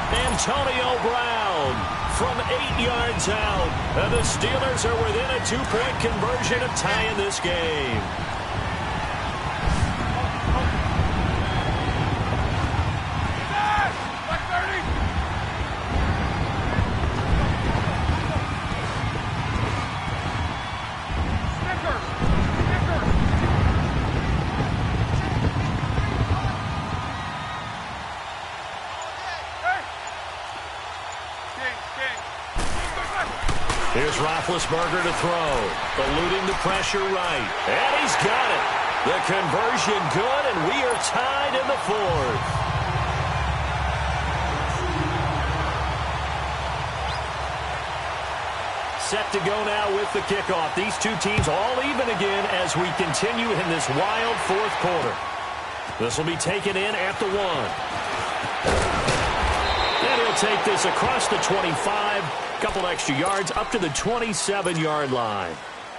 Antonio Brown from 8 yards out. And the Steelers are within a 2-point conversion of tying this game. Here's Roethlisberger to throw. Eluding the pressure right. And he's got it. The conversion good, and we are tied in the fourth. Set to go now with the kickoff. These two teams all even again as we continue in this wild fourth quarter. This will be taken in at the 1. And he'll take this across the 25. Couple extra yards up to the 27-yard line.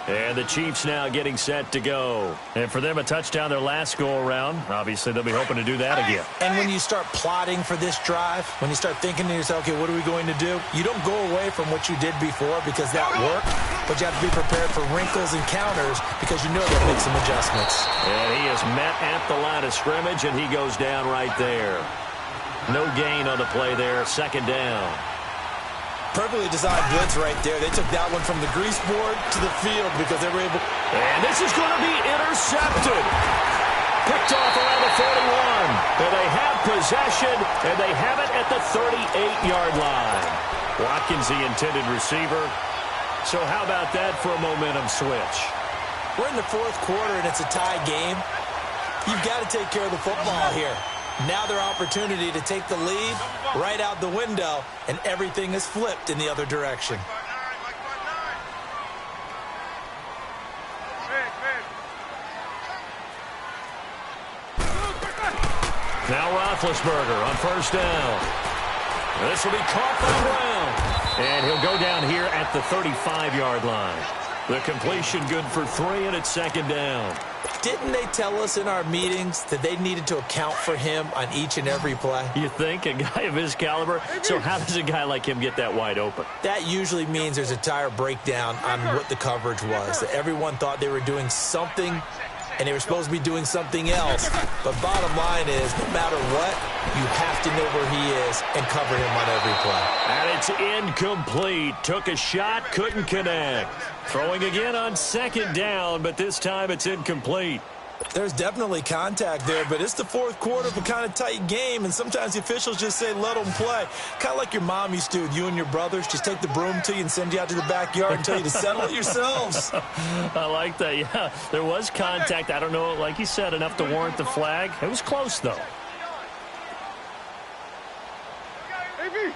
And the Chiefs now getting set to go. And for them, a touchdown their last go-around. Obviously, they'll be hoping to do that again.
And when you start plotting for this drive, when you start thinking to yourself, okay, what are we going to do? You don't go away from what you did before because that worked, but you have to be prepared for wrinkles and counters because you know they'll make some adjustments.
And he is met at the line of scrimmage, and he goes down right there. No gain on the play there, second down.
Perfectly designed blitz right there. They took that one from the grease board to the field because they were able.
And this is going to be intercepted. Picked off around the 41. And they have possession, and they have it at the 38-yard line. Watkins, the intended receiver. So how about that for a momentum switch?
We're in the fourth quarter, and it's a tie game. You've got to take care of the football here. Now their opportunity to take the lead right out the window, and everything is flipped in the other direction.
Now Roethlisberger on first down. This will be caught by Brown. And he'll go down here at the 35-yard line. The completion good for 3, and it's second down.
Didn't they tell us in our meetings that they needed to account for him on each and every play?
You think? A guy of his caliber? So how does a guy like him get that wide open?
That usually means there's a tire breakdown on what the coverage was. That everyone thought they were doing something, and they were supposed to be doing something else. But bottom line is, no matter what, you have to know where he is and cover him on every play.
And it's incomplete. Took a shot, couldn't connect. Throwing again on second down, but this time it's incomplete.
There's definitely contact there, but it's the fourth quarter of a kind of tight game, and sometimes the officials just say, let them play. Kind of like your mom used to with you and your brothers. Just take the broom to you and send you out to the backyard and tell you to settle it yourselves.
I like that, yeah. There was contact. I don't know, like you said, enough to warrant the flag. It was close, though.
AB!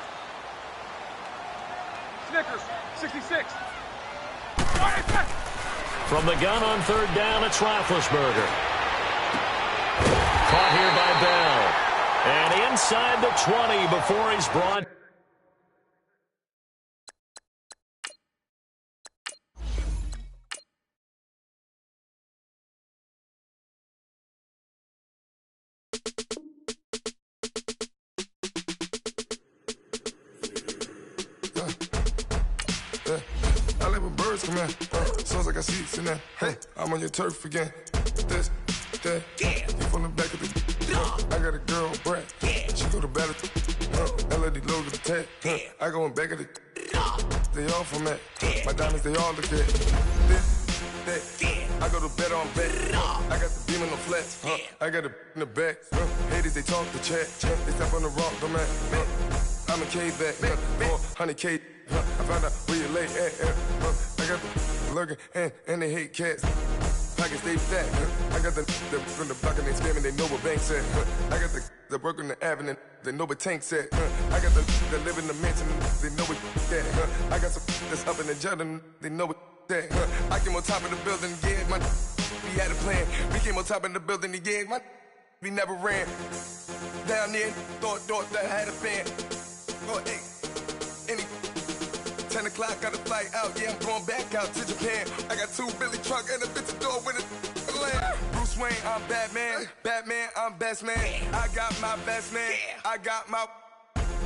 Snickers, 66.
From the gun on third down, it's Roethlisberger. Caught here by Bell. And inside the 20 before he's brought.
I let my birds come in. Sounds like I see it in there. Hey, I'm on your turf again. This, that, you from the back of the. I got a girl, Brad. She go to battle. LED logo the tag. I go in back of the. They all from that. My diamonds, they all look at. This, that. I go to bet on bet. I got the beam in the flats. I got it in the back. Haters, they talk the chat. They step on the rock, the man. I'm a cave back. 400K. I found out where you lay at. I got the lurking and they hate cats. Pockets they fat. I got the from the block and they scamming. They know what banks at. I got the work on the avenue. They know what tanks at. I got the live in the mansion. They know what that. I got some that's up in the Jordan. They know what that. I came on top of the building. Yeah, my we had a plan. We came on top of the building. Yeah, my we never ran. Down there, thought that had a fan. Oh, hey, any 10 o'clock, got a flight out. Yeah, I'm going back out to Japan. I got 2 Billy truck and a bitch door with a land. Bruce Wayne, I'm Batman. Batman, I'm best man. I got my best man. I got my.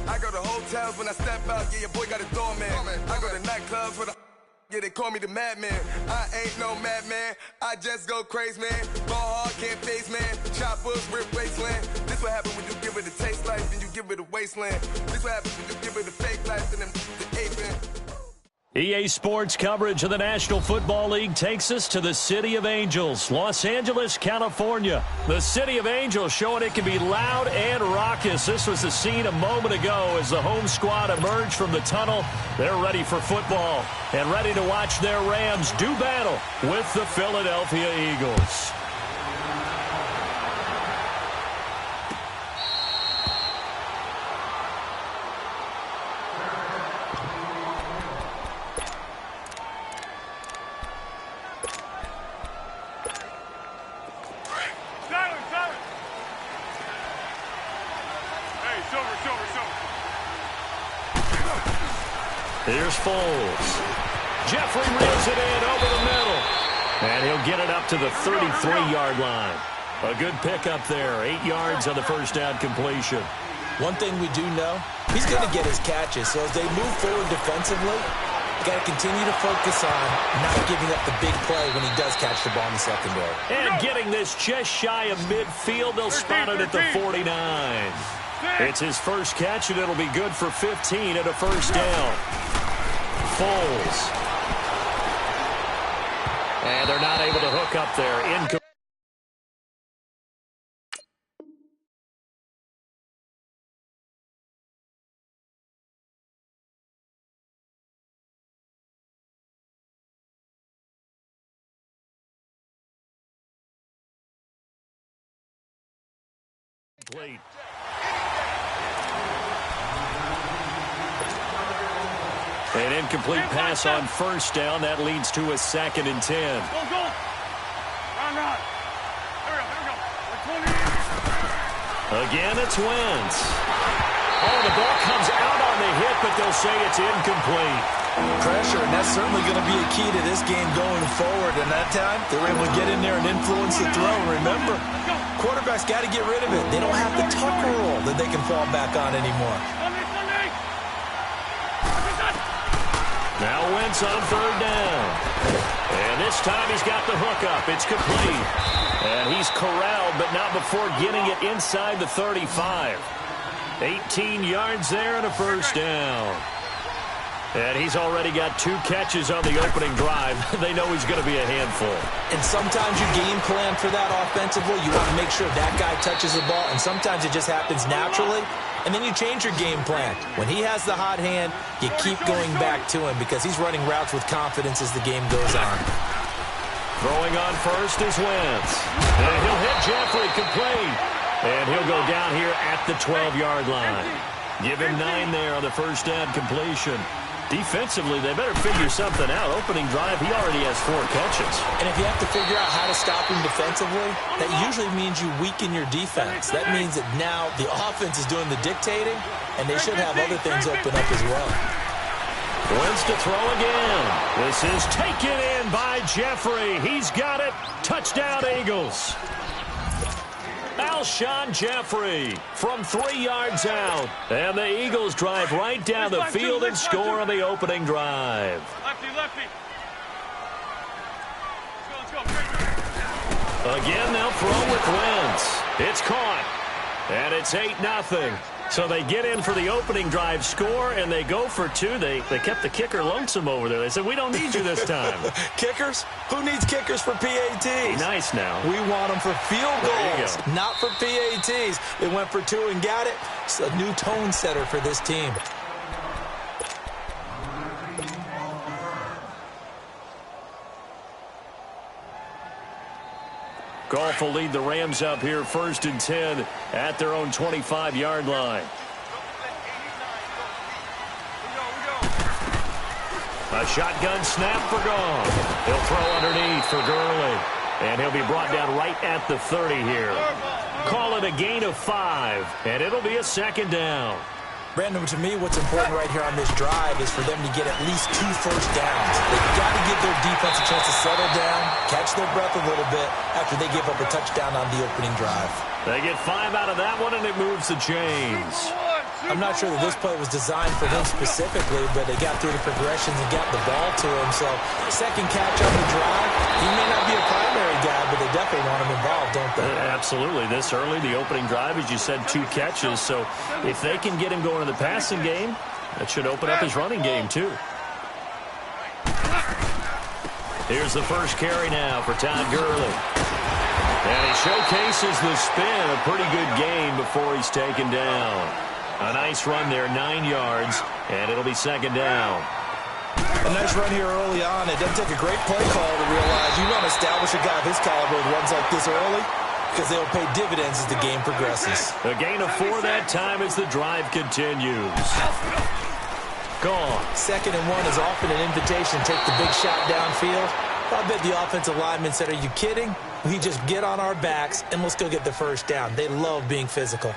I go to hotels when I step out. Yeah, your boy got a doorman. I go to nightclubs for the. Yeah, they call me the madman. I ain't no madman. I just go crazy, man. Ball hard, can't face, man. Choppers, rip wasteland. This what happen when you give it a taste life, then you give it a wasteland. This what happens when you give it a fake life, then the aping.
EA Sports coverage of the National Football League takes us to the City of Angels, Los Angeles, California. The City of Angels showing it can be loud and raucous. This was the scene a moment ago as the home squad emerged from the tunnel. They're ready for football and ready to watch their Rams do battle with the Philadelphia Eagles. Here's Foles. Jeffrey reels it in over the middle. And he'll get it up to the 33-yard line. A good pickup there. 8 yards on the first down completion.
One thing we do know, he's going to get his catches. So as they move forward defensively, got to continue to focus on not giving up the big play when he does catch the ball in the secondary.
And getting this just shy of midfield, they'll spot it at the 49. It's his first catch, and it'll be good for 15 at a first down. Foles. And they're not able to hook up there. Incomplete. An incomplete pass on first down. That leads to a 2nd and 10.
Go. Run. Here we go.
Again, it's Wentz. Oh, the ball comes out on the hit, but they'll say it's incomplete.
Pressure, and that's certainly going to be a key to this game going forward. And that time, they were able to get in there and influence the throw. Remember, quarterbacks got to get rid of it. They don't have the Tucker roll that they can fall back on anymore.
Now Wentz on 3rd down. And this time he's got the hook up. It's complete. And he's corralled, but not before getting it inside the 35. 18 yards there and a first down. And he's already got 2 catches on the opening drive. They know he's going to be a handful.
And sometimes you game plan for that offensively. You want to make sure that guy touches the ball, and sometimes it just happens naturally. And then you change your game plan. When he has the hot hand, you keep going back to him because he's running routes with confidence as the game goes on.
Throwing on first is Wentz. And he'll hit Jeffrey complete. And he'll go down here at the 12-yard line. Give him 9 there on the first down completion. Defensively, they better figure something out. Opening drive, he already has 4 catches.
And if you have to figure out how to stop him defensively, that usually means you weaken your defense. That means that now the offense is doing the dictating, and they should have other things open up as well.
Wentz to throw again. This is taken in by Jeffrey. He's got it. Touchdown, Eagles. Alshon Jeffrey from 3 yards out. And the Eagles drive right down the field and score on the opening drive.
Lefty. Let's go.
Again, they'll throw with Wentz. It's caught. And it's 8-0. So they get in for the opening drive score, and they go for 2. They kept the kicker lonesome over there. They said, we don't need you this time.
Kickers? Who needs kickers for PATs?
Nice now.
We want them for field goals, not for PATs. They went for 2 and got it. It's a new tone setter for this team.
Goff will lead the Rams up here 1st and 10 at their own 25-yard line. A shotgun snap for Goff. He'll throw underneath for Gurley. And he'll be brought down right at the 30 here. Call it a gain of 5, and it'll be a 2nd down.
Brandon, to me, what's important right here on this drive is for them to get at least 2 first downs. They've got to give their defense a chance to settle down, catch their breath a little bit after they give up a touchdown on the opening drive.
They get 5 out of that one, and it moves the chains.
I'm not sure that this play was designed for him specifically, but they got through the progressions and got the ball to him. So, 2nd catch on the drive. He may not be a primary guy, but they definitely want him involved, don't they?
Absolutely. This early, the opening drive, as you said, 2 catches. So, if they can get him going in the passing game, that should open up his running game, too. Here's the first carry now for Todd Gurley. And he showcases the spin. A pretty good gain before he's taken down. A nice run there, 9 yards, and it'll be 2nd down.
A nice run here early on. It doesn't take a great play call to realize you want to establish a guy of his caliber with runs like this early because they'll pay dividends as the game progresses.
A gain of 4 that time as the drive continues. Gone.
2nd and 1 is often an invitation to take the big shot downfield. I bet the offensive linemen said, are you kidding? We just get on our backs and let's go get the first down. They love being physical.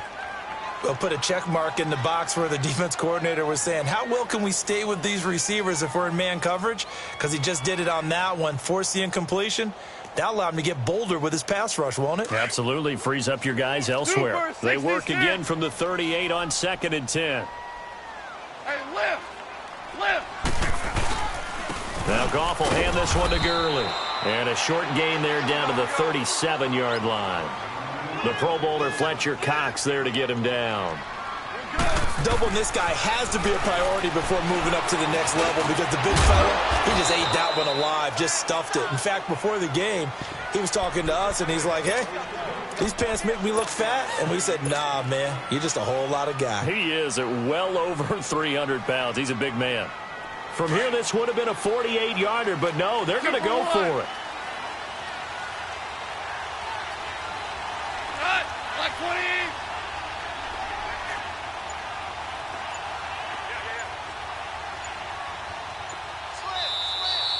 We'll put a check mark in the box where the defense coordinator was saying, how well can we stay with these receivers if we're in man coverage? Because he just did it on that one, forced the incompletion. That'll allow him to get bolder with his pass rush, won't it?
Absolutely. Frees up your guys elsewhere. They work again from the 38 on 2nd and 10.
Hey, lift!
Now Goff will hand this one to Gurley. And a short gain there down to the 37-yard line. The Pro Bowler Fletcher Cox there to get him down.
Doubling this guy has to be a priority before moving up to the next level because the big fella, he just ate that one alive, just stuffed it. In fact, before the game, he was talking to us, and he's like, hey, these pants make me look fat. And we said, nah, man, you're just a whole lot of guy.
He is at well over 300 pounds. He's a big man. From here, this would have been a 48-yarder, but no, they're going to go for it.
Like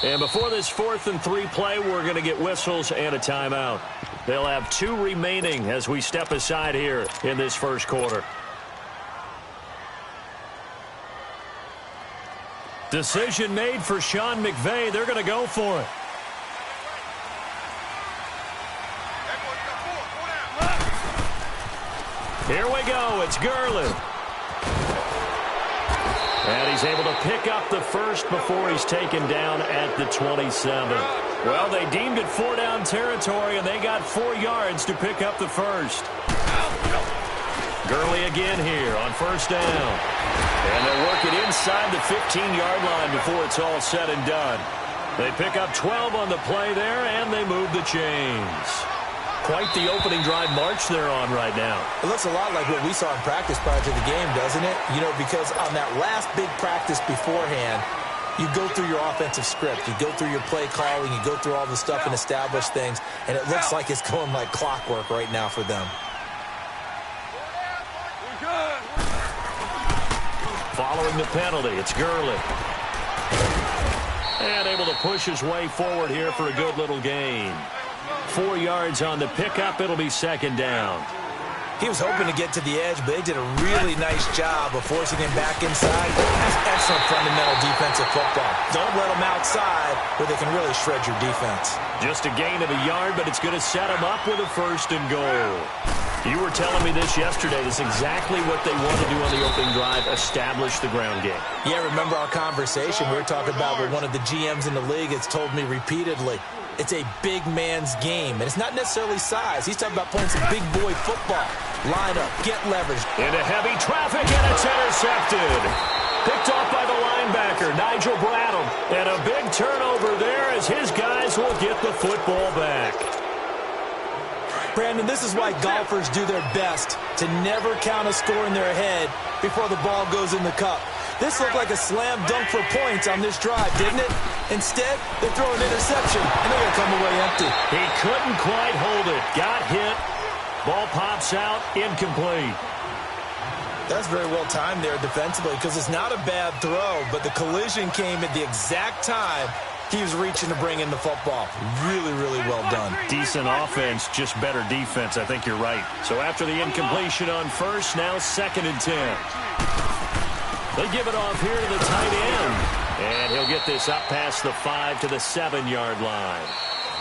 20.
And before this 4th and 3 play, we're going to get whistles and a timeout. They'll have 2 remaining as we step aside here in this first quarter. Decision made for Sean McVay. They're going to go for it. Here we go. It's Gurley. And he's able to pick up the first before he's taken down at the 27. Well, they deemed it 4-down territory, and they got 4 yards to pick up the first. Gurley again here on 1st down. And they'll work it inside the 15-yard line before it's all said and done. They pick up 12 on the play there, and they move the chains. Quite the opening drive march they're on right now.
It looks a lot like what we saw in practice prior to the game, doesn't it? You know, because on that last big practice beforehand, you go through your offensive script. You go through your play calling. You go through all the stuff and establish things. And it looks like it's going like clockwork right now for them.
Following the penalty, it's Gurley. And able to push his way forward here for a good little gain. 4 yards on the pickup. It'll be 2nd down.
He was hoping to get to the edge, but they did a really nice job of forcing him back inside. That's excellent fundamental defensive football. Don't let them outside where they can really shred your defense.
Just a gain of a yard, but it's going to set him up with a 1st and goal. You were telling me this yesterday. This is exactly what they want to do on the opening drive, establish the ground game.
Yeah, remember our conversation? We were talking about what one of the GMs in the league has told me repeatedly. It's a big man's game, and it's not necessarily size. He's talking about playing some big boy football. Line up, get leverage.
Into heavy traffic, and it's intercepted. Picked off by the linebacker, Nigel Bradham. And a big turnover there as his guys will get the football back.
Brandon, this is why golfers do their best to never count a score in their head before the ball goes in the cup. This looked like a slam dunk for points on this drive, didn't it? Instead, they throw an interception, and they're going to come away empty.
He couldn't quite hold it. Got hit. Ball pops out. Incomplete.
That's very well timed there defensively because it's not a bad throw, but the collision came at the exact time he was reaching to bring in the football. Really, really well done.
Decent offense, just better defense. I think you're right. So after the incompletion on 1st, now 2nd and 10. They give it off here to the tight end. And he'll get this up past the 5 to the 7-yard line.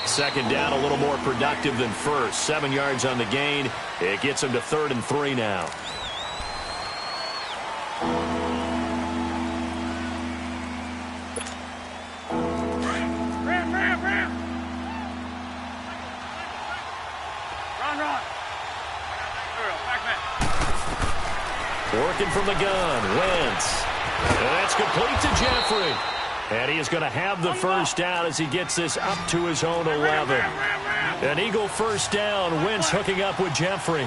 2nd down, a little more productive than 1st. 7 yards on the gain. It gets him to 3rd and 3 now. Working from the gun, Wentz. And that's complete to Jeffrey. And he is going to have the 1st down as he gets this up to his own 11. An Eagle 1st down, Wentz hooking up with Jeffrey.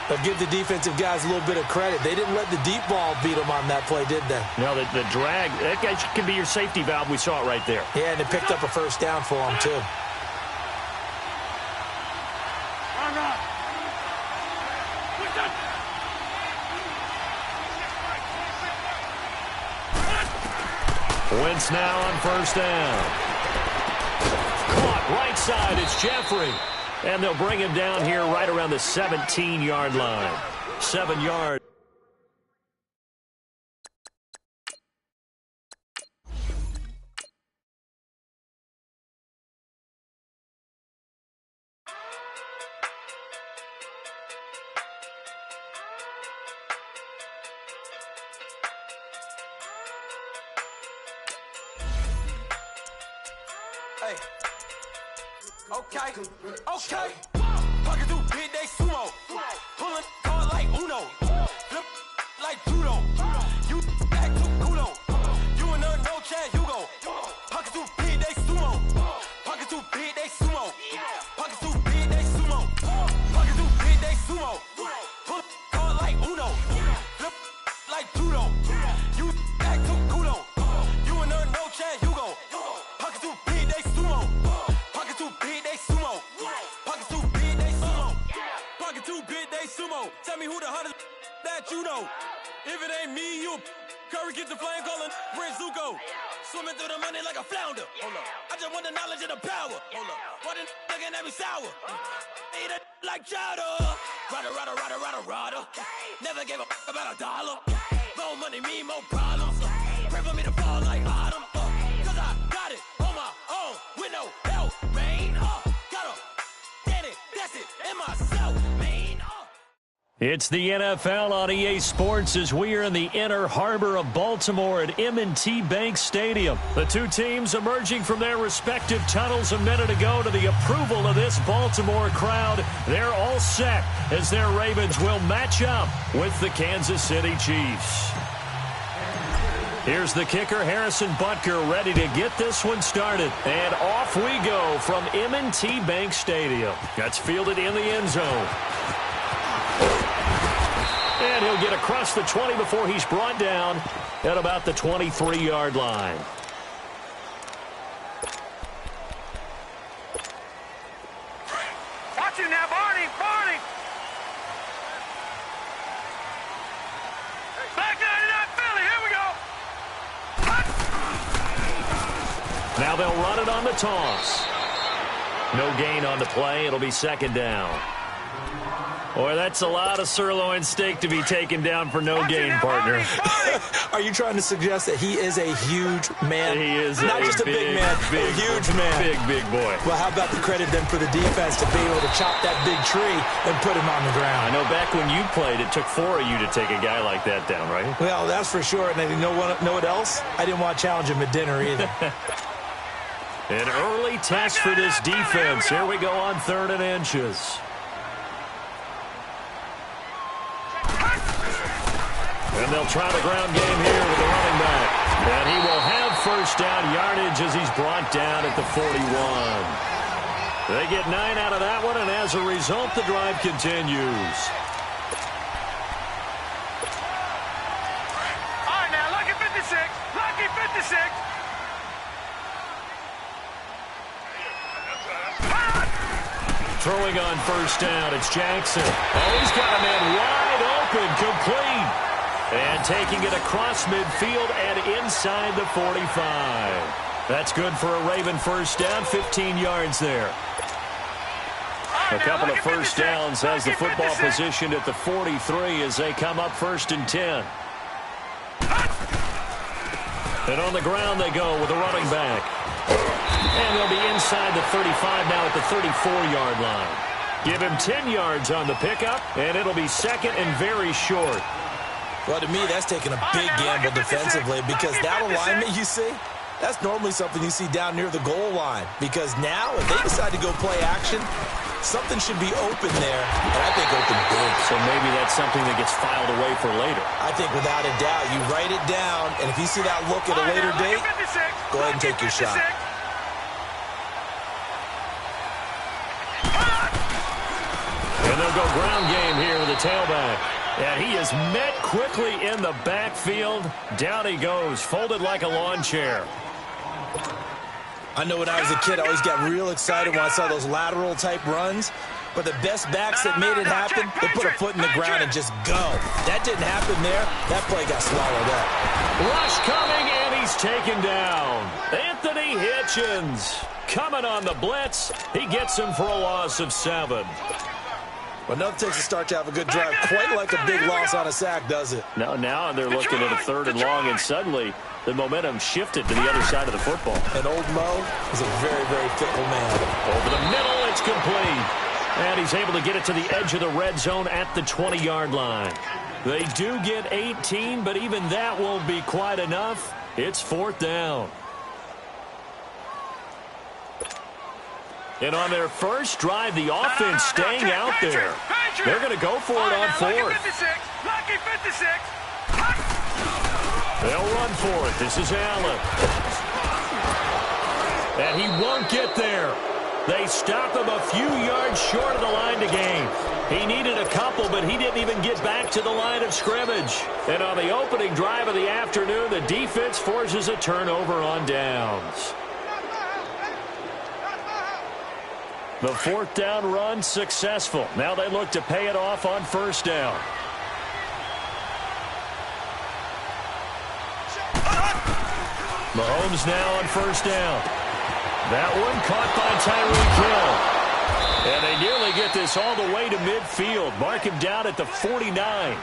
But give the defensive guys a little bit of credit. They didn't let the deep ball beat them on that play, did they?
No, the drag, that guy can be your safety valve. We saw it right there.
Yeah, and it picked up a 1st down for him, too.
Wentz now on 1st down. Caught right side. It's Jeffrey. And they'll bring him down here right around the 17-yard line. 7 yards.
Hey. Okay. Pocket through big day sumo. Pulling card like Uno. Flip like judo. You back to kudo. You and no chance, you go. Pocket through big day sumo. Pocket through big day sumo. Pocket through big day sumo. Pocket through big day sumo. Pull card like Uno. Flip like judo. You back to kudo. You and no chance, you go. Pocket through big day sumo. Pocket through big day sumo. Pocket through big day sumo. Pocket through big day sumo. Tell me who the hottest that you know. If it ain't me, you Curry get the flame calling Prince Zuko. Swimming through the money like a flounder. Hold up. I just want the knowledge and the power. Hold up. Why the looking at me sour? Eat it like chowder. Rada. Never gave a about a dollar. More money, me, more problems. Pray for me to fall like autumn. Cause I got it on my own with no help, man. Gotta get it, that's it, in myself, man.
It's the NFL on EA Sports as we are in the inner harbor of Baltimore at M&T Bank Stadium. The two teams emerging from their respective tunnels a minute ago to the approval of this Baltimore crowd. They're all set as their Ravens will match up with the Kansas City Chiefs. Here's the kicker, Harrison Butker, ready to get this one started. And off we go from M&T Bank Stadium. That's fielded in the end zone. And he'll get across the 20 before he's brought down at about the 23-yard line.
Watch him now, Barney. Back 99 Philly, here we go.
Now they'll run it on the toss. No gain on the play. It'll be second down. Boy, that's a lot of sirloin steak to be taken down for no gain, partner.
Are you trying to suggest that he is a huge man?
He is
not just a big man, a huge man.
Big boy.
Well, how about the credit then for the defense to be able to chop that big tree and put him on the ground?
I know back when you played, it took 4 of you to take a guy like that down, right?
Well, that's for sure. And you know what else? I didn't want to challenge him at dinner either.
An early test for this defense. Here we go on 3rd and inches. And they'll try the ground game here with the running back. And he will have first down yardage as he's brought down at the 41. They get 9 out of that one, and as a result, the drive continues.
All right, now, lucky 56. Lucky 56.
Throwing on first down, it's Jackson. Oh, he's got a man wide open, complete. And taking it across midfield and inside the 45. That's good for a Raven first down, 15 yards there. A couple of first downs has the football positioned at the 43 as they come up 1st and 10. And on the ground they go with a running back. And they'll be inside the 35 now at the 34-yard line. Give him 10 yards on the pickup, and it'll be second and very short.
Well, to me, that's taking a big gamble defensively because that alignment you see, that's normally something you see down near the goal line. Because now, if they decide to go play action, something should be open there, and I think open big.
So maybe that's something that gets filed away for later.
I think without a doubt, you write it down, and if you see that look at a later date, go ahead and take your shot.
And they'll go ground game here with the tailback. And he is met quickly in the backfield. Down he goes, folded like a lawn chair.
I know when I was a kid, I always got real excited when I saw those lateral-type runs. But the best backs that made it happen, they put a foot in the ground and just go. That didn't happen there. That play got swallowed up.
Rush coming, and he's taken down. Anthony Hitchens coming on the blitz. He gets him for a loss of 7.
Well, nothing takes a start to have a good drive. Quite like a big loss on a sack, does it?
Now they're looking at a 3rd and long, and suddenly the momentum shifted to the other side of the football.
And old Mo is a very, very fickle man.
Over the middle, it's complete. And he's able to get it to the edge of the red zone at the 20-yard line. They do get 18, but even that won't be quite enough. It's 4th down. And on their first drive, the offense staying out there. They're going to go for it on 4th.
Lucky 56.
They'll run for it. This is Allen. And he won't get there. They stop him a few yards short of the line to gain. He needed a couple, but he didn't even get back to the line of scrimmage. And on the opening drive of the afternoon, the defense forces a turnover on downs. The 4th down run successful. Now they look to pay it off on 1st down. Mahomes now on 1st down. That one caught by Tyreek Hill. And they nearly get this all the way to midfield. Mark him down at the 49.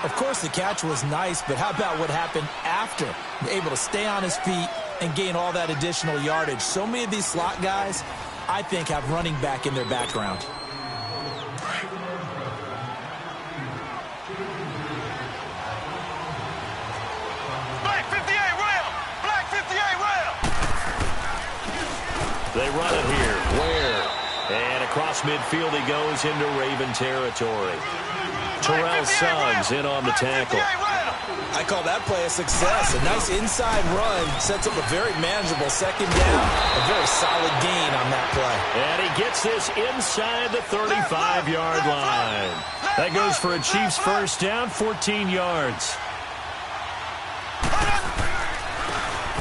Of course, the catch was nice, but how about what happened after? Able to stay on his feet and gain all that additional yardage. So many of these slot guys, I think, have running back in their background.
Black 58 rail! Black 58 rail!
They run it here. Ware. And across midfield he goes into Raven territory. Terrell Suggs in on the tackle.
I call that play a success. A nice inside run sets up a very manageable 2nd down. A very solid gain on that play.
And he gets this inside the 35-yard line. That goes for a Chiefs 1st down, 14 yards.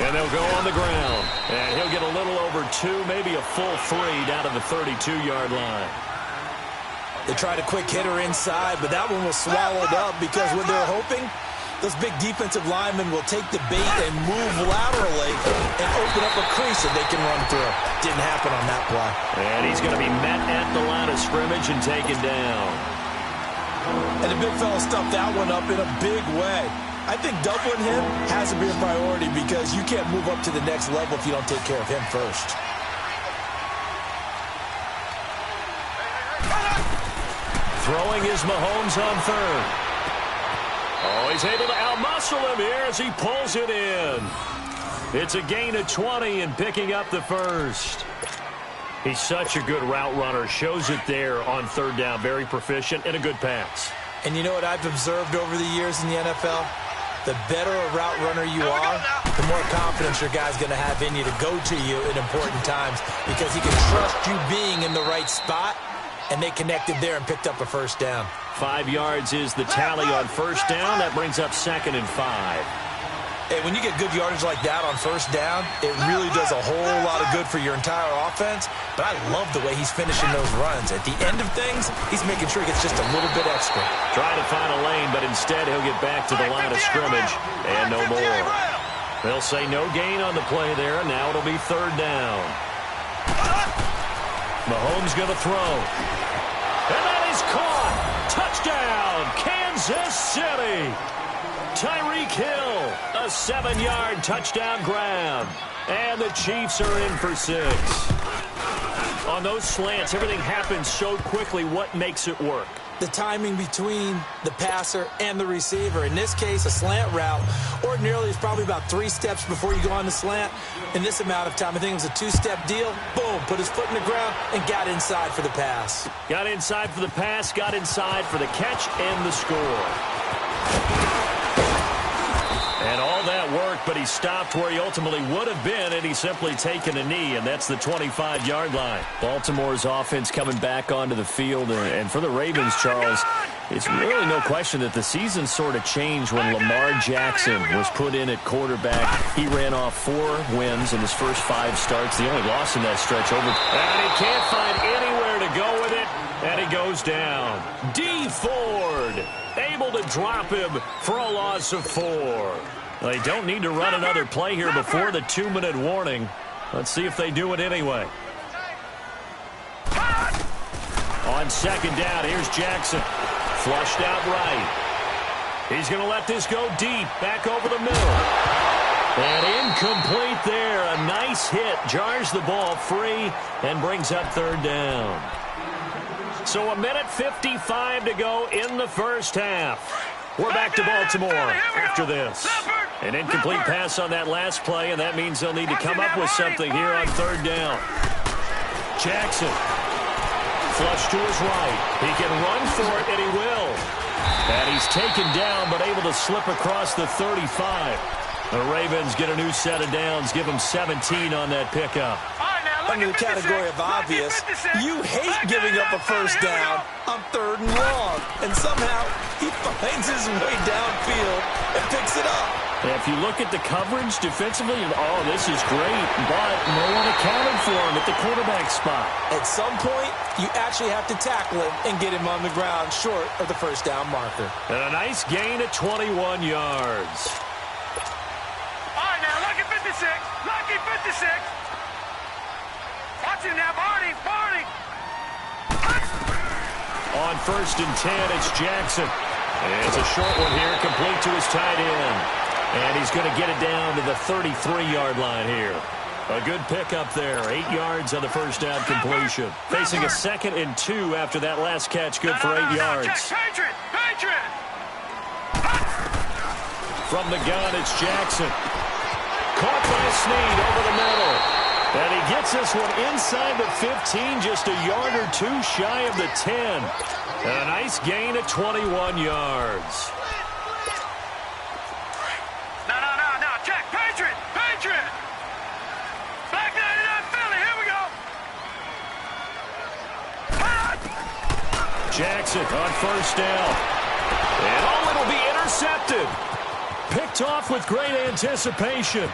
And they'll go on the ground. And he'll get a little over 2, maybe a full 3 down to the 32-yard line.
They tried a quick hitter inside, but that one was swallowed up because when they're hoping, those big defensive linemen will take the bait and move laterally and open up a crease that they can run through. Didn't happen on that play.
And he's going to be met at the line of scrimmage and taken down.
And the big fella stuffed that one up in a big way. I think doubling him has to be a priority because you can't move up to the next level if you don't take care of him first.
Throwing is Mahomes on 3rd. Oh, he's able to outmuscle him here as he pulls it in. It's a gain of 20 and picking up the 1st. He's such a good route runner. Shows it there on 3rd down. Very proficient and a good pass.
And you know what I've observed over the years in the NFL? The better a route runner you are, the more confidence your guy's going to have in you to go to you in important times because he can trust you being in the right spot. And they connected there and picked up a 1st down.
5 yards is the tally on 1st down. That brings up 2nd and 5.
Hey, when you get good yardage like that on 1st down, it really does a whole lot of good for your entire offense. But I love the way he's finishing those runs. At the end of things, he's making sure he gets just a little bit extra.
Trying to find a lane, but instead he'll get back to the line of scrimmage. And no more. They'll say no gain on the play there, and now it'll be 3rd down. Mahomes going to throw. And that is caught. Touchdown, Kansas City. Tyreek Hill, a 7-yard touchdown grab. And the Chiefs are in for 6. On those slants, everything happens so quickly. What makes it work?
The timing between the passer and the receiver. In this case, a slant route ordinarily is probably about 3 steps before you go on the slant. In this amount of time, I think it was a 2-step deal. Boom, put his foot in the ground and got inside for the pass.
Got inside for the pass, got inside for the catch and the score. And all that worked, but he stopped where he ultimately would have been, and he's simply taken a knee, and that's the 25-yard line. Baltimore's offense coming back onto the field, and for the Ravens, Charles, it's really no question that the season sort of changed when Lamar Jackson was put in at quarterback. He ran off 4 wins in his first 5 starts, the only loss in that stretch over. And he can't find anywhere to go with it, and he goes down. D. Ford able to drop him for a loss of 4. They don't need to run another play here before the 2-minute warning. Let's see if they do it anyway. On On second down, here's Jackson. Flushed out right. He's going to let this go deep, back over the middle. And incomplete there. A nice hit. Jars the ball free and brings up third down. So 1:55 to go in the first half. We're back to Baltimore after this. An incomplete pass on that last play, and that means they'll need to come up with something here on third down. Jackson. Flush to his right. He can run for it, and he will. And he's taken down, but able to slip across the 35. The Ravens get a new set of downs, give them 17 on that pickup.
Under the category of obvious, you hate giving up a first down on third and long. And somehow, he finds his way downfield and picks it up.
If you look at the coverage defensively, oh, this is great, but no one accounted for him at the quarterback spot.
At some point, you actually have to tackle him and get him on the ground short of the first down marker.
And a nice gain at 21 yards.
All right, now, lucky 56. Lucky 56. Watch him now, Barney.
On first and 10, it's Jackson. And it's a short one here, complete to his tight end. And he's going to get it down to the 33-yard line here. A good pickup there. 8 yards on the first down completion. Facing a 2nd and 2 after that last catch. Good for 8 yards.
Patriot!
From the gun, it's Jackson. Caught by Snead over the middle. And he gets this one inside the 15, just a yard or two shy of the 10. And a nice gain at 21 yards.
No, check, Patriot! Back 99 Philly, here we go!
Jackson on first down. And it'll be intercepted. Picked off with great anticipation.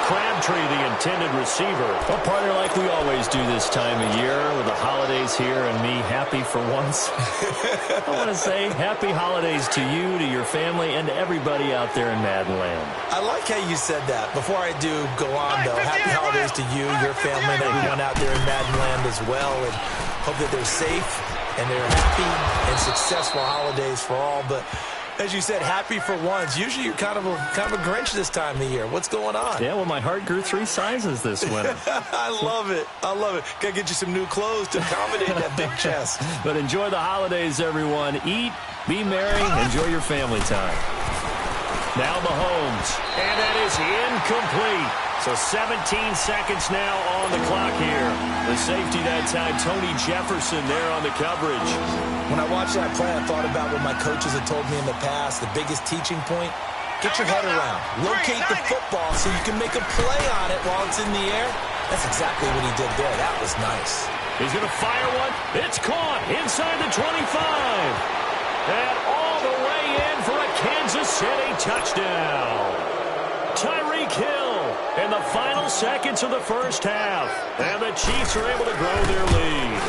Crabtree, the intended receiver.
Well, partner, like we always do this time of year with the holidays here and me happy for once. I want to say happy holidays to you, to your family, and to everybody out there in Madden Land.
I like how you said that. Before I do go on, though, happy holidays to you, your family, and everyone out there in Madden Land as well. And hope that they're safe and they're happy and successful holidays for all. But as you said, happy for once. Usually you're kind of a Grinch this time of year. What's going on?
Yeah, well, my heart grew 3 sizes this winter.
I love it. Gotta get you some new clothes to accommodate that big chest.
But enjoy the holidays, everyone. Eat, be merry, enjoy your family time.
Now Mahomes. And that is incomplete. So 17 seconds now on the clock here. The safety that time, Tony Jefferson there on the coverage.
When I watched that play, I thought about what my coaches had told me in the past. The biggest teaching point, get your head around. Locate the football so you can make a play on it while it's in the air. That's exactly what he did there. That was nice.
He's going to fire one. It's caught inside the 25. And all the way in for a Kansas City touchdown. Tyreek Hill in the final seconds of the first half. And the Chiefs are able to grow their lead.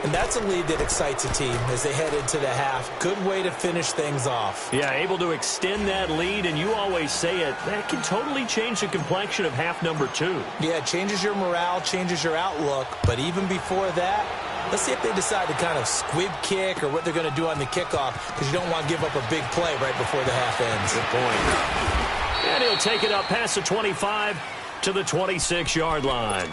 And that's a lead that excites a team as they head into the half. Good way to finish things off.
Yeah, able to extend that lead, and you always say it, that can totally change the complexion of half number 2.
Yeah, it changes your morale, changes your outlook. But even before that, let's see if they decide to kind of squib kick or what they're going to do on the kickoff, because you don't want to give up a big play right before the half ends.
Good point. And he'll take it up past the 25 to the 26-yard line.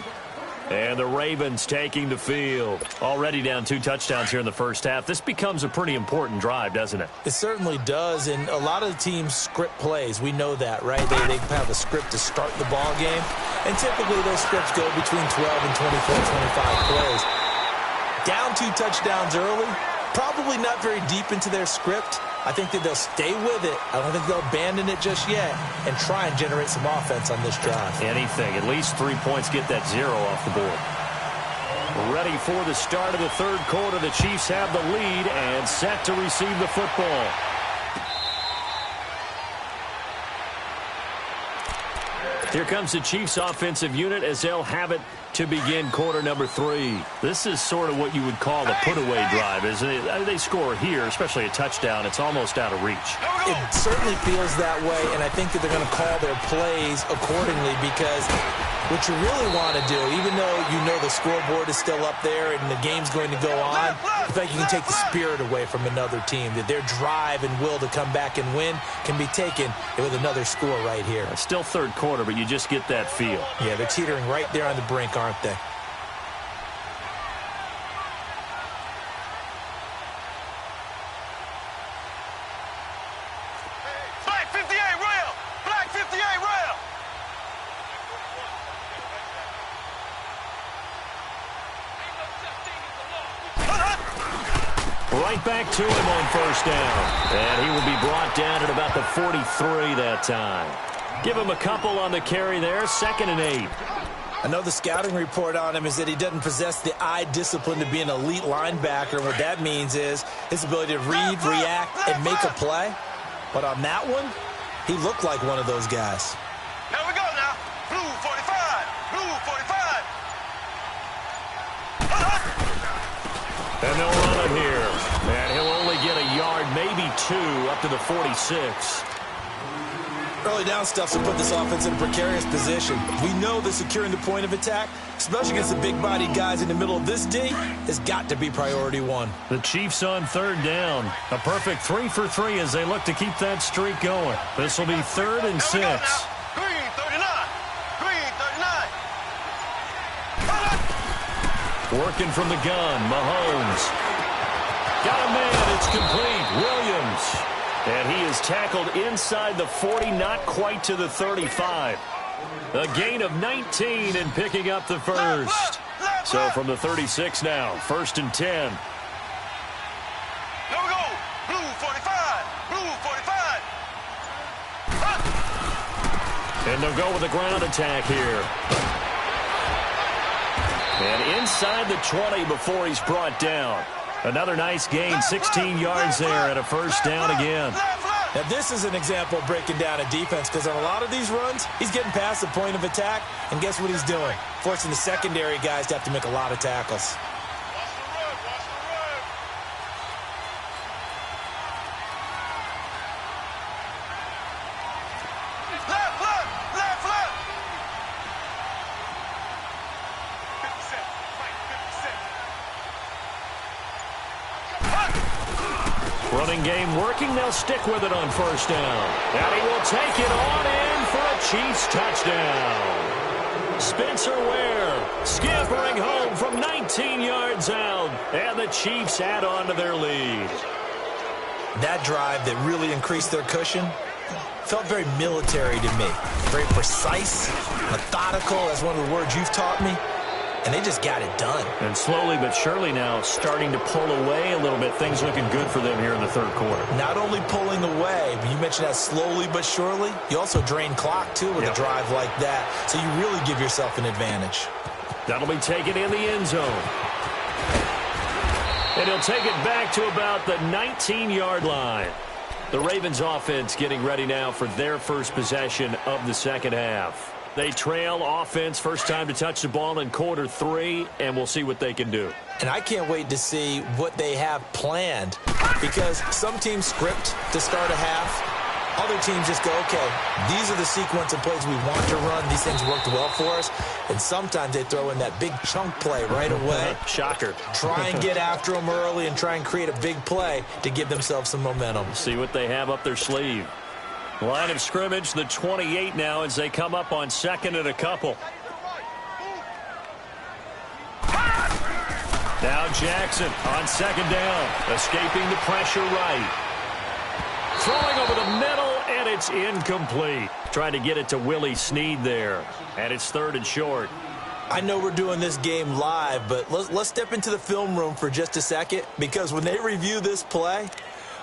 And the Ravens taking the field. Already down 2 touchdowns here in the first half. This becomes a pretty important drive, doesn't it?
It certainly does, and a lot of the teams script plays. We know that, right? They have a script to start the ball game, and typically those scripts go between 12 and 24, 25 plays. Down 2 touchdowns early, probably not very deep into their script. I think that they'll stay with it. I don't think they'll abandon it just yet and try and generate some offense on this drive.
Anything. At least 3 points, get that 0 off the board. Ready for the start of the third quarter. The Chiefs have the lead and set to receive the football. Here comes the Chiefs offensive unit as they'll have it
to begin quarter number 3. This is sort of what you would call a put-away drive, isn't it? They score here, especially a touchdown. It's almost out of reach.
It certainly feels that way, and I think that they're going to call their plays accordingly because what you really want to do, even though you know the scoreboard is still up there and the game's going to go on, I think you can take the spirit away from another team, that their drive and will to come back and win can be taken with another score right here.
It's still third quarter, but you just get that feel.
Yeah, they're teetering right there on the brink, aren't they?
Black 58 rail! Black 58 rail!
Right back to him on first down. And he will be brought down at about the 43 that time. Give him a couple on the carry there, 2nd and 8.
I know the scouting report on him is that he doesn't possess the eye discipline to be an elite linebacker. And what that means is his ability to read, react, and make a play. But on that one, he looked like one of those guys.
Here we go now. Blue 45. Blue 45.
And they'll run it here. And he'll only get a yard, maybe 2, up to the 46.
Early down stuff to put this offense in a precarious position. We know that securing the point of attack, especially against the big-bodied guys in the middle of this D, has got to be priority 1.
The Chiefs on 3rd down. A perfect 3 for 3 as they look to keep that streak going. This will be 3rd and 6.
Green 39. Green 39.
Working from the gun, Mahomes. Got a man, it's complete. Williams. And he is tackled inside the 40, not quite to the 35. A gain of 19 and picking up the first. So from the 36 now, 1st and 10.
There we go. Blue 45. Blue 45.
And they'll go with a ground attack here. And inside the 20 before he's brought down. Another nice gain, 16 yards there, and a first down again.
Now, this is an example of breaking down a defense because on a lot of these runs, he's getting past the point of attack, and guess what he's doing? Forcing the secondary guys to have to make a lot of tackles.
Running game working. They'll stick with it on first down. And he will take it on in for a Chiefs touchdown. Spencer Ware scampering home from 19 yards out. And the Chiefs add on to their lead.
That drive that really increased their cushion felt very military to me. Very precise, methodical. That's one of the words you've taught me. And they just got it done.
And slowly but surely now starting to pull away a little bit. Things looking good for them here in the third quarter.
Not only pulling away, but you mentioned that slowly but surely. You also drain clock, too, with a drive like that. So you really give yourself an advantage.
That'll be taken in the end zone. And he'll take it back to about the 19-yard line. The Ravens offense getting ready now for their first possession of the second half. They trail offense, first time to touch the ball in quarter 3, and we'll see what they can do.
And I can't wait to see what they have planned because some teams script to start a half. Other teams just go, okay, these are the sequence of plays we want to run. These things worked well for us. And sometimes they throw in that big chunk play right away.
Shocker.
Try and get after them early and try and create a big play to give themselves some momentum.
See what they have up their sleeve. Line of scrimmage, the 28 now as they come up on second and a couple. Now Jackson on second down, escaping the pressure right. Throwing over the middle, and it's incomplete. Trying to get it to Willie Snead there, and it's 3rd and short.
I know we're doing this game live, but let's step into the film room for just a second because when they review this play,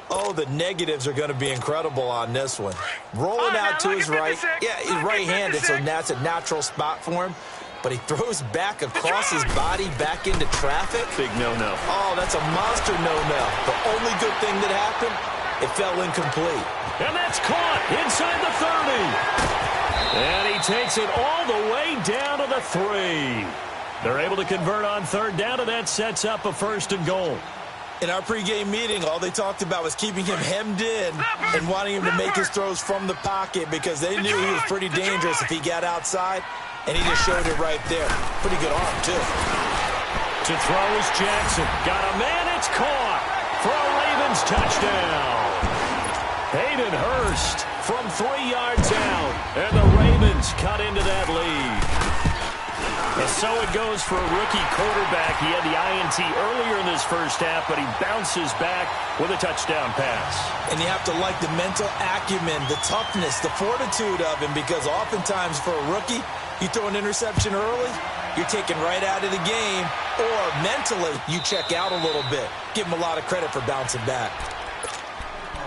oh, the negatives are going to be incredible on this one. Rolling out to his right. Yeah, he's right-handed, so that's a natural spot for him. But he throws back across his body back into traffic.
Big no-no.
Oh, that's a monster no-no. The only good thing that happened, it fell incomplete.
And that's caught inside the 30. And he takes it all the way down to the 3. They're able to convert on third down, and that sets up a 1st and goal.
In our pregame meeting, all they talked about was keeping him hemmed in and wanting him to make his throws from the pocket because they knew he was pretty dangerous if he got outside, and he just showed it right there. Pretty good arm, too.
To throw is Jackson. Got a man, it's caught for a Ravens touchdown. Hayden Hurst from 3 yards out, and the Ravens cut into that lead. And so it goes for a rookie quarterback. He had the INT earlier in this first half, but he bounces back with a touchdown pass.
And you have to like the mental acumen, the toughness, the fortitude of him, because oftentimes for a rookie, you throw an interception early, you're taken right out of the game, or mentally you check out a little bit. Give him a lot of credit for bouncing back.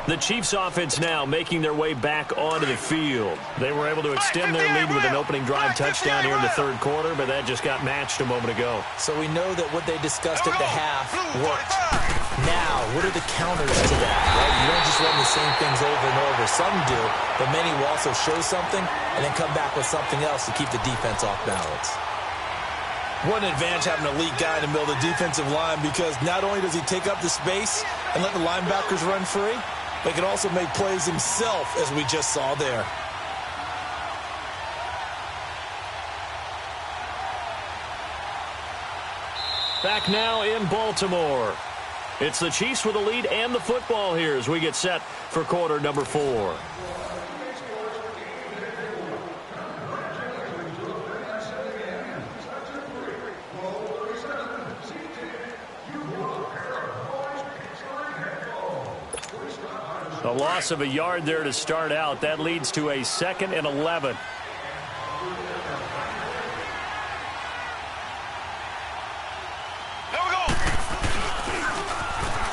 The Chiefs offense now making their way back onto the field. They were able to extend their lead with an opening drive touchdown here in the third quarter, but that just got matched a moment ago.
So we know that what they discussed at the half worked. Now, what are the counters to that? Right? You don't just run the same things over and over. Some do, but many will also show something and then come back with something else to keep the defense off balance. What an advantage having an elite guy in the middle of the defensive line, because not only does he take up the space and let the linebackers run free, but he can also make plays himself, as we just saw there.
Back now in Baltimore. It's the Chiefs with the lead and the football here as we get set for quarter number 4. A loss of a yard there to start out. That leads to a 2nd and 11.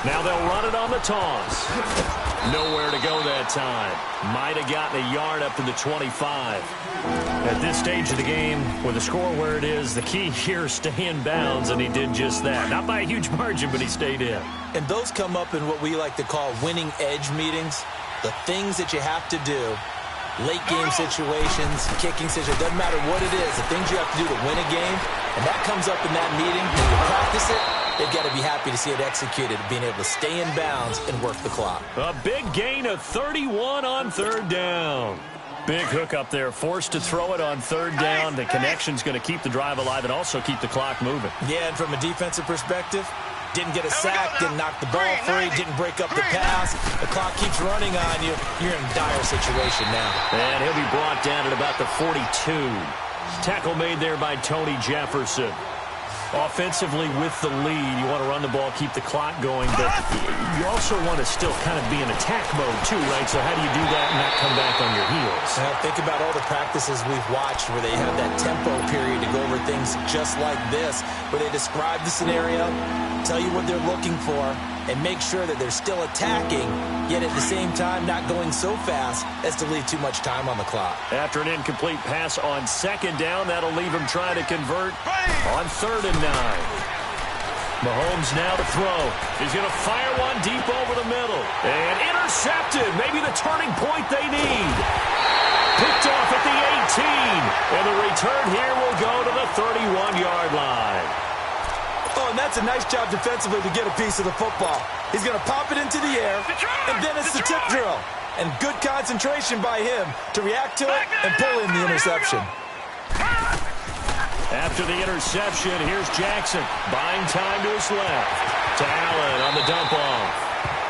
Now they'll run it on the toss. Nowhere to go that time. Might have gotten a yard up to the 25. At this stage of the game, with the score where it is, the key here is stay in bounds, and he did just that. Not by a huge margin, but he stayed in.
And those come up in what we like to call winning edge meetings. The things that you have to do, late game situations, kicking situations, doesn't matter what it is, the things you have to do to win a game, and that comes up in that meeting. When you practice it, they've got to be happy to see it executed, being able to stay in bounds and work the clock.
A big gain of 31 on third down. Big hook up there, forced to throw it on third down. The connection's going to keep the drive alive and also keep the clock moving.
Yeah, and from a defensive perspective, didn't get a sack, didn't knock the ball free, didn't break up the pass. The clock keeps running on you. You're in a dire situation now.
And he'll be brought down at about the 42. Tackle made there by Tony Jefferson. Offensively with the lead, you want to run the ball, keep the clock going, but you also want to still kind of be in attack mode too, right? So how do you do that and not come back on your heels?
Now, think about all the practices we've watched where they have that tempo period to go over things just like this, where they describe the scenario, tell you what they're looking for, and make sure that they're still attacking, yet at the same time not going so fast as to leave too much time on the clock.
After an incomplete pass on second down, that'll leave him trying to convert on 3rd and 9. Mahomes now to throw. He's going to fire one deep over the middle. And intercepted. Maybe the turning point they need. Picked off at the 18. And the return here will go to the 31-yard line.
Oh, and that's a nice job defensively to get a piece of the football. He's going to pop it into the air, and then it's the tip drill. And good concentration by him to react to it and pull in the interception.
After the interception, here's Jackson. Buying time to his left. To Allen on the dump off.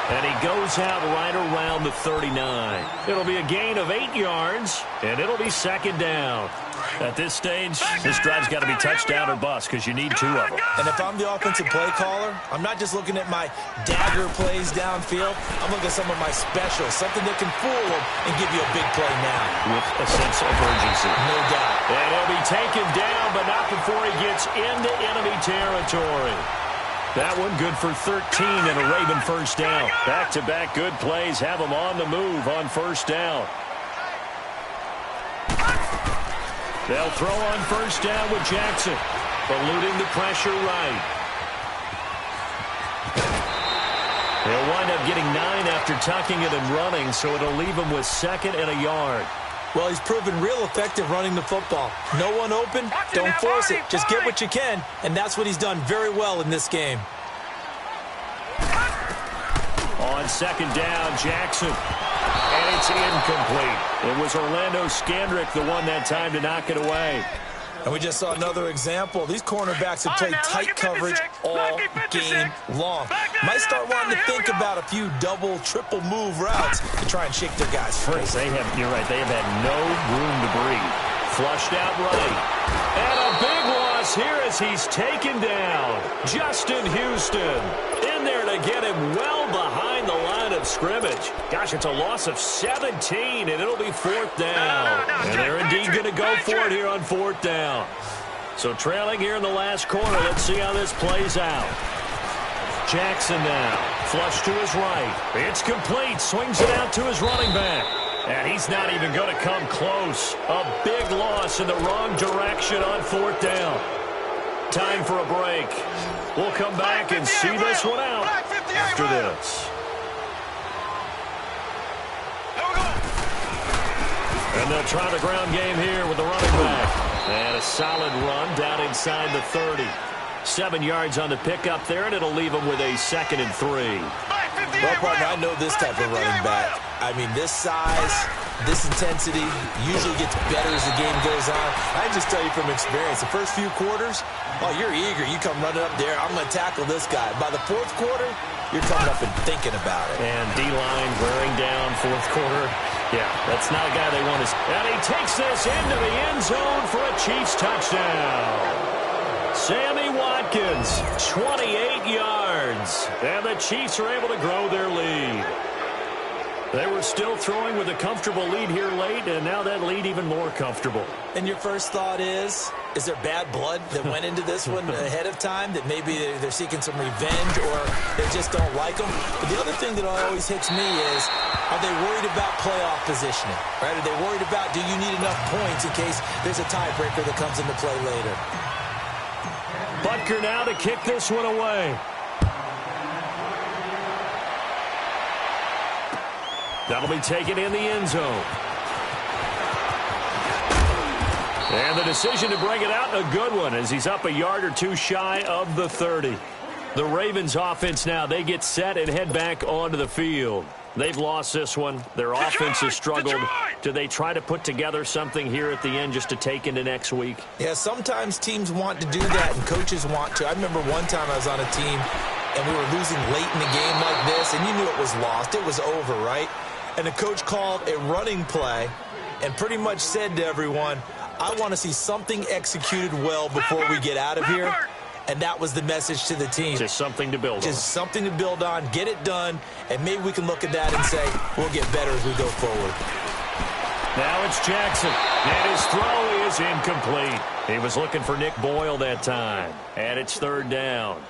And he goes out right around the 39. It'll be a gain of 8 yards, and it'll be 2nd down. At this stage, this drive's got to be touchdown or bust because you need 2 of them.
And if I'm the offensive play caller, I'm not just looking at my dagger plays downfield. I'm looking at some of my specials, something that can fool them and give you a big play now.
With a sense of urgency.
No doubt.
And he'll be taken down, but not before he gets into enemy territory. That one good for 13 and a Raven first down. Back-to-back good plays have them on the move on first down. They'll throw on first down with Jackson. Eluding the pressure right. He'll wind up getting 9 after tucking it and running, so it'll leave him with 2nd and a yard.
Well, he's proven real effective running the football. No one open, don't force it. Just get what you can, and that's what he's done very well in this game.
On second down, Jackson. And it's incomplete. It was Orlando Scandrick the one that time to knock it away.
And we just saw another example. These cornerbacks have played tight coverage all game long. Might start wanting to think about a few double, triple move routes to try and shake their guys free.
You're right, they have had no room to breathe. Flushed out right. And a big loss here as he's taken down. Justin Houston in there to get him well behind the line of scrimmage. Gosh, it's a loss of 17, and it'll be fourth down. And they're indeed going to go for it here on fourth down. So trailing here in the last quarter. Let's see how this plays out. Jackson now. Flush to his right. It's complete. Swings it out to his running back. And he's not even going to come close. A big loss in the wrong direction on fourth down. Time for a break. We'll come back and see this one out after this. And they'll try the ground game here with the running back. And a solid run down inside the 30. 7 yards on the pickup there, and it'll leave them with a 2nd and 3.
Well, partner, I know this type of running back. I mean, this size, this intensity usually gets better as the game goes on. I just tell you from experience, the first few quarters, oh, you're eager. You come running up there. I'm going to tackle this guy. By the fourth quarter, you're coming up and thinking about it.
And D-line wearing down fourth quarter. Yeah, that's not a guy they want to see. And he takes this into the end zone for a Chiefs touchdown. Sammy Watkins, 28 yards. And the Chiefs are able to grow their lead. They were still throwing with a comfortable lead here late, and now that lead even more comfortable.
And your first thought is there bad blood that went into this one ahead of time, that maybe they're seeking some revenge or they just don't like them? But the other thing that always hits me is, are they worried about playoff positioning? Right? Are they worried about, do you need enough points in case there's a tiebreaker that comes into play later?
Butker now to kick this one away. That'll be taken in the end zone. And the decision to bring it out, a good one, as he's up a yard or two shy of the 30. The Ravens offense now, they get set and head back onto the field. They've lost this one. Their offense has struggled. Do they try to put together something here at the end just to take into next week?
Yeah, sometimes teams want to do that and coaches want to. I remember one time I was on a team and we were losing late in the game like this, and you knew it was lost. It was over, right? And the coach called a running play and pretty much said to everyone, I want to see something executed well before we get out of here. And that was the message to the team.
Just something to build on.
Just something to build on, get it done, and maybe we can look at that and say, we'll get better as we go forward.
Now it's Jackson, and his throw is incomplete. He was looking for Nick Boyle that time, and it's third down.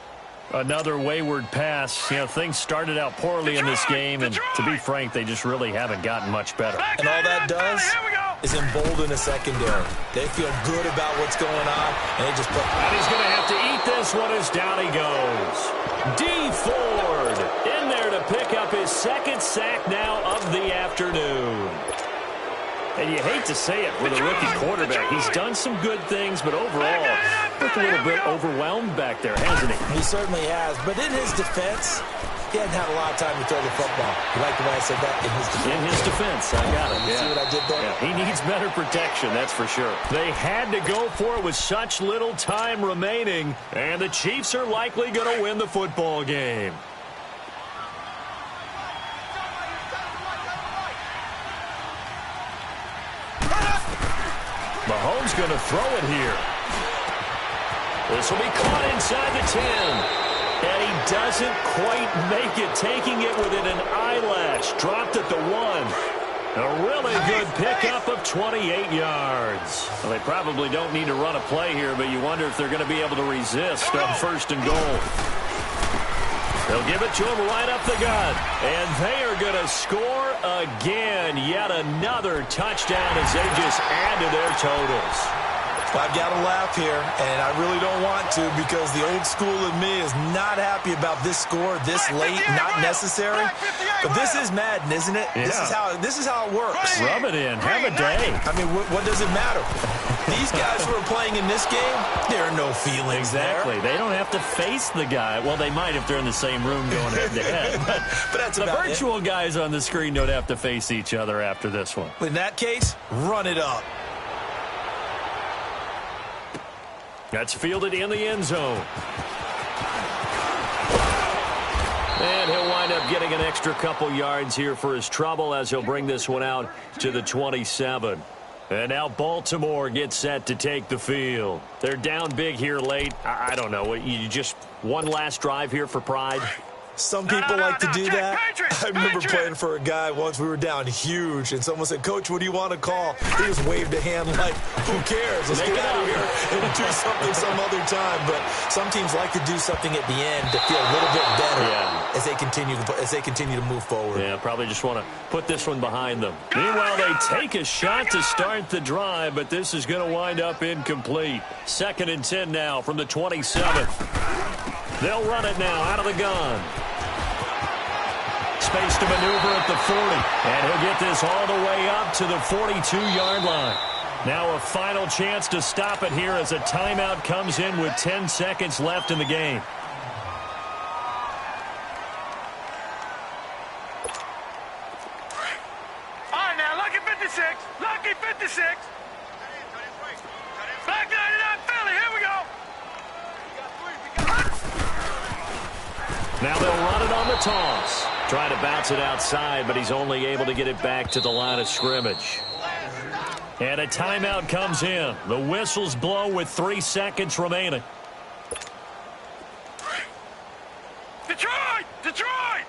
Another wayward pass. You know, things started out poorly in this game, and to be frank, they just really haven't gotten much better.
And all that does is embolden a secondary. They feel good about what's going on, and they just put...
And he's going to have to eat this one as down he goes. D. Ford in there to pick up his second sack now of the afternoon. And you hate to say it with a rookie quarterback. He's done some good things, but overall, looked a little bit overwhelmed back there, hasn't he?
He certainly has. But in his defense, he hadn't had a lot of time to throw the football. You like the way I said that? In his defense.
In his defense, I got it.
You see what I did there?
Yeah, he needs better protection, that's for sure. They had to go for it with such little time remaining, and the Chiefs are likely going to win the football game. Mahomes going to throw it here. This will be caught inside the 10. And he doesn't quite make it, taking it within an eyelash. Dropped at the 1. A really good pickup of 28 yards. Well, they probably don't need to run a play here, but you wonder if they're going to be able to resist on first and goal. They'll give it to him right up the gut. And they are going to score again. Yet another touchdown as they just add to their totals.
I've got to laugh here, and I really don't want to because the old school in me is not happy about this score this late, not necessary. But this is Madden, isn't it?
Yeah.
This is how it works.
Rub it in. Have a day.
I mean, what does it matter? These guys who are playing in this game, there are no feelings
Exactly.
there.
They don't have to face the guy. Well, they might if they're in the same room going head-to-head.
But that's
the
about
virtual guys on the screen don't have to face each other after this one.
In that case, run it up.
That's fielded in the end zone. And he'll wind up getting an extra couple yards here for his trouble as he'll bring this one out to the 27. And now Baltimore gets set to take the field. They're down big here late. I don't know. You just one last drive here for pride?
Some people like to do that. I remember playing for a guy once. We were down huge, and someone said, "Coach, what do you want to call?" He just waved a hand like, "Who cares? Let's get out of here and do something some other time." But some teams like to do something at the end to feel a little bit better as they continue to move forward.
Yeah, probably just want to put this one behind them. Meanwhile, they take a shot to start the drive, but this is going to wind up incomplete. 2nd and 10 now from the 27. They'll run it now out of the gun. Space to maneuver at the 40. And he'll get this all the way up to the 42-yard line. Now a final chance to stop it here as a timeout comes in with 10 seconds left in the game.
All right, now, lucky 56. Lucky 56. Back 99 Philly. Here we go.
Now they'll run it on the toss. Trying to bounce it outside, but he's only able to get it back to the line of scrimmage. And a timeout comes in. The whistles blow with 3 seconds remaining.
Detroit! Detroit!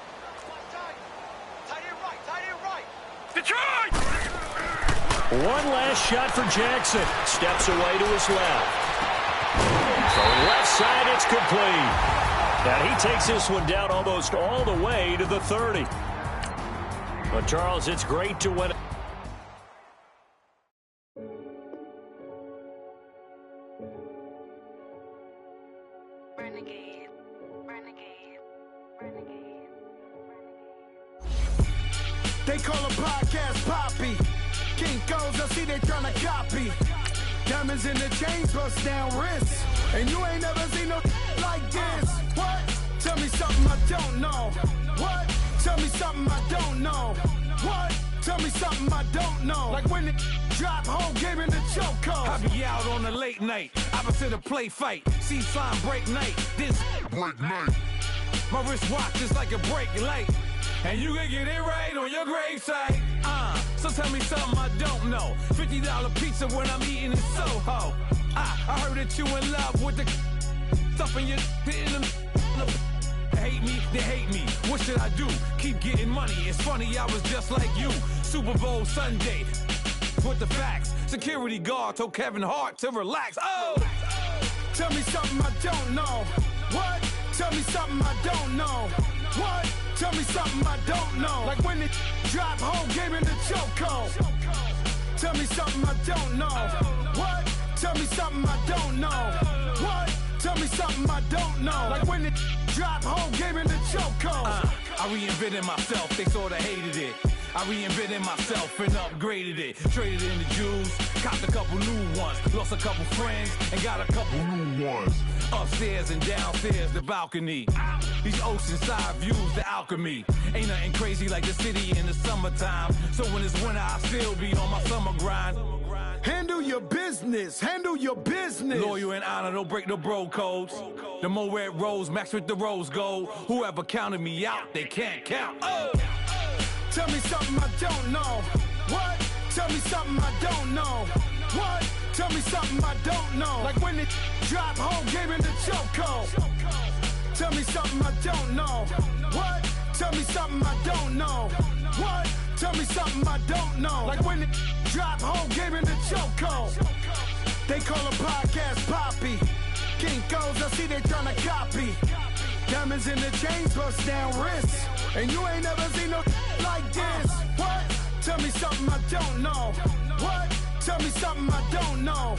Detroit!
One last shot for Jackson. Steps away to his left. So left side, it's complete. And he takes this one down almost all the way to the 30. But, Charles, it's great to win.
They call a podcast Poppy. Kinkos, I see they tryna copy. Diamonds in the chains, bust down wrists. And you ain't never seen no like this. What? Tell me something I don't know. What? Tell me something I don't know. What? Tell me something I don't know. Like when it drop whole game in the chokehold.
I be out on a late night, opposite a play fight. See slime break night, this break night. My wrist watch is like a break light. And you can get it right on your gravesite. So tell me something I don't know. $50 pizza when I'm eating in Soho. I heard that you in love with the stuff in your hitting them. Hate me, they hate me. What should I do? Keep getting money. It's funny, I was just like you. Super Bowl Sunday. With the facts. Security guard told Kevin Hart to relax. Oh!
Tell me something I don't know. What? Tell me something I don't know. What? Tell me something I don't know. Like when it drop whole game in the chokehold. Tell me something I don't know. What? Tell me something I don't know. What? Tell me something I don't know. Like when it drop whole game in the chokehold.
I reinvented myself, they sorta hated it. I reinvented myself and upgraded it. Traded in the Jews, copped a couple new ones. Lost a couple friends and got a couple new ones. Upstairs and downstairs, the balcony. These oceanside views, the alchemy. Ain't nothing crazy like the city in the summertime. So when it's winter, I still be on my summer grind.
Handle your business. Handle your business.
Loyal and honor, don't break no bro codes. The more red rose, max with the rose gold. Whoever counted me out, they can't count. Oh!
Tell me something I don't know. What? Tell me something I don't know. What? Tell me something I don't know. Like when it drop whole game in the chokehold. Tell me something I don't know. What? Tell me something I don't know. What? Tell me something I don't know. Like when it drop whole game in the chokehold. They call a podcast Poppy. Kinkos, I see they tryna copy. Diamonds in the chains, bust down wrists. And you ain't never seen no like this. What? Tell me something I don't know. What? Tell me something I don't know.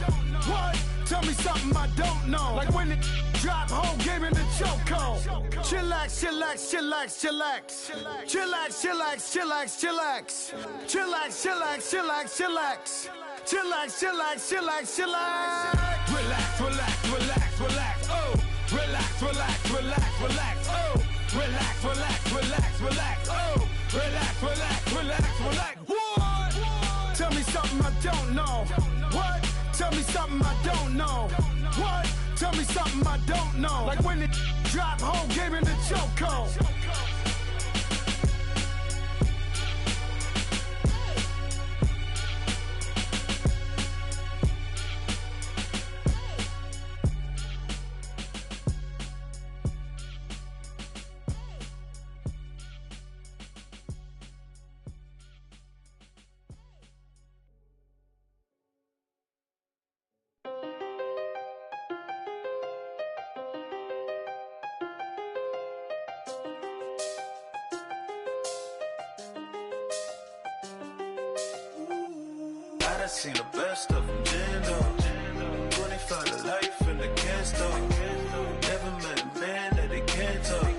What? Tell me something I don't know. Like when it drop, whole game in the chokehold. Chillax, chillax, chillax, chillax. Chillax, chillax, chillax, chillax. Chillax, chillax, chillax, chillax. Chillax, chillax, chillax, chillax.
Relax, relax, relax, relax. Oh, relax, relax, relax, relax. Oh, relax, relax, relax, relax. Oh, relax, relax, relax, relax.
What? Tell me something I don't know. What? Tell me something I don't know. What? Tell me something I don't know. Like when it drop, whole game in the chokehold.
I seen the best of them, Jando. 25 to life in the can't stop. Never met a man that they can't talk.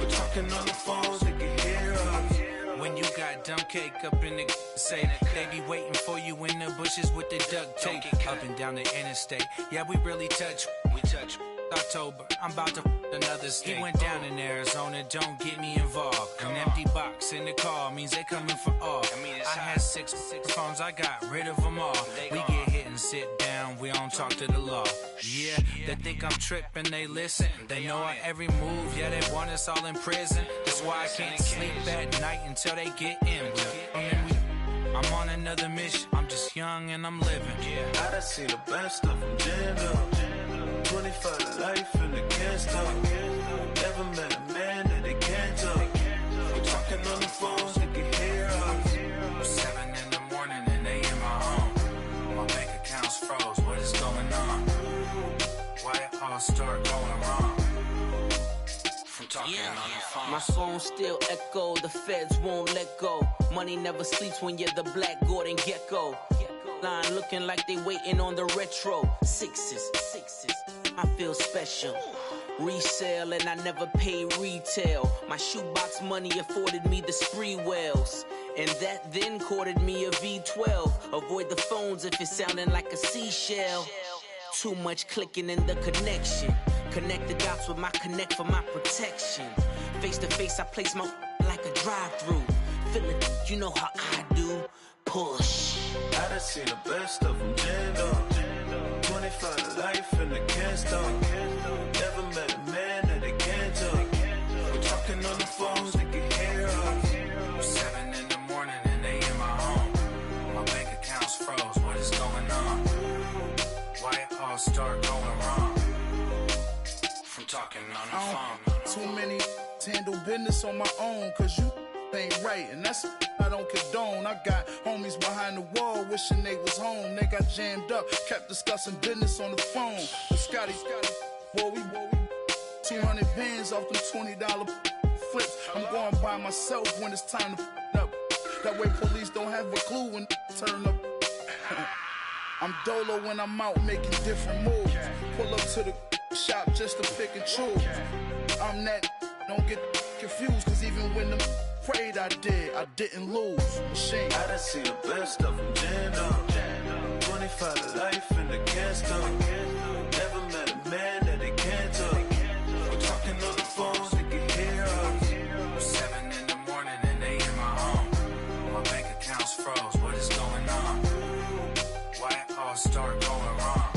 We're talking on the phones, they can hear us.
When you got dumb cake up in the say that they be waiting for you in the bushes with the duct tape up and down the interstate. Yeah, we really touch. We touch. October, I'm about to another state. He went down in Arizona, don't get me involved. An empty box in the car means they coming for all. I had six phones, I got rid of them all. We get hit and sit down, we don't talk to the law. Yeah, they think I'm tripping, they listen. They know our every move, yeah, they want us all in prison. That's why I can't sleep at night until they get in. I'm on another mission, I'm just young and I'm living.
I done seen the best of them, Jando. 25 to life in the can't stop. Never met a man that they can't talk. We're talking on the phones, they can hear us.
7 in the morning and they in my home. My bank account's froze, what is going on? Why it all start going wrong? From talking on the phone.
My phone still echo, the feds won't let go. Money never sleeps when you're the black Gordon Gecko. Line looking like they waiting on the retro. Sixes, I feel special. Resale and I never pay retail. My shoebox money afforded me the spree wells. And that then courted me a V12. Avoid the phones if it's sounding like a seashell. Too much clicking in the connection. Connect the dots with my connect for my protection. Face to face I place my like a drive-through. Feel it, you know how I do. Push.
I done seen the best of them, Jando. 25 to life in the can't stop. Never met a man that they can't talk. We're talking on the phones, they can hear us.
7 in the morning and they in my home. My bank account's froze, what is going on? Why it all start going wrong? From talking on the phone.
Too many handle business on my own, cause you ain't right, and that's I don't condone. I got homies behind the wall wishing they was home. They got jammed up, kept discussing business on the phone. But Scotty, boy, we 200 bands off them $20 flips. I'm going by myself when it's time to up. That way police don't have a clue when turn up. I'm dolo when I'm out making different moves. Pull up to the shop just to pick and choose. I'm that, don't get confused, cause even when them prayed I didn't lose. Machine.
I done seen the best of them, Jando. 25 to life in the can't stop. Never met a man that they can't talk. We're talking on the phones, they can hear us.
7 in the morning and they in my home. My bank account's froze, what is going on? Why it all start going wrong?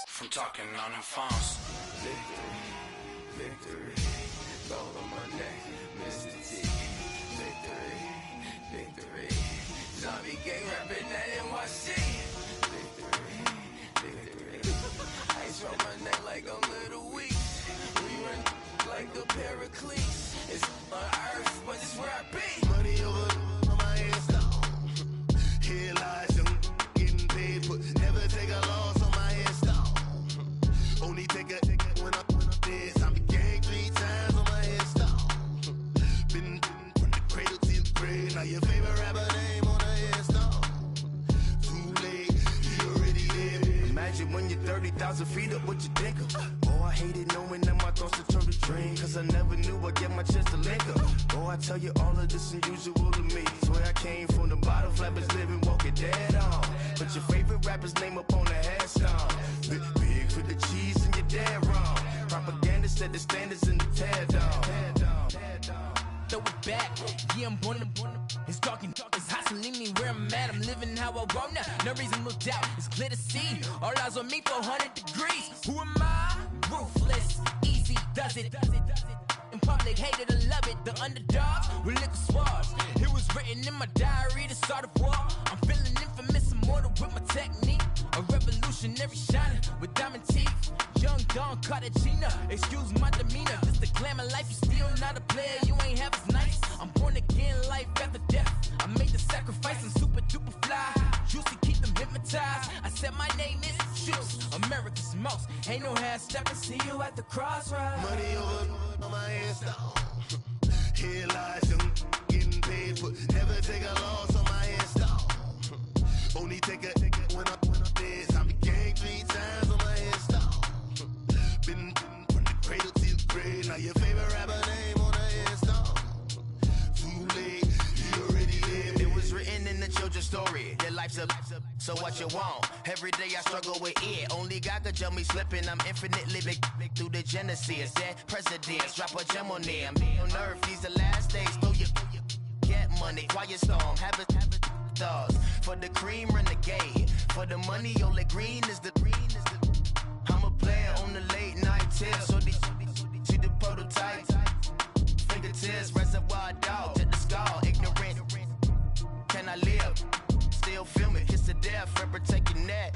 From talking on the phones.
Victory, gold on my neck, Mr. T. Victory, zombie gang rapping that NYC. Victory, ice on my neck like a little weak. We run like a paraclete. It's on earth, but it's where I be. Money over on my headstone. Here lies young getting paid, but never take a loss on my headstone. Only take a when I'm dead. Zombie gang 3 times on my headstone. Been from the cradle to the grave. Now your favorite rapper name on a headstone. Too late, he already dead.
Imagine when you're 30,000 feet up, what you think of? Oh, I hated knowing that my thoughts would turn to dream, cause I never knew I'd get my chance to link up. Oh, I tell you all of this unusual to me. Swear I came from the bottom, flappers living, walking dead on. Put your favorite rapper's name up on the headstone. Big for the cheese and you're dead wrong. Propaganda set the standards in the tear down.
Throw it back, yeah, I'm born to. It's dark and it's hot, so leave me where I'm at. I'm living how I want now. No reason to look out, it's clear to see. All eyes on me, 400 degrees. Who am I? Ruthless, easy, does it. In public, hated and love it. The underdogs with liquor swabs. It was written in my diary to start a war. I'm feeling infamous, immortal with my technique. A revolutionary shining with diamond teeth. Young Don Cartagena, excuse my demeanor. This the glamour life, you still not a player. You ain't half as nice. I'm born again, life after death. I made the sacrifice, I'm super duper fly. Juicy, keep them hypnotized. I said my name is Juice, America's most. Ain't no half stepping, see you at the crossroads.
Money over on my hands down. Here lies young getting paid, but never take a loss on my hands down. Only take a when I'm dead. I be gang 3 times on my hands down. Been from the cradle to the grave. Now your favorite rapper name on the hands down. Too late, he already lived. It was written in the children's story. Your life's a so what you want? Every day I struggle with it. Only God could jump me slipping. I'm infinitely big through the genesis. Dead presidents, drop a gem on them. On earth, these the last days. Throw your get money, quiet storm, have it thoughts. For the cream renegade, for the money, only green is the. I'm a player on the late night tip. So see the prototype. Fingertips, reservoir dog, to the skull, ignorant. Can I live? Still film it, kiss the death, rep take your neck.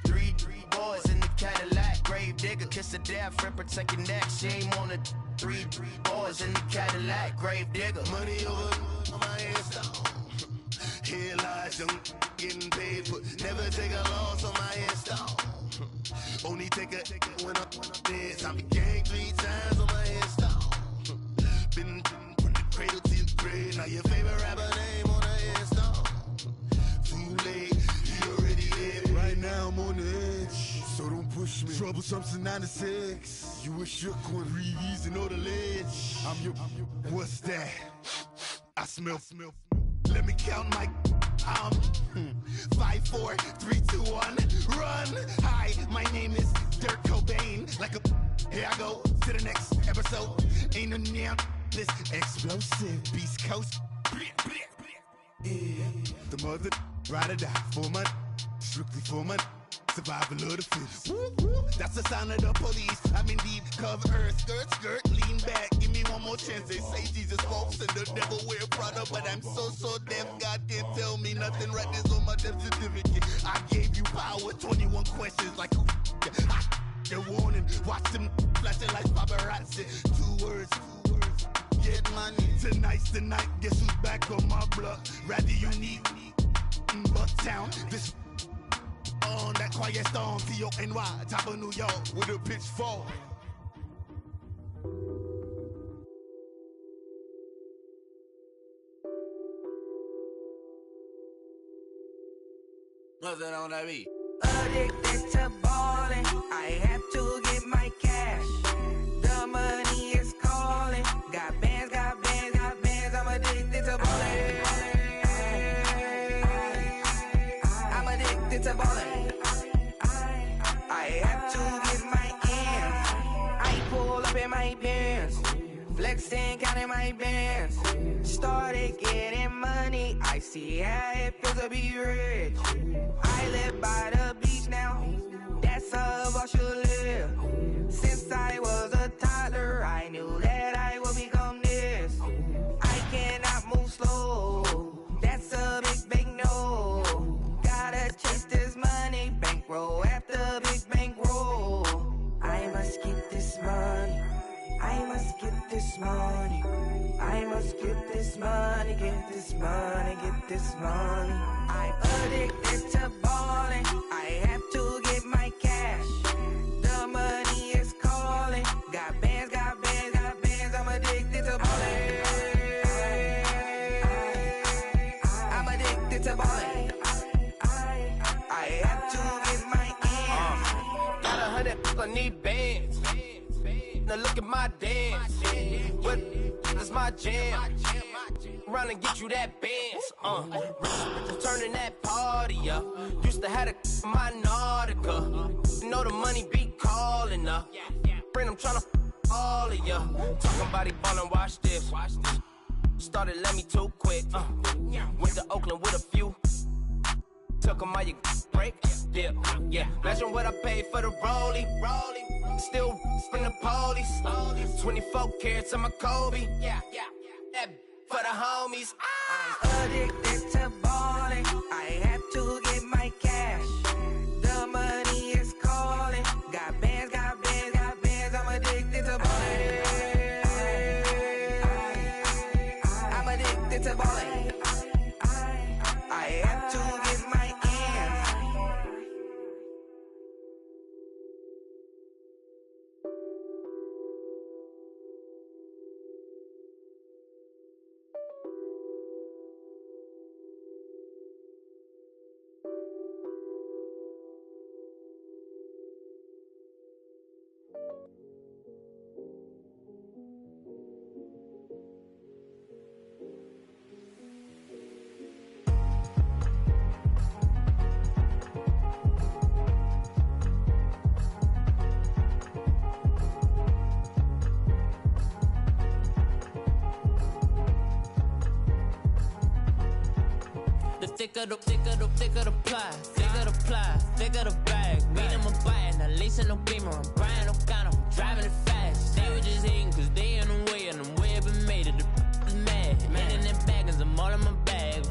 3 boys in the Cadillac, grave digger, kiss the death, rep take your neck. Shame on the 3 boys in the Cadillac, grave digger. Money over on my hands down. Here lies young getting paid, but never take a loss on my hands down. Only take a when I'm dead. I be gang 3 times on my hands down. Been from the cradle to the grave. Now your favorite rapper name on the hands down. Too late, he already lived. Right now I'm on the edge, so don't push me. Troublesome to 96. You a shook one, breeze and all the ledge. I'm your. What's that? I smell. Let me count my 5, 4, 3, 2, 1, run. Hi, my name is Dirk Cobain. Like a here I go to the next episode. Ain't no damn this explosive Beast Coast. Yeah. The mother ride or die for my strictly for my survival of the fittest. That's the sound of the police. I'm indeed cover earth, skirt, lean back. Give me one more chance. They say Jesus walks and the devil wear Prada, but I'm so deaf. God can't tell me nothing. Right this on my death certificate. I gave you power. 21 questions like who? The warning. Watch them flashing like paparazzi. 2 words. Get money. Tonight's the night. Guess who's back on my block? Rather unique. Bucktown. This. On that quiet storm, T-O-N-Y, top of New York, with a pitchfork.
Nothing on that beat.
Addicted to ballin', I have to get my cash. The money is calling. Got bands, I'm addicted to ballin'. I'm addicted to ballin'. I have to get my ends. I pull up in my pants, flexing, counting my bands. Started getting money, I see how it feels to be rich. I live by the beach now, that's how I should live. Since I was a toddler, I knew that I would become this. I cannot move slow, that's a big no. Gotta chase this money, bankroll after big bankroll. I must get this money, I must get this money. I must get this money, get this money, get this money. I'm addicted to ballin', I have to get my cash. The money is calling. Got bands, I'm addicted to ballin'. I'm addicted to ballin'. I have to get my
now look at my dance. What is my jam? Run and get you that Benz. Turning that party up. Used to have a my Nautica. Know the money be calling up. Friend, I'm tryna all of ya. Talking about he ballin', watch this. Started let me too quick. Went to Oakland with a few. Took 'em all you break. Dip. Yeah. Imagine what I paid for the rollie. Still from the police. 24 carats on my Kobe. That for the homies.
I'm addicted to balling. I have to get my cash. The money is calling. Got bands, got bands, got bands. I'm addicted to balling. I'm addicted to balling. I have to get my ends.
Thicker the pie, thicker the bag. Meet them a buy, now lacing no beamer. I'm buying no gun, I'm driving it fast. They were just hating cause they in the way, and the way I've been made it, the is mad. Man in them baggins, I'm all in my bag.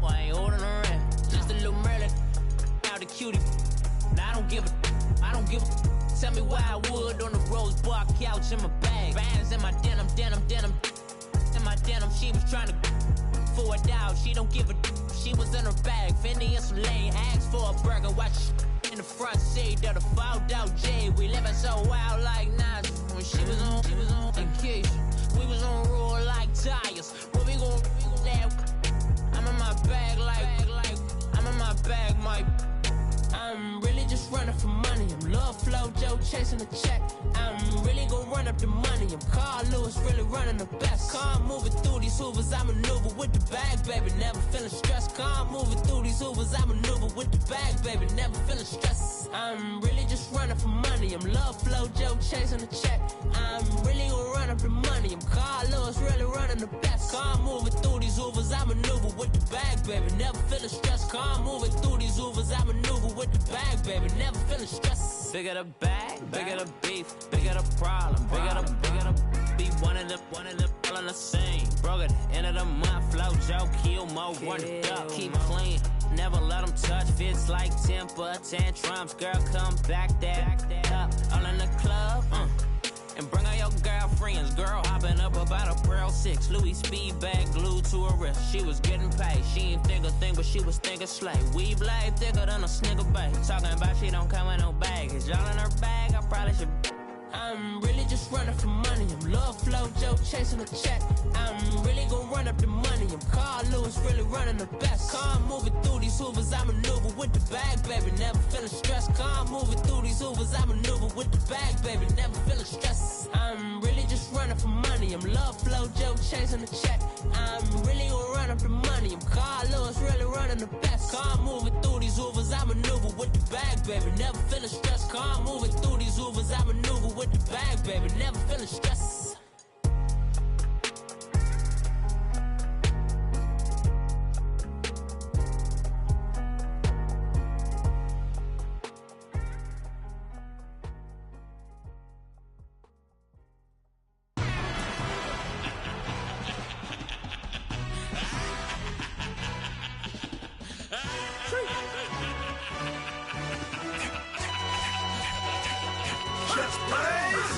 Well, I ain't holding around, just a little Merlin, out the cutie. Now I don't give a, tell me why I would on the rose bar couch in my bag. Bands in my denim, in my denim, she was trying to for a doubt, she don't give a. She was in her bag, Fendi and some lane hags for a burger. Watch in the front seat of the fouled out J. We living so wild like Nas. When she was on vacation, we was on roll like tires. What we gon' I'm in my bag like I'm in my bag, my. I'm really just running for money. I'm Love Flow Joe chasing the check. I'm really gon' run up the money. I'm Carl Lewis, really running the best. Car moving through these Hoovers, I maneuver with the bag, baby. Never feeling stressed. Car moving through these Hoovers, I maneuver with the bag, baby. Never feeling stressed. I'm really just running for money. I'm Love Flow Joe chasing the check. I'm really gon' run up the money. I'm Carl Lewis, really running the best. Car moving through these Hoovers, I maneuver with the bag, baby. Never feeling stressed. Car moving through these Hoovers, I maneuver with the bag, baby. Never feeling stressed. Bigger the bag, bigger the beef, bigger the problem, bigger the be one of the all in the same. Broke at the end of the month, Flow Joe, kill more, run it up, keep clean. Never let them touch, fits like temper tantrums. Girl, come back that up, all in the club, and bring all your girlfriends. Girl hopping up about a Pearl 6 Louis speed bag glued to her wrist. She was getting paid, she ain't think a thing, but she was thinking slay. We blade thicker than a snicker bag. Talking about she don't come with no baggage. Y'all in her bag, I probably should. I'm really just running for money. I'm Love Flow Joe chasing a check. I'm really gon' run up the money. I'm Carl Lewis, really running the best. Car moving through these Hoovers, I maneuver with the bag, baby. Never feeling stressed. Car moving through these Hoovers, I maneuver with the bag, baby. Never feeling stressed. I'm really just running for money. I'm Love Flow Joe chasing the check. I'm really gon' run up the money. I'm Carl Lewis, really running the best. Car moving through these Hoovers, I maneuver with the bag, baby. Never feeling stressed. Car moving through these Hoovers, I maneuver with the bag, baby. Never feeling stressed.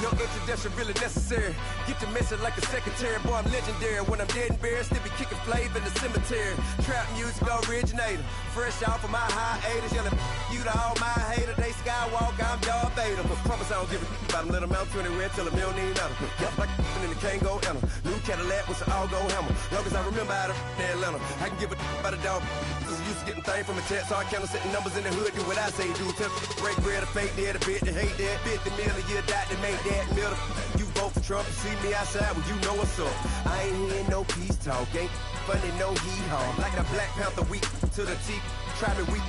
No introduction really necessary. Get the message like a secretary. Boy, I'm legendary. When I'm dead and buried, still be kicking flavor in the cemetery. Trap music originator. Fresh off of my hiatus. Yelling you to all my haters. They skywalk, I'm Darth Vader. Promise I don't give a about them. Let them out 20 red till a $1,000,000. Yep, like in the Kango Anna. New Cadillac with an all-go hammer. Long as I remember how to Atlanta. I can give a about a dog. Just used to getting things from a text, so I count setting numbers in the hood. Do what I say, do. Tell break bread, a fake dead, a bit to hate that. 50 million a year, die to make that middle. You vote for Trump, you see me outside, well, you know what's up. I ain't hearing no peace talk, ain't funny, no hee-haw. Like the Black Panther week to the teeth, try me weak.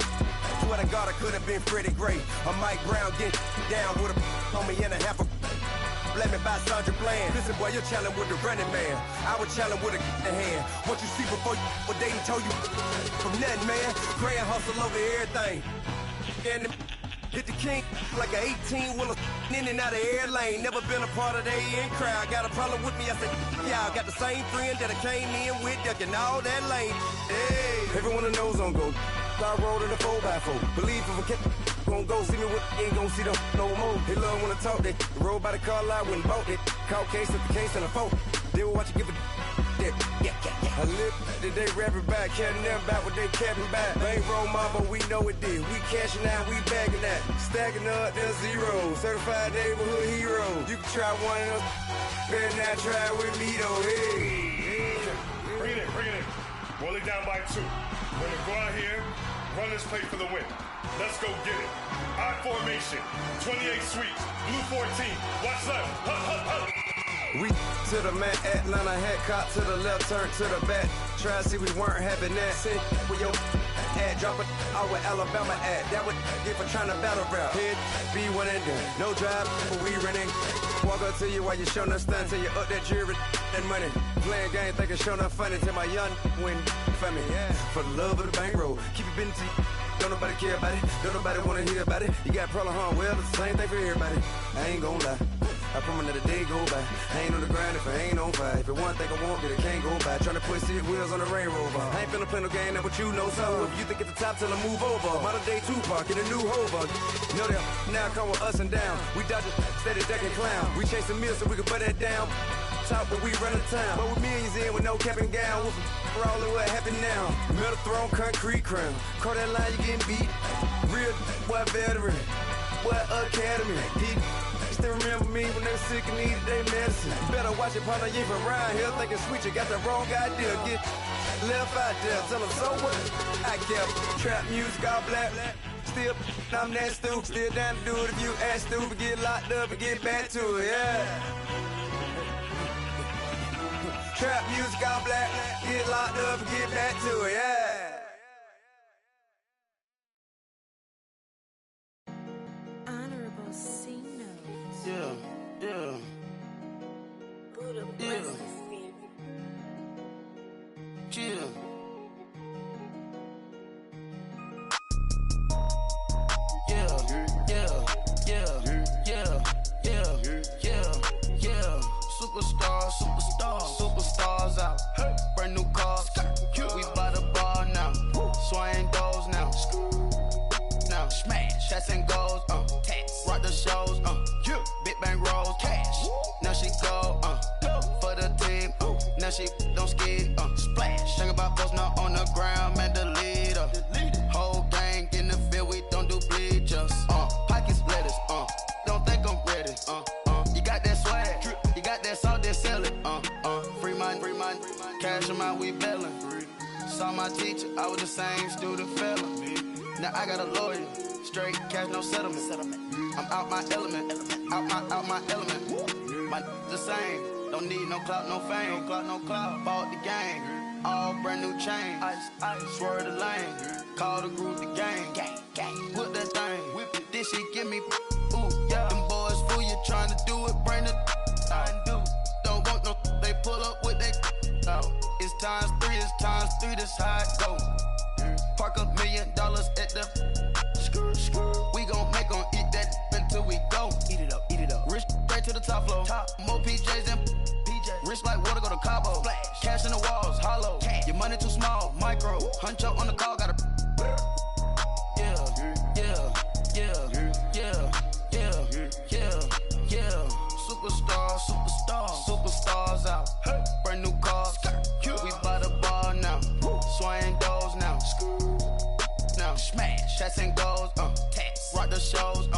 Swear to God, I could have been Freddie Gray. Or Mike Brown getting down with a homie and a half a blame me by Sandra Bland. Listen, boy, you're challenging with the running man. I was challenging with a hand. What you see before you, what they told you from nothing, man. Gray and hustle over everything. And hit the king like an 18-wheeler in and out of air lane. Never been a part of the in crowd. Got a problem with me, I said, y'all got the same friend that I came in with, ducking all that lane. Hey, everyone that knows on go. I rolled in a 4x4. Believe if I kept gon' go see me with ain't gon' see them no more. They love when I talk they roll by the car lot when bought it. Caught case at the case and a phone. They will watch you give a yeah. I live that they rapping back, carrying them back what they capping back. Ain't roll mom, but we know it did. We cashing out, we bagging that. Stacking up, there's zero. Certified neighborhood hero. You can try one of them. Better not try with me though. Hey.
Bring it in. Roll it down by 2. We're gonna go out here, run this play for the win. Let's go get it. I formation, 28 sweeps, blue 14. Watch left. Hup.
We to the man, Atlanta hat caught to the left, turn to the back. Try to see we weren't having that. Sit with your ad, drop it out with Alabama ad. That would get for trying to battle rap. Head, be one and done. No drive, but we running. Walk up to you while you showing us stun till you up that jewelry and money. Playing game, thinking showing up funny till my young win for me. Yeah. For the love of the bankroll, keep it busy. Don't nobody care about it. Don't nobody wanna hear about it. You got problem, huh? Well, it's the same thing for everybody. I ain't gon' lie. I promise that a day go by. I ain't on the grind if I ain't on fire. If it one thing I want, then it can't go by. Tryna put 6 wheels on the railroad. I ain't finna play no game, that what you know. So if you think at the top, tell them move over. Modern day Tupac in a new Hova. Know that now come with us and down. We dodge it, steady ducking clown. We chasing meals so we can put that down. Top, but we run the town. But with millions in with no cap and gown. We're all in what happened now. Metal throne, concrete crown. Call that line, you getting beat. Real, what veteran. What academy. Deep. Still remember me when they were sick and needed their medicine. Better watch it, partner, you ain't from around here thinking sweet, you got the wrong idea. Get left out there, tell them so what? I kept trap music all black. Still, I'm that stupid. Still down to do it if you act stupid. Get locked up and get back to it, yeah. Trap music all black. Get locked up and get back to it, yeah. Yeah. Chill. Superstars out. Brand new cars. We by the bar now. Swaying doors now. Now smash. Shots and goals. Rock the shows. Big bang rolls. Cash. Now she go. For the team. Now she don't skid. Splash. Think about posting up on the ground. Man, the leader. Whole gang in the field. We don't do bleachers. Pockets lettuce. Don't think I'm ready. You got that swag. You got that salt, then sell it. Free mind. Cash them out, we bellin'. Saw my teacher, I was the same student fella. Now I got a lawyer, straight cash, no settlement. I'm out my element, out my element. My the same, don't need no clout, no fame. No clout, bought the game, all brand new chain. I swerve the lane, call the group the gang. Whip that thing, whip it, this shit give me. Ooh, yeah. Them boys fool you trying to do it, bring the. Don't want no, they pull up with they. It's times 3, this how it go. Park $1 million at the we gon' make 'em eat that until we go. Eat it up. Rich straight to the top floor. More PJs than PJs. Rich like water, go to Cabo. Splash. Cash in the walls, hollow. Cash. Your money too small, micro. Hunch up on the call, gotta. Superstars out. Brand new cars. We by the bar now. Swaying doors now. Now smash. Shots and goals. Rock the shows.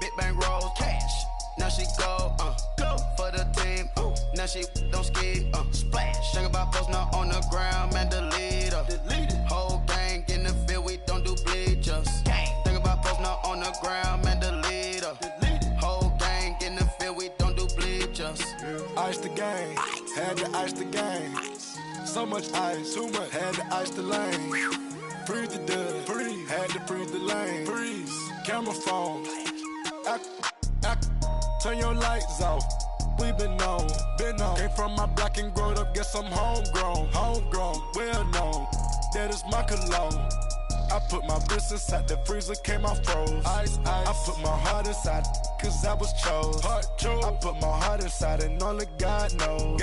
Big bang rolls. Cash. Now she go. For the team. Now she don't skid. Splash. Think about posting up on the ground. Man, delete.
So much ice, too much. Had to ice the lane. Freeze the dust, freeze. Had to freeze the lane. Freeze. Camera phone. Turn your lights off. We been on. Came from my block and growed up. Guess I'm homegrown, well known. That is my cologne. I put my wrist inside the freezer, came out froze. Ice. I put my heart inside, cause I was chose. I put my heart inside and only God knows.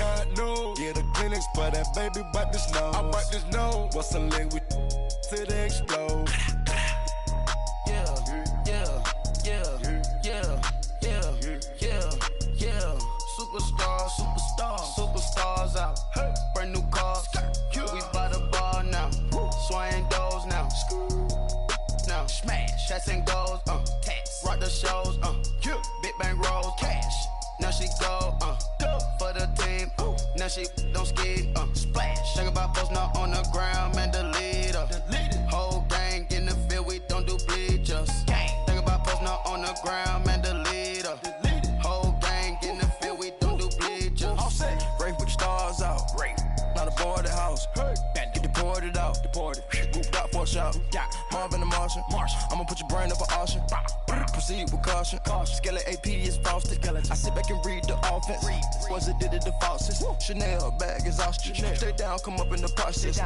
Yeah, the clinics for that baby, wipe this nose. I wipe this nose. What's a leg with till they explode?
Superstars out. Brand new cars. We by the bar now. Swaying doors now. Now smash, shots and goals. Tax. Rock the shows. Big bang rolls. Cash. Now she go. For the team. Now she don't ski. Splash. Think about post now on the ground. Man, the leader. Whole gang in the field. We don't do bleachers. Think about post now on the ground. Man, the leader. Whole gang in the field. We don't do bleachers. All set.
Rain put the stars out. Rain. Not a boarded house. Get deported out. Moved out for a shot. Marvin the Martian. I'ma put your brain up for auction. Proceed with caution. Skeleton AP is frosted. I sit back and read the offense. Was it did it the faucets? Chanel bag is ostrich. Stay down, come up in the process.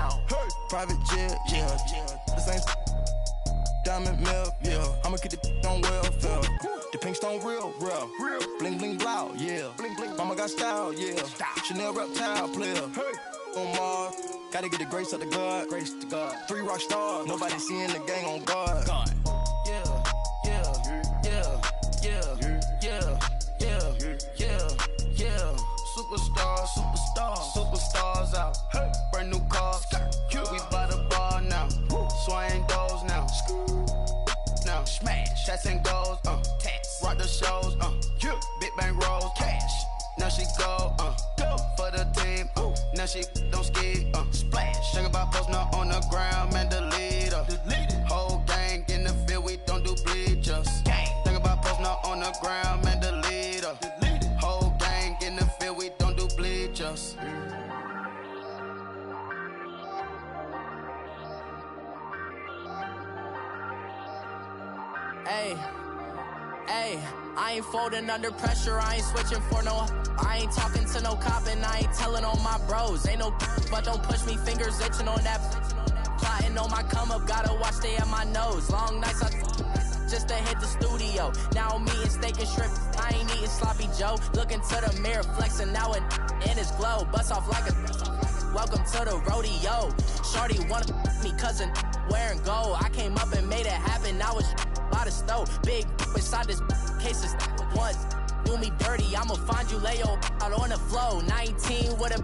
Private jet, yeah. This ain't diamond milk, yeah. I'ma get the on welfare. The pink stone real. Bling bling blow, yeah. Mama got style, yeah. Chanel reptile player. On Mars, gotta get the grace of the God. 3 rock stars, nobody seeing the gang on guard.
Superstars out. Brand new cars. We by the bar now. Swaying doors now. Now smash, shots and goals. Tax. Rock the shows. Big bang rolls. Cash. Now she go. For the team. Now she don't ski. Splash. Think about post now on the ground. Man, the leader. Whole gang in the field. We don't do bleachers. Think about post now on the ground. Man, the leader. Whole gang in the field. We don't do bleachers.
Hey, I ain't folding under pressure, I ain't switching for no. I ain't talking to no cop and I ain't telling on my bros. Ain't no but don't push me, fingers itching on that. Plotting on my come up, gotta watch stay at my nose. Long nights just to hit the studio. Now I'm eating steak and shrimp, I ain't eating sloppy Joe. Looking to the mirror, flexing now and in his glow. Bust off like a welcome to the rodeo. Shorty wanna me cousin wearing gold. I came up and made it happen, now it's by the stove. Big inside this case is once. Do me dirty, I'ma find you, lay your out on the flow. 19 with a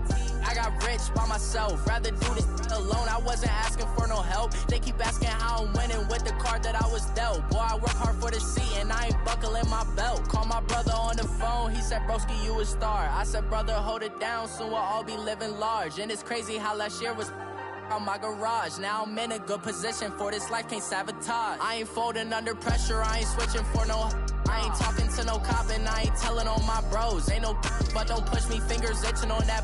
I got rich by myself. Rather do this alone, I wasn't asking for no help. They keep asking how I'm winning with the card that I was dealt. Boy, I work hard for the seat and I ain't buckling my belt. Call my brother on the phone, he said, broski, you a star. I said, brother, hold it down, soon we'll all be living large. And it's crazy how last year was on my garage. Now I'm in a good position for this life, can't sabotage. I ain't folding under pressure, I ain't switching for no. I ain't talking to no cop and I ain't telling on my bros. Ain't no but don't push me, fingers itching on that.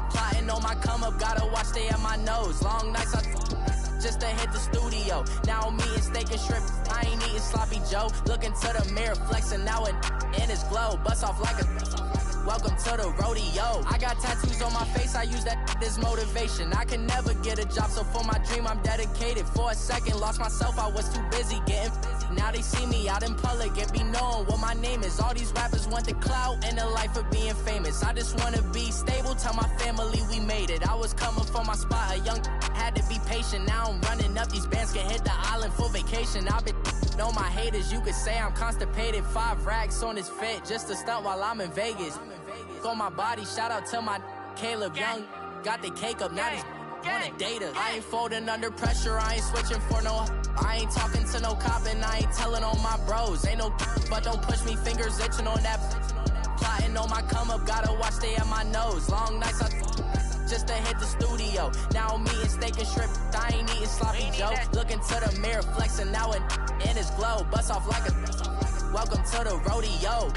Plotting on my come up, gotta watch stay at my nose. Long nights just to hit the studio. Now I'm eating steak and shrimp, I ain't eating sloppy Joe. Looking to the mirror, flexing now and in his glow. Bust off like a welcome to the rodeo. I got tattoos on my face, I use that as motivation. I can never get a job, so for my dream I'm dedicated. For a second, lost myself, I was too busy getting now they see me out in public and be knowing what my name is. All these rappers want the clout and the life of being famous. I just wanna be stable, tell my family we made it. I was coming from my spot, a young had to be patient. Now I'm running up, these bands can hit the island for vacation. I've been know my haters, you could say I'm constipated. 5 racks on his fit, just to stunt while I'm in Vegas. On my body, shout out to my Caleb Young. Got the cake up, now he's on a data. I ain't folding under pressure, I ain't switching for no. I ain't talking to no cop and I ain't telling on my bros. Ain't no but don't push me, fingers itching on that. Plotting on my come up, gotta watch stay at my nose. Long nights just to hit the studio. Now I'm eating steak and shrimp, I ain't eating sloppy Joe. Looking to the mirror, flexing now and in his glow. Bust off like a welcome to the rodeo.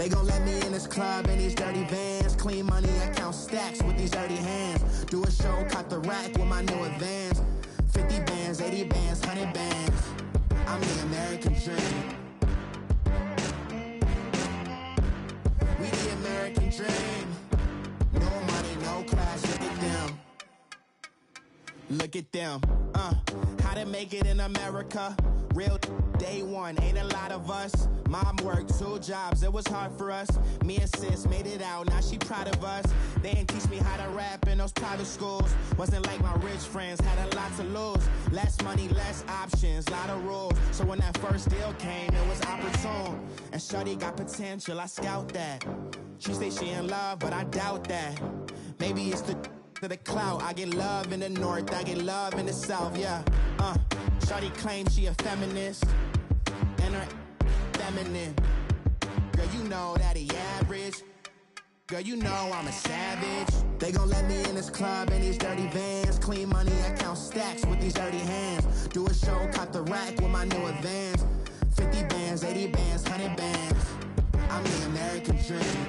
They gon' let me in this club in these dirty vans. Clean money, I count stacks with these dirty hands. Do a show, caught the rack with my new advance. 50 bands, 80 bands, 100 bands. I'm the American dream. We the American dream. No money, no class, look at them. Look at them, how to make it in America. Real day one, ain't a lot of us. Mom worked 2 jobs, it was hard for us. Me and sis made it out, now she proud of us. They didn't teach me how to rap in those private schools. Wasn't like my rich friends, had a lot to lose. Less money, less options, lot of rules. So when that first deal came, it was opportune. And shorty got potential, I scout that. She say she in love, but I doubt that. Maybe it's to the clout. I get love in the north, I get love in the south, yeah. Shawty claims she a feminist, and her feminine. Girl, you know that he average. Girl, you know I'm a savage. They gon' let me in this club in these dirty vans. Clean money, I count stacks with these dirty hands. Do a show, caught the rack with my new advance. 50 bands, 80 bands, 100 bands. I'm the American dream.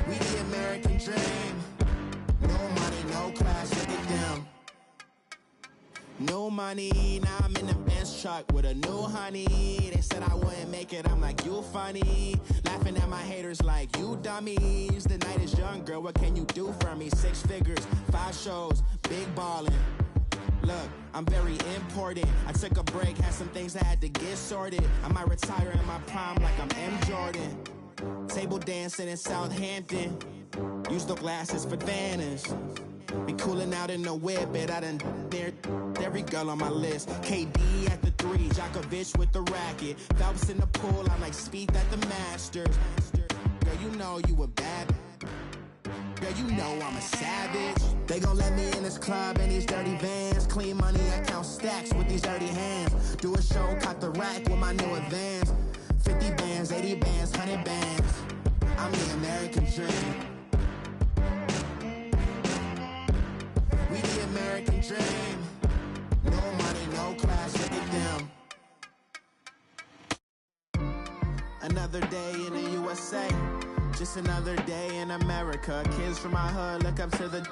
We the American dream. No money, no class, look at them. No money, now I'm in the Benz truck with a new honey. They said I wouldn't make it, I'm like, you funny. Laughing at my haters like, you dummies. The night is young, girl, what can you do for me? 6 figures, 5 shows, big ballin'. Look, I'm very important. I took a break, had some things I had to get sorted. I might retire in my prime like I'm M. Jordan. Table dancing in Southampton. Use the glasses for Vannas. Be cooling out in the whip, but I done there every girl on my list. KD at the 3, Djokovic with the racket. Phelps in the pool, I'm like Speed at the Masters. Girl, you know you a bad. Girl, you know I'm a savage. They gon' let me in this club in these dirty vans. Clean money, I count stacks with these dirty hands. Do a show, caught the rack with my new advance. 50 bands, 80 bands, 100 bands. I'm the American dream. We the American dream. No money, no class, look at them. Another day in the USA. Just another day in America. Kids from my hood look up to the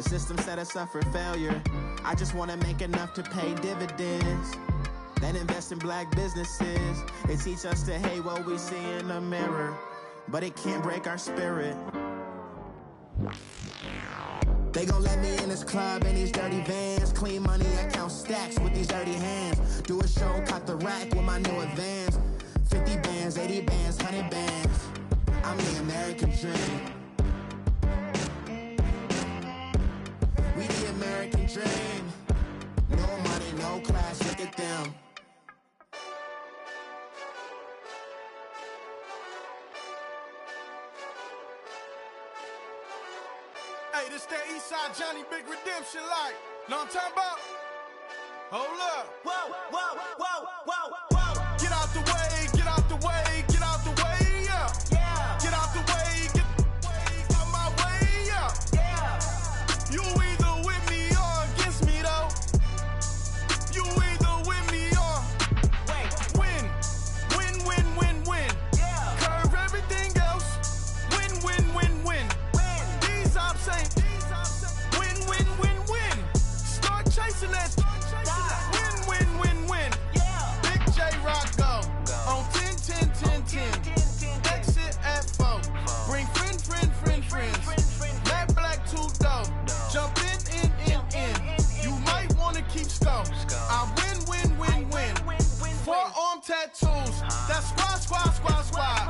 system set us up for failure. I just wanna make enough to pay dividends. Then invest in black businesses. They teach us to hate what we see in the mirror, but it can't break our spirit. They gon' let me in this club in these dirty vans. Clean money, I count stacks with these dirty hands. Do a show, caught the rack with my new advance. 50 bands, 80 bands, 100 bands. I'm the American dream. We the American dream. No money, no class, look at them.
Hey, this that Eastside Johnny Big Redemption like. Know what I'm talking about? Hold up.
Whoa, whoa, whoa, whoa, whoa.
Get out the way, get out the way, get out the way, yeah.
Yeah.
Get out the way, get out my way, yeah.
Yeah.
You either with me or against me, though. You either with me or win. Win, win, win, win.
Yeah.
Curve everything else. Win, win, win, win. These ops ain't win, win, win, win. Start chasing that. Win, win, win, win.
Yeah.
Big J Rock go on 10, 10, 10, 10. Exit at 4. Bring friends. Matt Black 2 dough. Jump in. You might wanna keep score. I win. 4-arm tattoos. That's squad.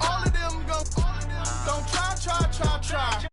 All of them go. Don't try.